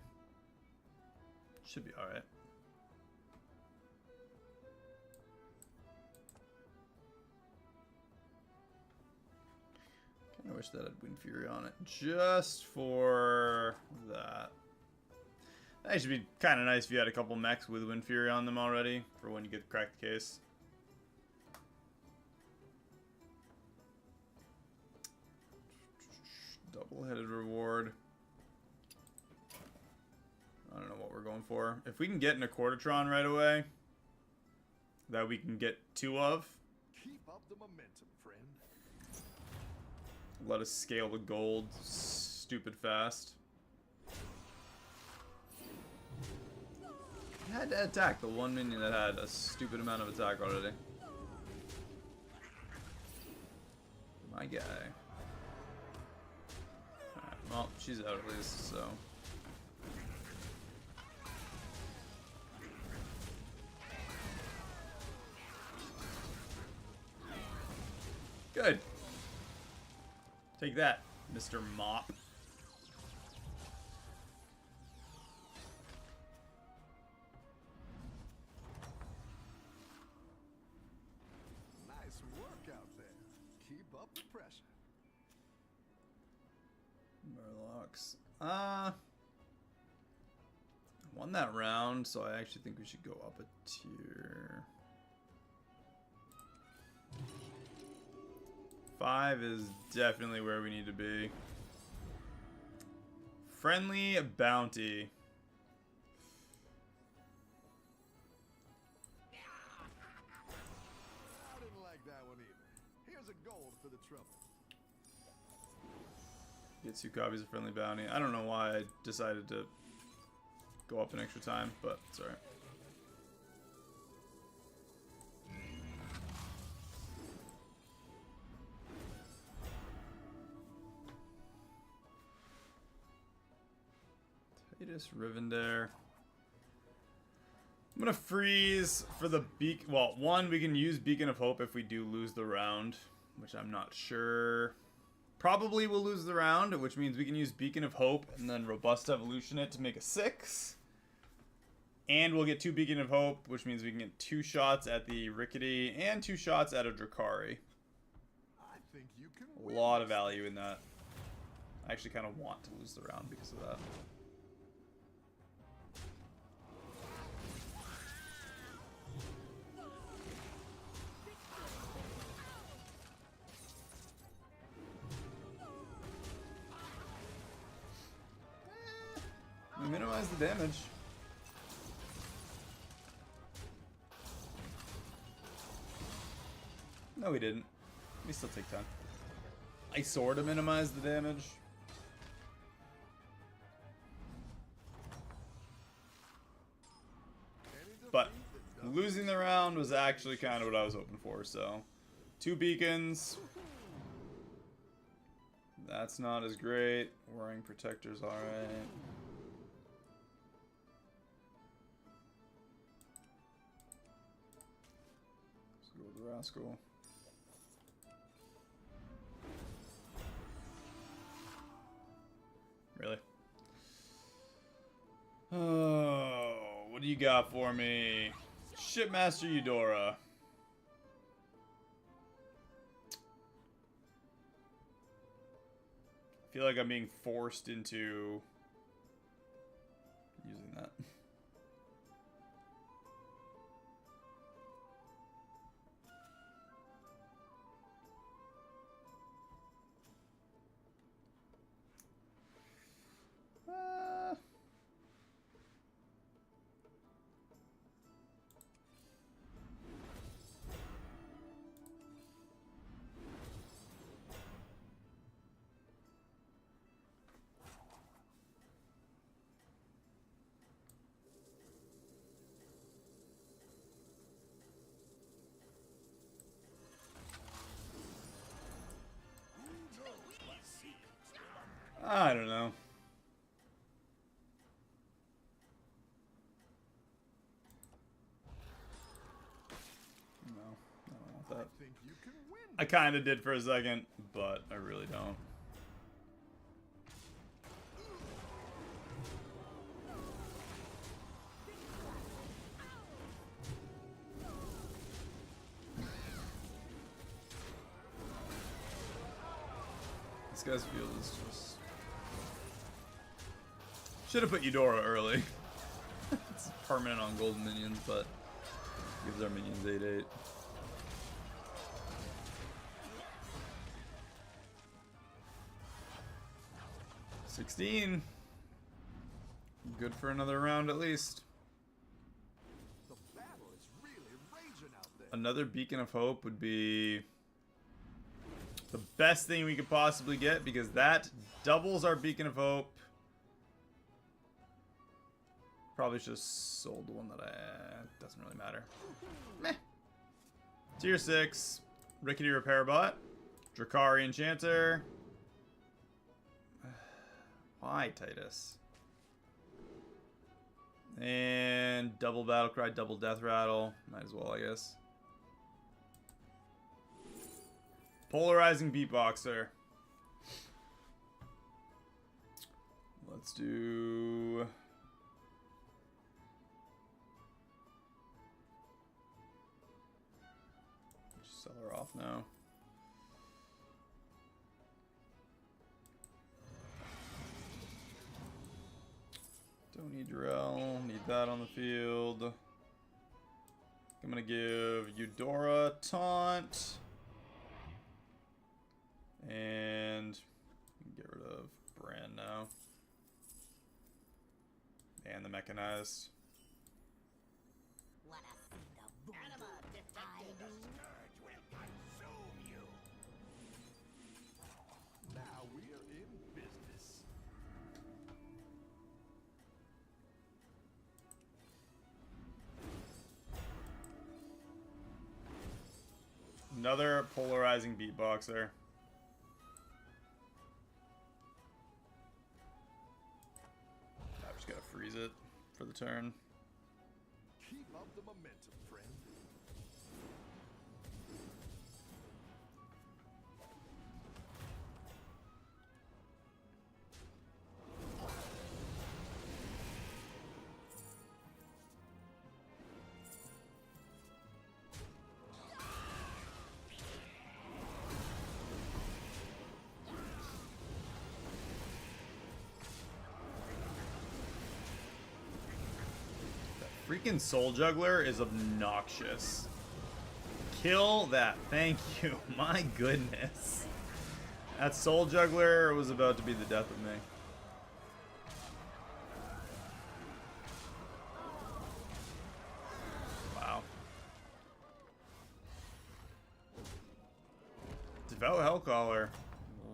Should be alright. Kinda wish that had Wind Fury on it. Just for that. That should be kind of nice if you had a couple mechs with Wind Fury on them already for when you get cracked case. Double-headed reward. I don't know what we're going for. If we can get an Accordatron right away, that we can get 2 of, Keep up the momentum, friend. let us scale the gold stupid fast. I had to attack the one minion that had a stupid amount of attack already. My guy. Alright, well, she's out at least, so. Good. Take that, Mr. Mop. Nice work out there. Keep up the pressure. Murlocs. Won that round, so I actually think we should go up a tier. 5 is definitely where we need to be. Friendly Bounty. I didn't like that one either. Here's a gold for the trouble. Get 2 copies of Friendly Bounty. I don't know why I decided to go up an extra time, but it's alright. Titus Rivendare. I'm gonna freeze for the beak. Well, one, we can use Beacon of Hope if we do lose the round, which I'm not sure. Probably we'll lose the round, which means we can use Beacon of Hope and then Robust Evolution it to make a 6. And we'll get 2 Beacon of Hope, which means we can get 2 shots at the Rickety and 2 shots at a Drakari. I think you can A win lot of this. value in that. I actually kind of want to lose the round because of that. We minimize the damage. No, we didn't. We still take 10. I sort of minimize the damage. But losing the round was actually kind of what I was hoping for, so 2 beacons. That's not as great. Wearing protectors, alright. Let's go with the rascal. Really? Oh, what do you got for me? Shipmaster Eudora. I feel like I'm being forced into using that. I don't know. No, I don't want that. I think you can win. I kind of did for a second, but I really don't. This guy's field is just... Should have put Eudora early. It's permanent on golden minions, but gives our minions 8/8. $16. Good for another round at least. The battle is really raging out there. Another beacon of hope would be the best thing we could possibly get, because that doubles our beacon of hope. Probably should have sold the one that doesn't really matter. Meh. Tier 6, Rickety Repair Bot, Drakari Enchanter. Why, Titus? And double Battlecry, double Death Rattle. Might as well, I guess. Polarizing Beatboxer. Let's do... Just sell her off now. Don't need Drell, need that on the field. I'm gonna give Eudora Taunt. And get rid of Brand now. And the Mechanized. Wanna see the voodoo I do? Now we're in business. Another polarizing beatboxer. I've just gotta freeze it for the turn. Keep up the momentum, friend. Freaking Soul Juggler is obnoxious. Kill that. Thank you. My goodness. That Soul Juggler was about to be the death of me. Wow. Devout Hellcaller.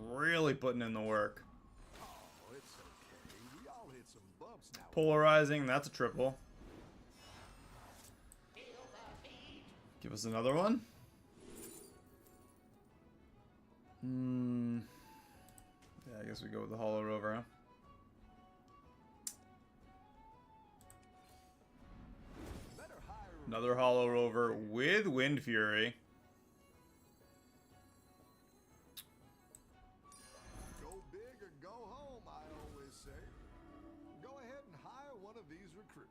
Really putting in the work. Oh, it's okay. We all hit some bumps now. Polarizing. That's a triple. Give us another one. Yeah, I guess we go with the Hollow Rover, huh? Another Hollow Rover with Wind Fury. Go big or go home, I always say. Go ahead and hire one of these recruits.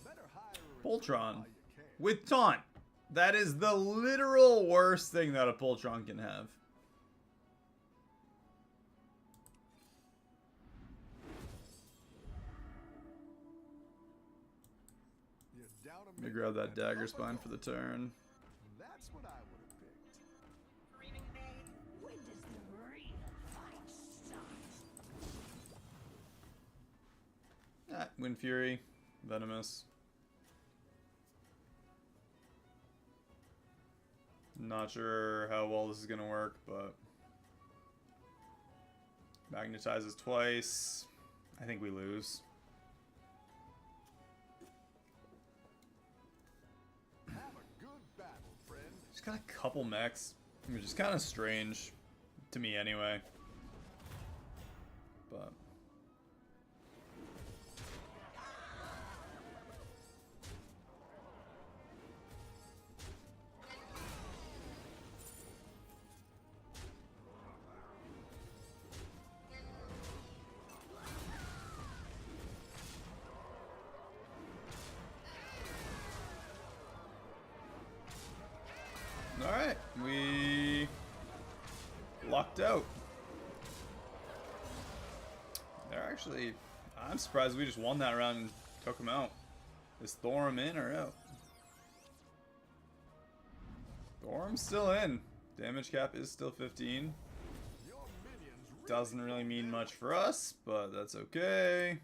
Better hire a recruit Poltron while you can. with Taunt. That is the literal worst thing that a Poltron can have. You're down a Let me minute grab that and dagger up a spine goal. for the turn. That's what I would have picked. When does the real fight start? Wind Fury, Venomous. Not sure how well this is gonna work, but magnetizes twice. I think we lose. Have a good battle, friend. Just got a couple mechs, which is kind of strange to me anyway. But all right, we lucked out. They're actually, I'm surprised we just won that round and took them out. Is Thorm in or out? Thorm's still in. Damage cap is still 15. Your minions Doesn't really mean much for us, but that's okay.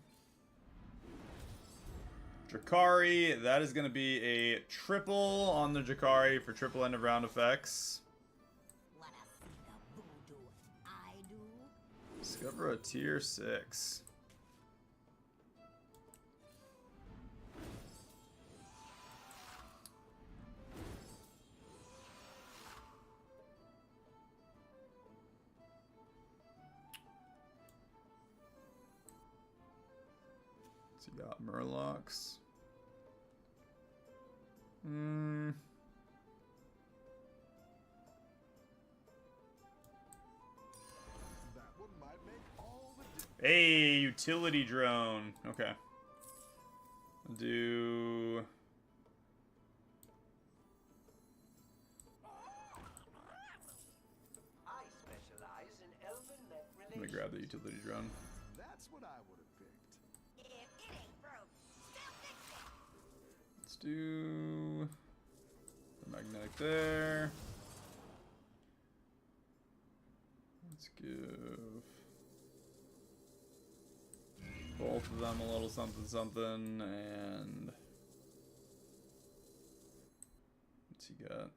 Drakari, that is going to be a triple on the Drakari for triple end of round effects. Wanna see the voodoo I do? Discover a tier 6. So you got Murlocs. That one might make all the difference. Hey, utility drone. Okay. I'll do. I specialize in elven net Let me grab the utility drone. That's what I would have picked. If it ain't broke, still fix it. Let's do the magnetic there. Let's give both of them a little something something, and what's he got?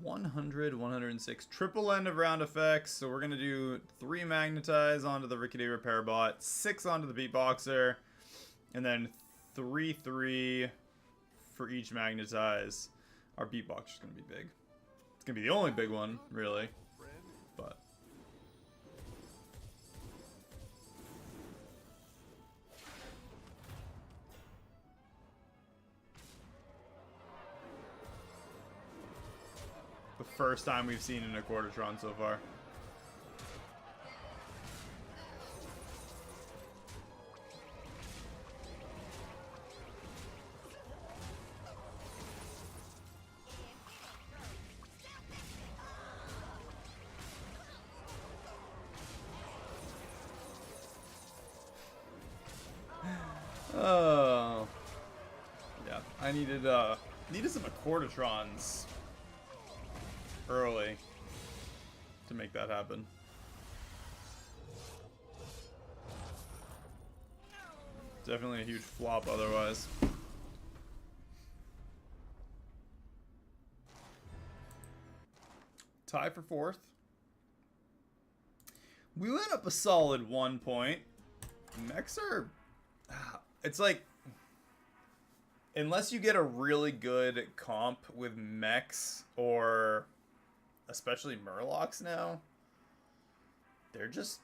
$106 triple end of round effects. So we're gonna do 3 magnetize onto the Rickety Repair Bot, 6 onto the Beatboxer, and then 3 for each magnetize. Our Beatboxer's gonna be big. It's gonna be the only big one, really. Friend, But the first time we've seen in a Quartertron so far. Oh, yeah. I needed some Quartertrons early to make that happen. Definitely a huge flop otherwise. Tie for 4th. We went up a solid 1 point. Mechs are... It's like... Unless you get a really good comp with mechs, or especially Murlocs now, they're just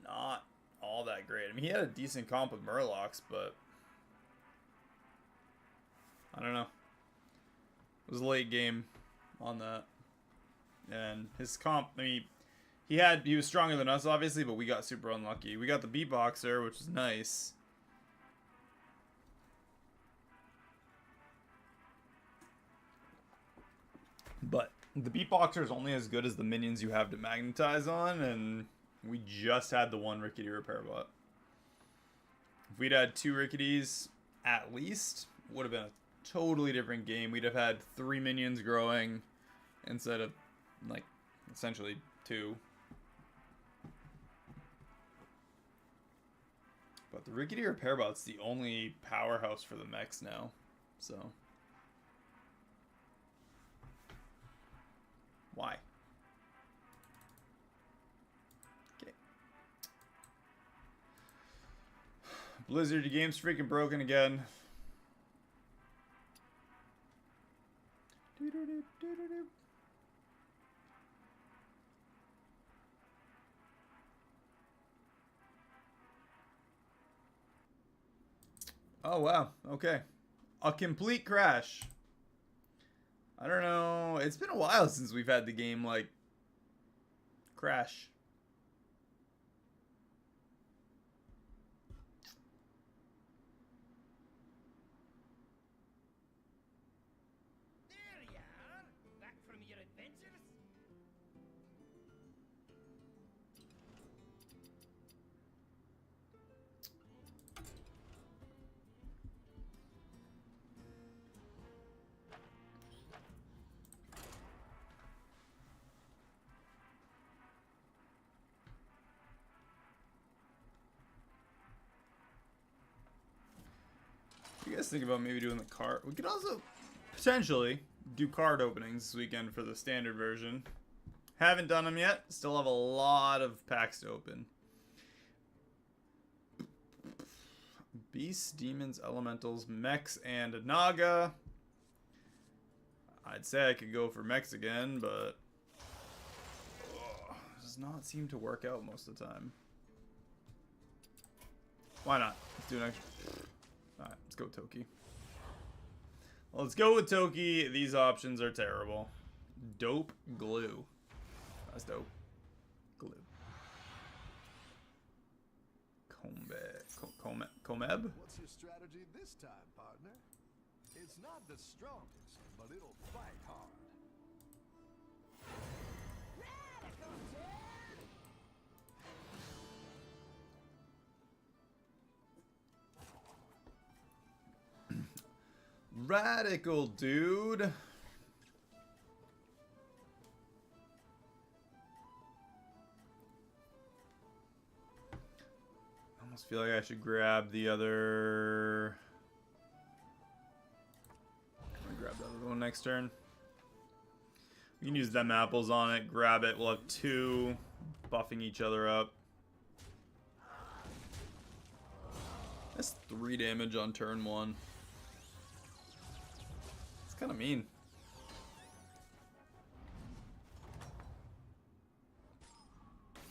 not all that great. I mean, he had a decent comp with Murlocs, but I don't know. It was a late game on that. And his comp, I mean, he was stronger than us, obviously, but we got super unlucky. We got the beatboxer, which is nice. But the beatboxer is only as good as the minions you have to magnetize on, and we just had the 1 rickety repair bot. If we'd had 2 ricketies at least, would have been a totally different game. We'd have had 3 minions growing instead of, like, essentially 2. But the rickety repair bot's the only powerhouse for the mechs now, so... Why? Okay. Blizzard, your game's freaking broken again. Oh, wow. Okay. A complete crash. I don't know. It's been a while since we've had the game, like, crash. There you are. Back from your adventures? What do you guys think about maybe doing the card? We could also potentially do card openings this weekend for the standard version. Haven't done them yet. Still have a lot of packs to open. Beasts, demons, elementals, mechs, and a Naga. I'd say I could go for mechs again, but does not seem to work out most of the time. Why not? Let's do an extra. Alright, let's go with Toki. Well, let's go with Toki. These options are terrible. Dope glue. That's dope. Glue. Comeb? What's your strategy this time, partner? It's not the strongest, but it'll fight hard. Radical, dude. I almost feel like I should grab the other... I'm gonna grab that other one next turn. We can use them apples on it, grab it. We'll have 2 buffing each other up. That's 3 damage on turn 1. Kind of mean.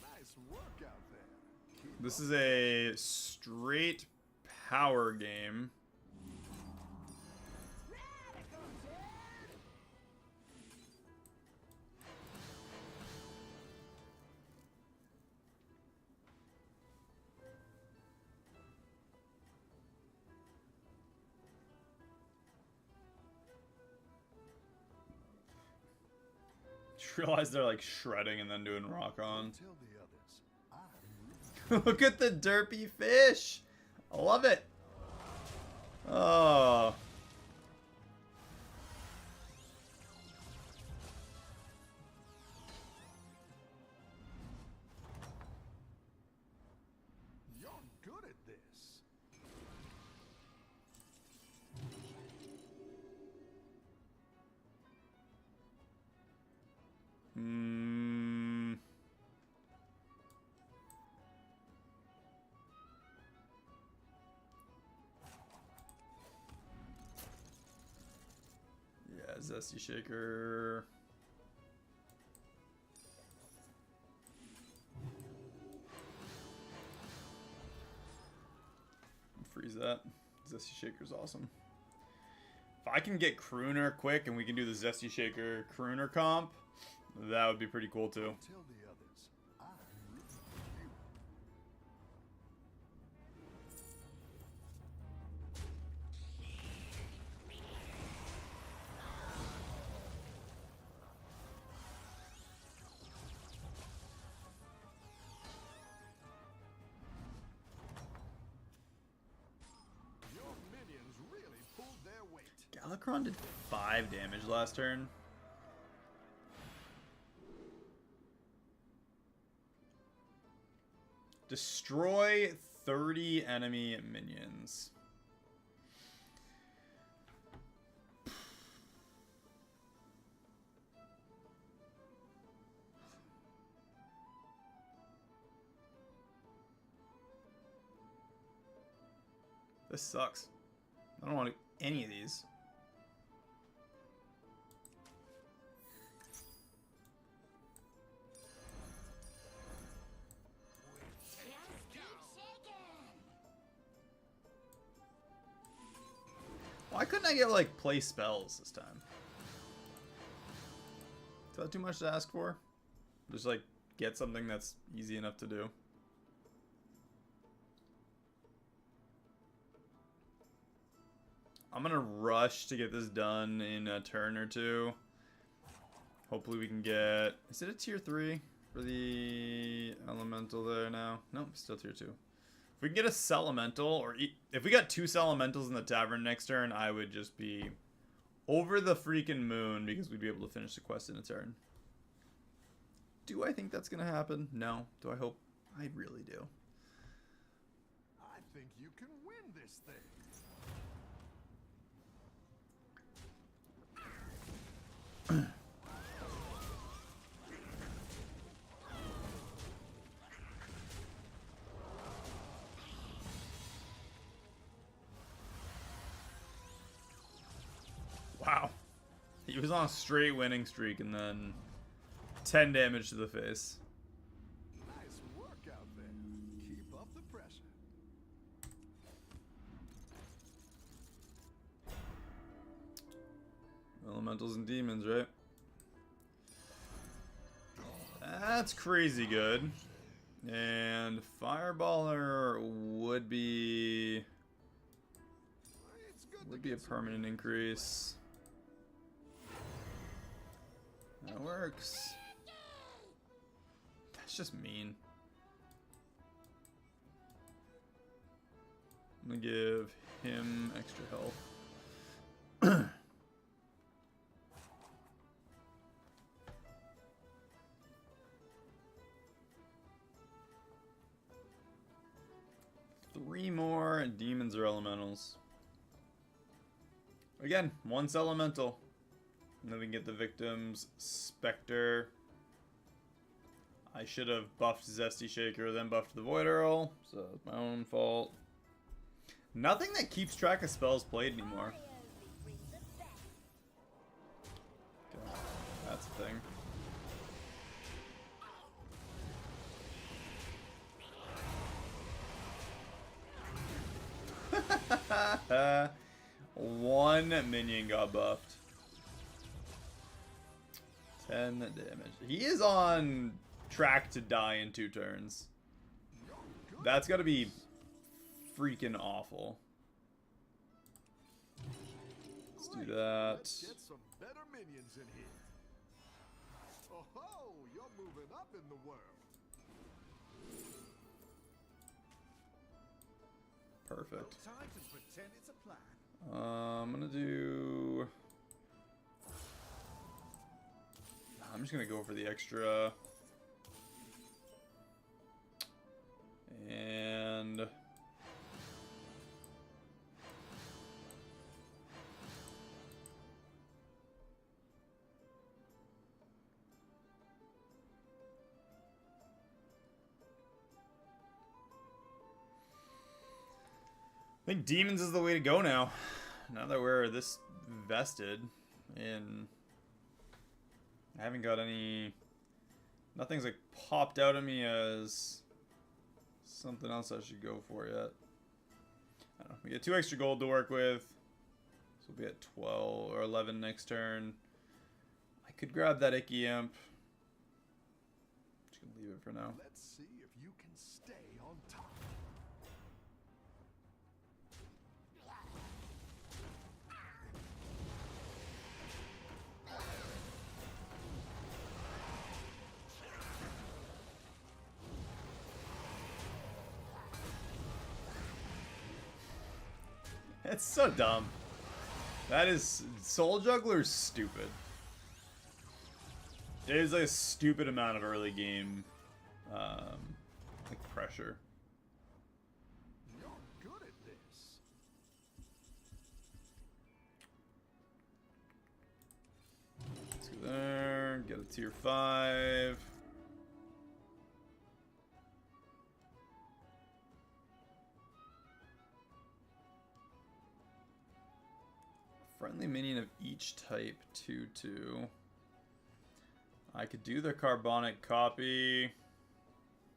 Nice work out there. Keep This is a straight power game. Realize they're like shredding and then doing rock on. Tell the others. Look at the derpy fish. I love it. Oh. good at this. Yeah, Zesty Shaker. Freeze that. Zesty Shaker's awesome. If I can get Crooner quick and we can do the Zesty Shaker Crooner comp, that would be pretty cool too. Tell the others, I'm rooting for you. Your minions really pulled their weight. Galakron did 5 damage last turn. Destroy 30 enemy minions. This sucks. I don't want to do any of these. Just keep shaking. Why couldn't I get, like, play spells this time? Is that too much to ask for? Just, like, get something that's easy enough to do. I'm gonna rush to get this done in a turn or two. Hopefully we can get... Is it a tier 3 for the elemental there now? Nope, still tier 2. If we can get a Celemental, or if we got 2 Celementals in the tavern next turn, I would just be over the freaking moon because we'd be able to finish the quest in a turn. Do I think that's gonna happen? No. Do I hope? I really do. I think you can win this thing. Wow. He was on a straight winning streak and then 10 damage to the face. Nice work out there. Keep up the pressure. Elementals and demons, right? That's crazy good. And Fireballer would be It's good would to be a get some permanent increase. That works. That's just mean. I'm gonna give him extra health. Three more demons or elementals. Again, once elemental. And then we can get the victim's Spectre. I should have buffed Zesty Shaker, then buffed the Void Earl. So it's my own fault. Nothing that keeps track of spells played anymore. Okay, that's a thing. One minion got buffed. 10 damage. He is on track to die in 2 turns. That's gotta be freaking awful. Let's do that. Let's get some better minions in here. Oh ho, you're moving up in the world. Perfect. Time to pretend it's a plan. I'm gonna do... I'm just gonna go for the extra. And think demons is the way to go now. Now that we're this vested in... I haven't got any... Nothing's like popped out at me as something else I should go for yet. I don't know. We get 2 extra gold to work with. So we'll be at 12 or 11 next turn. I could grab that Icky Imp. Just gonna leave it for now. Let's see if you can stay on top. It's so dumb. That is... Soul Juggler's stupid. It is like a stupid amount of early game like pressure. You're good at this. Let's go there. Get a tier 5. Friendly minion of each type, 2/2. I could do the carbonic copy.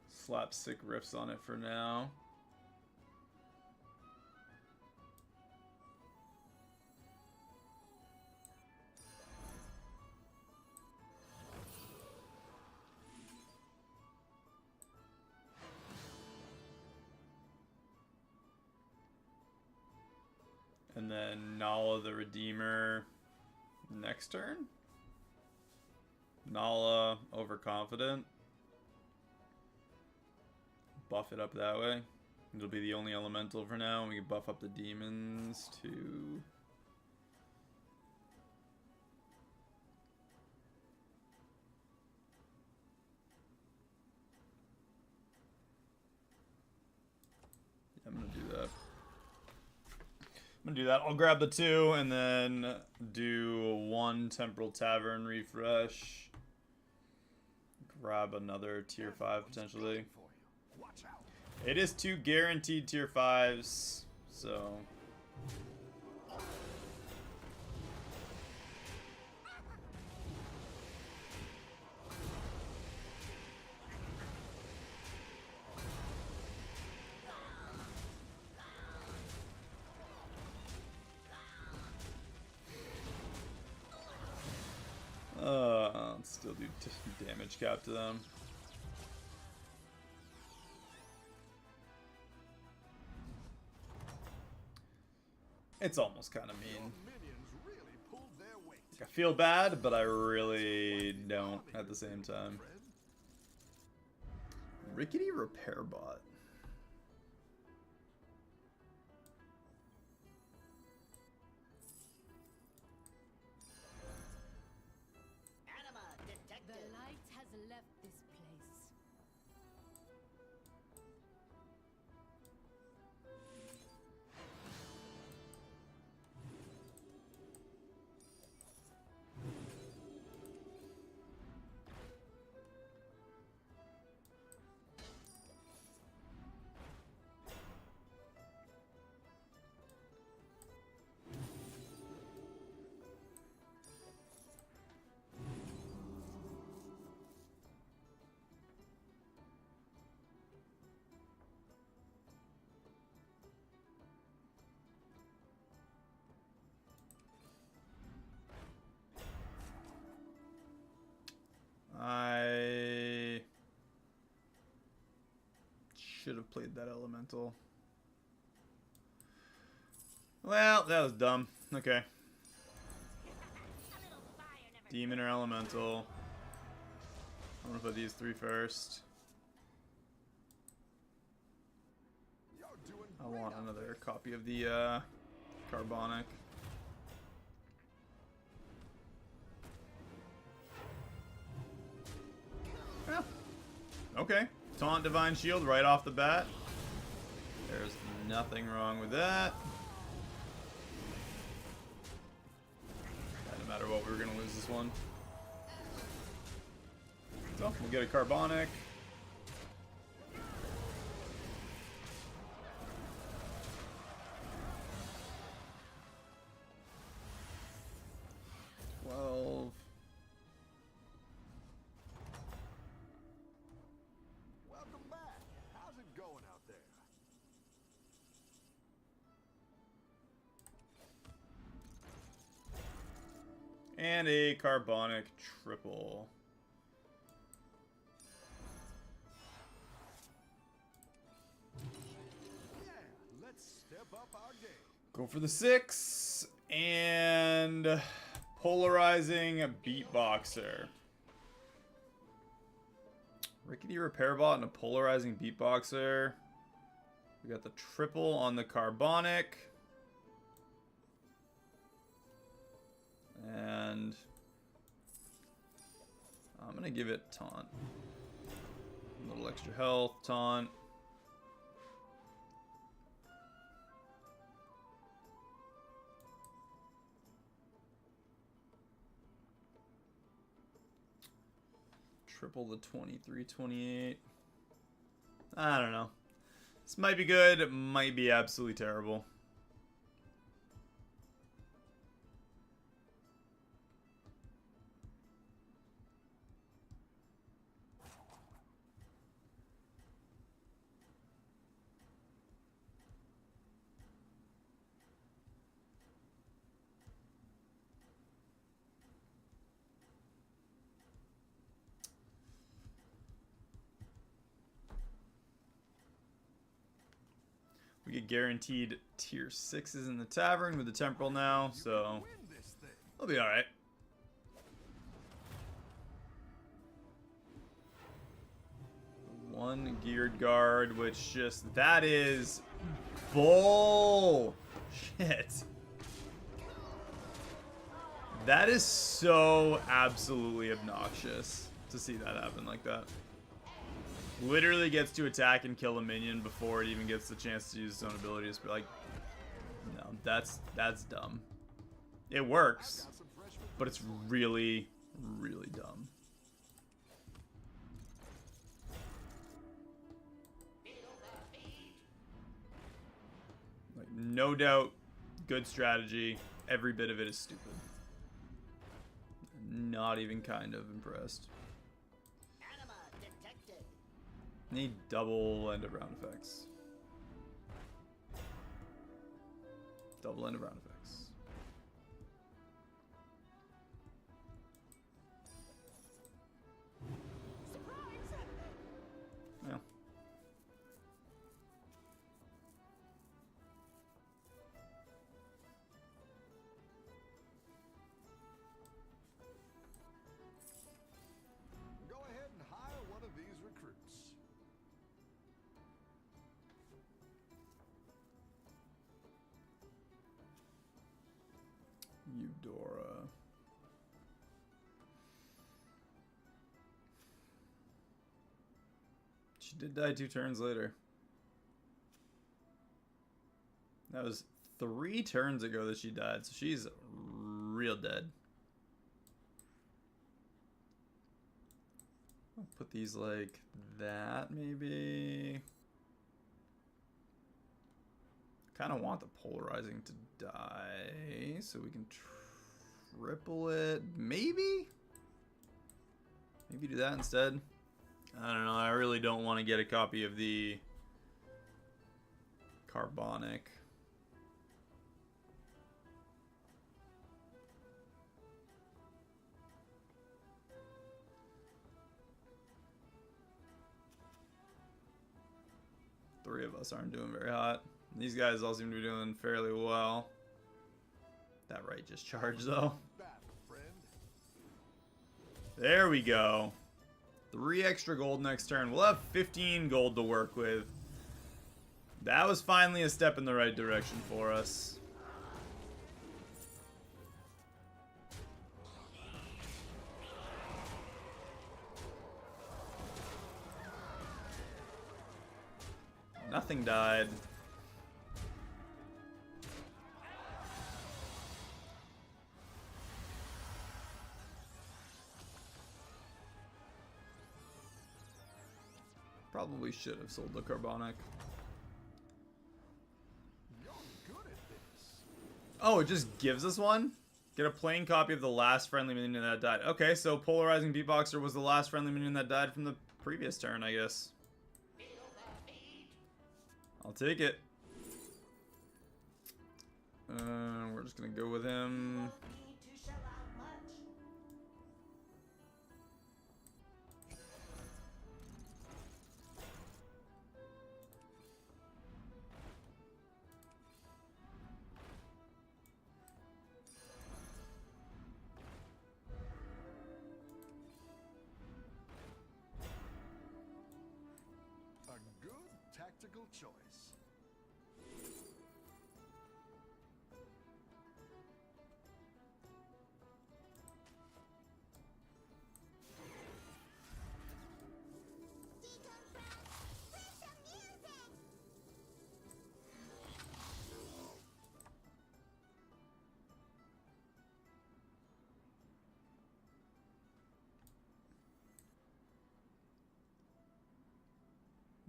Slap sick riffs on it for now. And then Nala the Redeemer next turn. Nala overconfident. Buff it up that way. It'll be the only elemental for now. We can buff up the demons to... I'm gonna do that. I'm gonna do that. I'll grab the 2 and then do 1 Temporal Tavern refresh. Grab another tier 5 potentially. Watch out. It is 2 guaranteed tier 5s, so... Let's still do damage cap to them. It's almost kind of mean. Minions really pulled their weight. I feel bad, but I really don't at the same time. Rickety Repair Bot. Anima detected. The light has left this place. I should have played that elemental. Well, that was dumb. Okay. A little fire never Demon or elemental. I'm gonna put these 3 first. You're doing I great want out another copy of the carbonic. Yeah. Okay. Taunt Divine Shield right off the bat. There's nothing wrong with that. No matter what, we were gonna lose this one. So we'll get a carbonic. And a carbonic triple. Yeah, let's step up our game. Go for the 6 and polarizing beatboxer. Rickety repair bot and a polarizing beatboxer. We got the triple on the carbonic. And I'm gonna give it taunt. A little extra health, taunt. Triple the 23, 28. I don't know. This might be good, it might be absolutely terrible. We get guaranteed tier 6s in the tavern with the temporal now, so Win this thing. we'll be alright. One geared guard, which just, that is bull shit. That is so absolutely obnoxious to see that happen like that. Literally gets to attack and kill a minion before it even gets the chance to use its own abilities. But like, no, that's dumb. It works, Got some fresh but it's really, really dumb. Like, no doubt, good strategy. Every bit of it is stupid. Not even kind of impressed. Anima detected. Need double end of round effects. Double end of round effects. Yeah. Go ahead and hire one of these recruits. Eudora. She did die 2 turns later. That was 3 turns ago that she died, so she's real dead. I'll put these like that, maybe. Kind of want the polarizing to die, so we can triple it. Maybe? Maybe do that instead. I don't know. I really don't want to get a copy of the carbonic. Three of us aren't doing very hot. These guys all seem to be doing fairly well. That right just charged though. Battle, friend. There we go. 3 extra gold next turn. We'll have 15 gold to work with. That was finally a step in the right direction for us. Nothing died. Probably should have sold the carbonic. You're good at this. Oh, it just gives us one? Get a plain copy of the last friendly minion that died. Okay, so Polarizing Beatboxer was the last friendly minion that died from the previous turn, I guess. I'll take it. We're just gonna go with him. choice.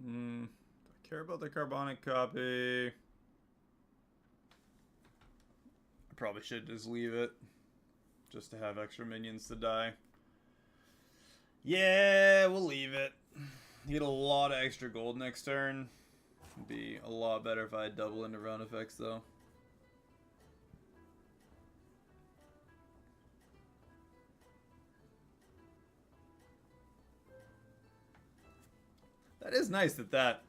Do I care about the carbonic copy? I probably should just leave it. Just to have extra minions to die. Yeah, we'll leave it. You get a lot of extra gold next turn. It'd be a lot better if I had double into round effects though. That is nice that that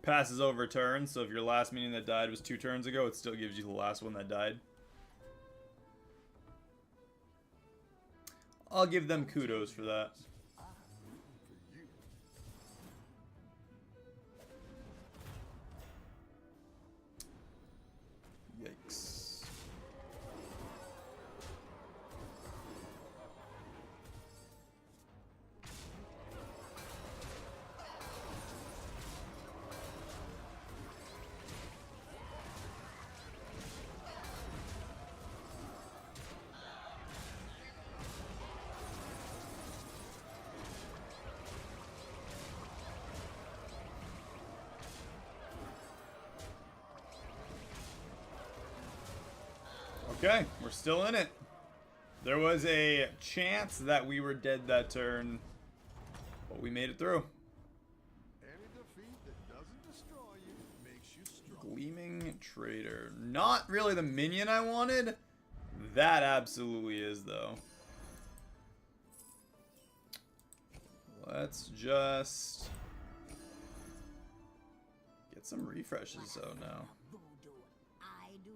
passes over turns, so if your last minion that died was 2 turns ago, it still gives you the last one that died. I'll give them kudos for that. Yikes. Okay, we're still in it. There was a chance that we were dead that turn, but we made it through. Any defeat that doesn't destroy you makes you strong. Gleaming Trader. Not really the minion I wanted. That absolutely is, though. Let's just get some refreshes, though, now. Voodoo I do.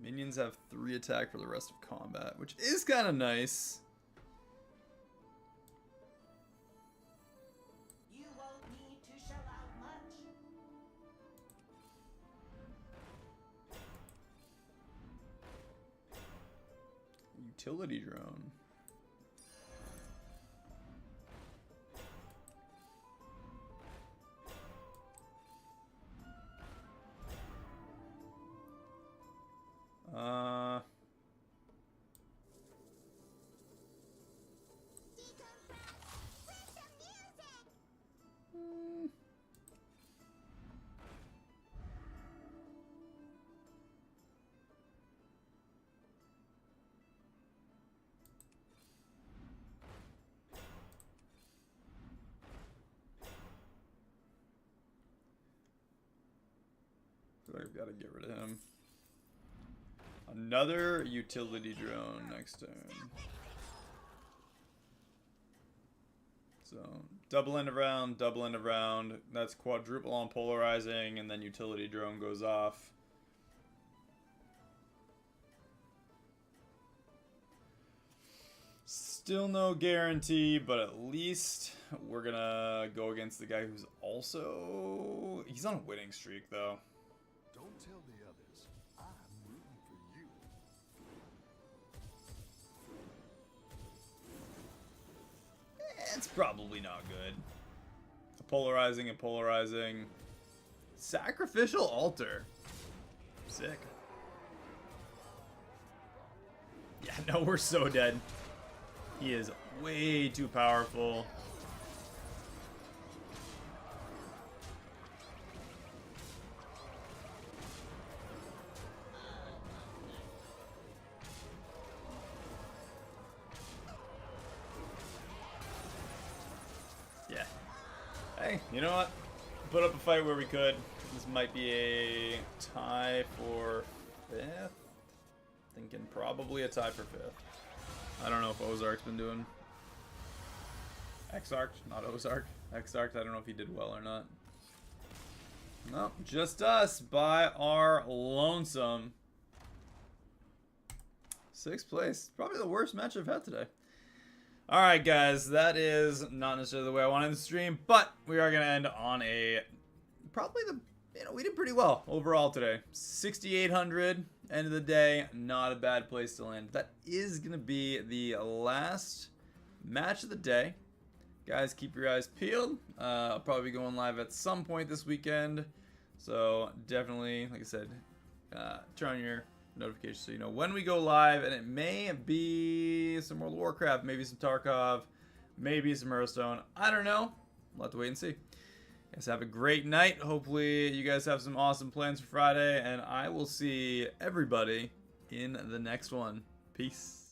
Minions have 3 attack for the rest of combat, which is kind of nice. You won't need to shell out much. Utility drone. I've got to get rid of him. Another utility drone next turn. So, double end of round, double end of round. That's quadruple on polarizing, and then utility drone goes off. Still no guarantee, but at least we're gonna go against the guy who's also... He's on a winning streak, though. Don't tell the others. I'm rooting for you. It's probably not good. Polarizing and polarizing. Sacrificial altar. Sick. Yeah, no, we're so dead. He is way too powerful. Yeah. Hey, you know what? Put up a fight where we could. This might be a tie for 5th. Thinking probably a tie for 5th. I don't know if Ozark's been doing. Exarch, not Ozark. Exarch, I don't know if he did well or not. No, just us by our lonesome. 6th place. Probably the worst match I've had today. Alright guys, that is not necessarily the way I want to end the stream, but we are going to end on a, probably the, we did pretty well overall today. 6,800, end of the day, not a bad place to land. That is going to be the last match of the day. Guys, keep your eyes peeled. I'll probably be going live at some point this weekend, so definitely, like I said, turn on your notifications so you know when we go live, and it may be some World of Warcraft, maybe some Tarkov, maybe some Hearthstone. I don't know. We'll have to wait and see. Guys, have a great night. Hopefully you guys have some awesome plans for Friday, and I will see everybody in the next one. Peace.